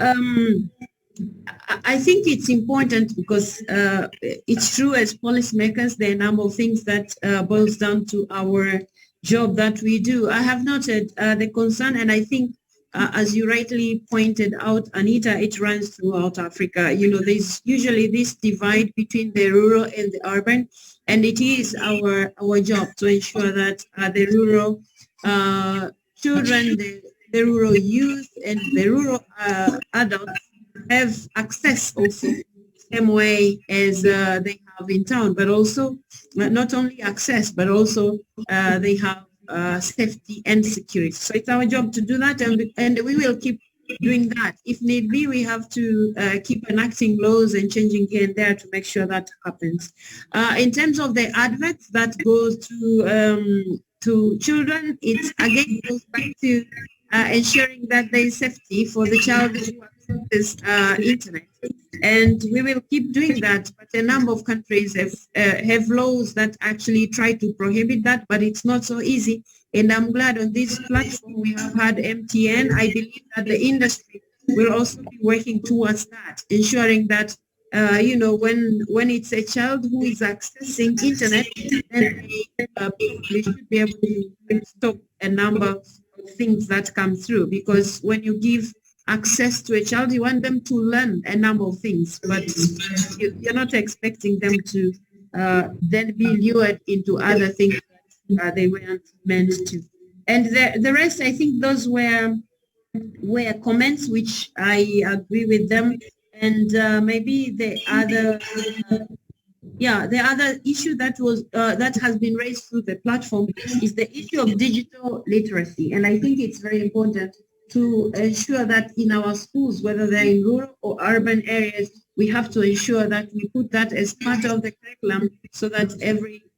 I think it's important because it's true, as policymakers, there are a number of things that boils down to our job that we do. I have noted the concern, and I think as you rightly pointed out, Anita, it runs throughout Africa. You know, there's usually this divide between the rural and the urban, and it is our job to ensure that the rural children, the rural youth, and the rural adults have access also same way as they have in town, but also not only access, but also they have safety and security. So it's our job to do that, and we will keep doing that. If need be, we have to keep enacting laws and changing here and there to make sure that happens. In terms of the adverts that goes to children, it again goes back to ensuring that there is safety for the child who accesses internet. And we will keep doing that, but a number of countries have laws that actually try to prohibit that, but it's not so easy. And I'm glad on this platform we have had MTN. I believe that the industry will also be working towards that, ensuring that you know, when it's a child who is accessing internet, then they should be able to stop a number of things that come through, because when you give access to a child, you want them to learn a number of things, but you're not expecting them to then be lured into other things that they weren't meant to. And the rest, I think those were comments which I agree with them. And maybe the other Yeah, the other issue that has been raised through the platform is the issue of digital literacy. And I think it's very important to ensure that in our schools, whether they're in rural or urban areas, we have to ensure that we put that as part of the curriculum so that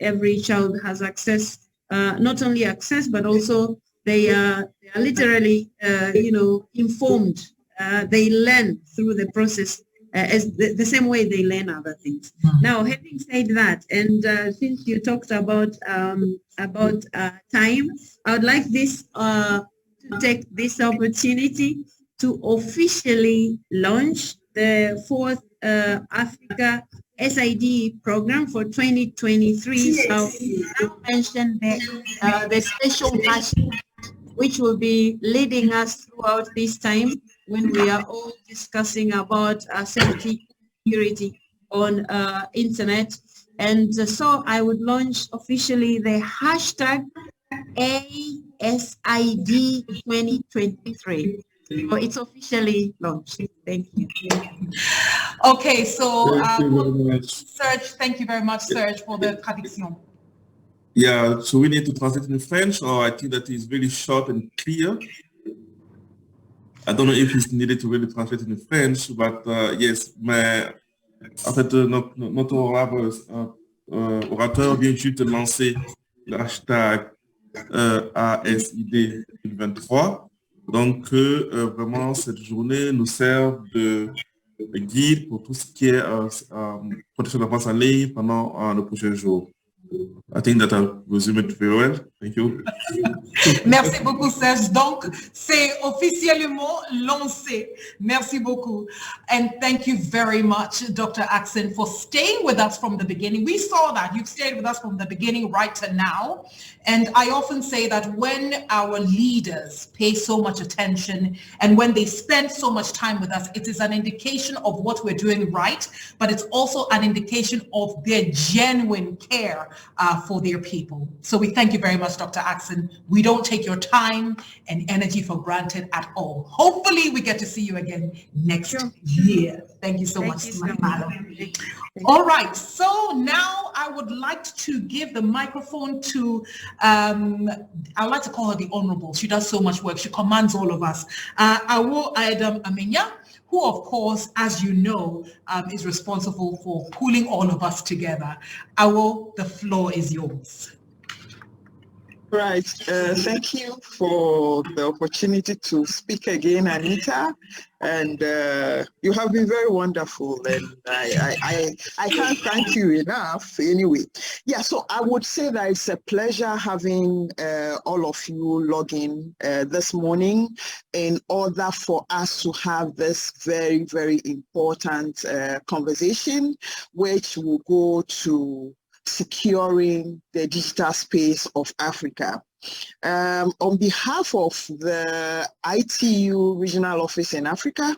every child has access, not only access, but also they are literally, informed. They learn through the process as the same way they learn other things. Now, having said that, and since you talked about time, I would like this to take this opportunity to officially launch the fourth Africa SID program for 2023. So now mention the special hashtag which will be leading us throughout this time when we are all discussing about safety security on internet. And so I would launch officially the hashtag ASID 2023. So it's officially launched. Thank you. Okay, so Thank you very much. Serge, thank you very much, Serge, for the traduction. Yeah, so we need to translate in French, or I think that is really short and clear. I don't know if it's needed to really translate in French, but yes, mais en fait, notre orateur vient juste de lancer le hashtag ASID 2023. Donc, vraiment, cette journée nous sert de guide pour tout ce qui est protection de l'enfance en ligne pendant le prochain jour. I think that I'll resume it very well. Thank you. Merci beaucoup, Serge. Donc, c'est officiellement lancé. Merci beaucoup. And thank you very much, Dr. Axon, for staying with us from the beginning. We saw that. You've stayed with us from the beginning right to now. And I often say that when our leaders pay so much attention and when they spend so much time with us, it is an indication of what we're doing right, but it's also an indication of their genuine care for their people. So we thank you very much, Dr. Axon. We don't take your time and energy for granted at all. Hopefully we get to see you again next year. Thank you so much, madam. All right, so now I would like to give the microphone to, I would like to call her the Honorable. She does so much work. She commands all of us. Awo Adam Amenya, who of course, as you know, is responsible for pulling all of us together. Awo, the floor is yours. Right. Thank you for the opportunity to speak again, Anita. And you have been very wonderful, and I can't thank you enough anyway. Yeah, so I would say that it's a pleasure having all of you log in this morning in order for us to have this very, very important conversation, which will go to securing the digital space of Africa. On behalf of the ITU Regional Office in Africa,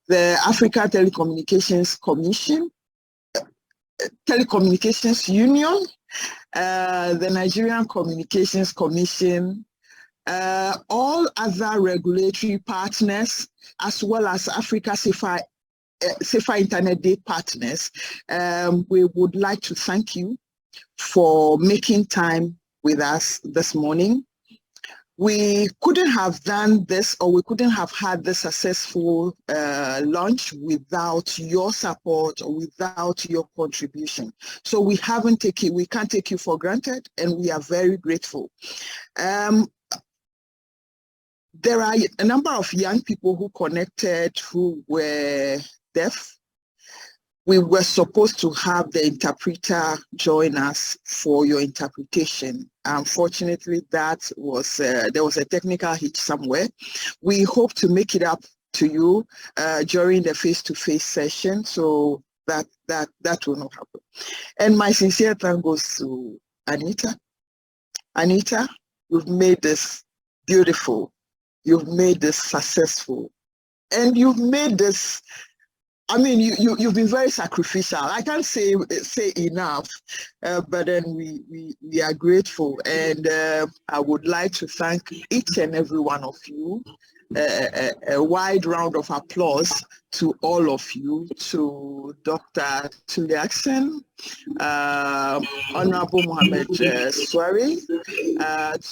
the Africa Telecommunications Commission, Telecommunications Union, the Nigerian Communications Commission, all other regulatory partners, as well as Africa Safer Internet Day partners, we would like to thank you for making time with us this morning. We couldn't have done this, or we couldn't have had this successful launch without your support or without your contribution. So we can't take you for granted, and we are very grateful. There are a number of young people who connected who were deaf. We were supposed to have the interpreter join us for your interpretation. Unfortunately, that was there was a technical hitch somewhere. We hope to make it up to you during the face-to-face session, so that will not happen. And my sincere thanks goes to Anita. Anita, you've made this beautiful. You've made this successful, and you've made this. I mean, you've been very sacrificial. I can't say enough, but then we are grateful, and I would like to thank each and every one of you a wide round of applause to all of you, to Dr. Tuliaksen, Honorable Mohamed Swari,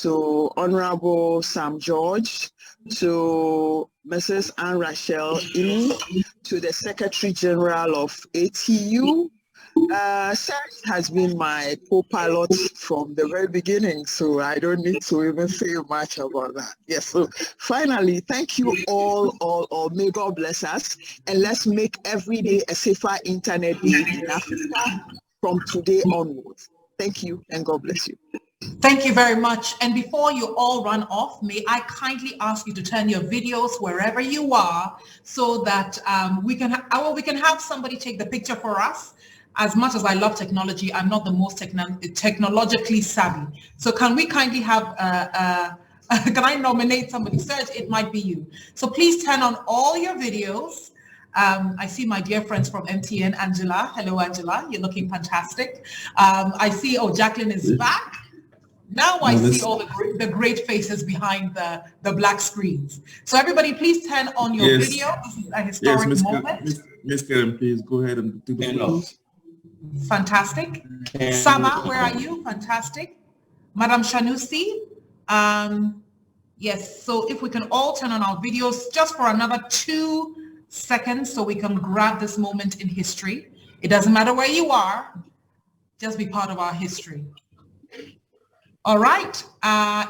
to Honorable Sam George, to Mrs. Anne Rachel Ini, to the Secretary General of ATU. Sarah has been my co-pilot from the very beginning, so I don't need to even say much about that. Yes, so finally, thank you all. May God bless us, and let's make every day a safer internet day in Africa from today onwards. Thank you, and God bless you. Thank you very much. And before you all run off, may I kindly ask you to turn your videos wherever you are so that we can have somebody take the picture for us. As much as I love technology, I'm not the most technologically savvy. So can we kindly have, can I nominate somebody? Serge, it might be you. So please turn on all your videos. I see my dear friends from MTN, Angela. Hello, Angela. You're looking fantastic. I see, Jacqueline is back. Now I see all the great faces behind the black screens. So everybody, please turn on your video. This is a historic moment. Miss Karen, please go ahead and do the photos. Fantastic. Sama, where are you? Fantastic. Madam Shanusi. Yes, so if we can all turn on our videos just for another 2 seconds so we can grab this moment in history. It doesn't matter where you are, just be part of our history. All right,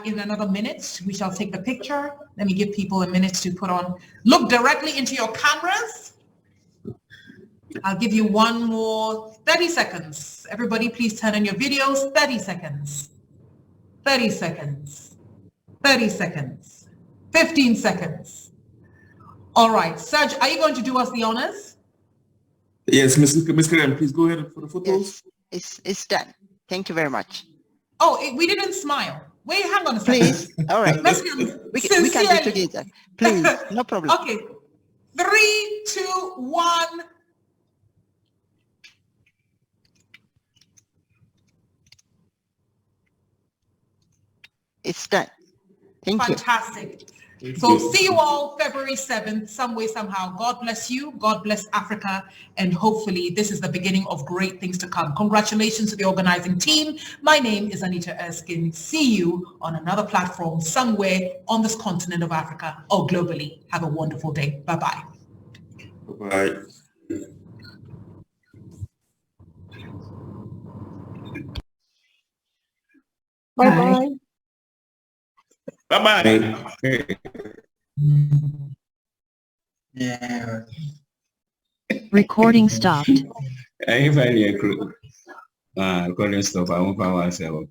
in another minute, we shall take the picture. Let me give people a minute to put on. Look directly into your cameras. I'll give you one more 30 seconds. Everybody, please turn on your videos. 30 seconds. 30 seconds. 30 seconds. 15 seconds. All right, Serge, are you going to do us the honors? Yes, Miss Karen, please go ahead for the photos. Yes, it's done. Thank you very much. Oh, we didn't smile. Wait, hang on a second. Please, all right. We can do it together. Please, no problem. Okay, 3, 2, 1. It's done. Thank you. Fantastic. So see you all February 7th, some way, somehow. God bless you. God bless Africa. And hopefully this is the beginning of great things to come. Congratulations to the organizing team. My name is Anita Erskine. See you on another platform somewhere on this continent of Africa or globally. Have a wonderful day. Bye-bye. Bye-bye. Bye-bye. Bye-bye. Yeah. Recording stopped. Recording stop. I won't find myself.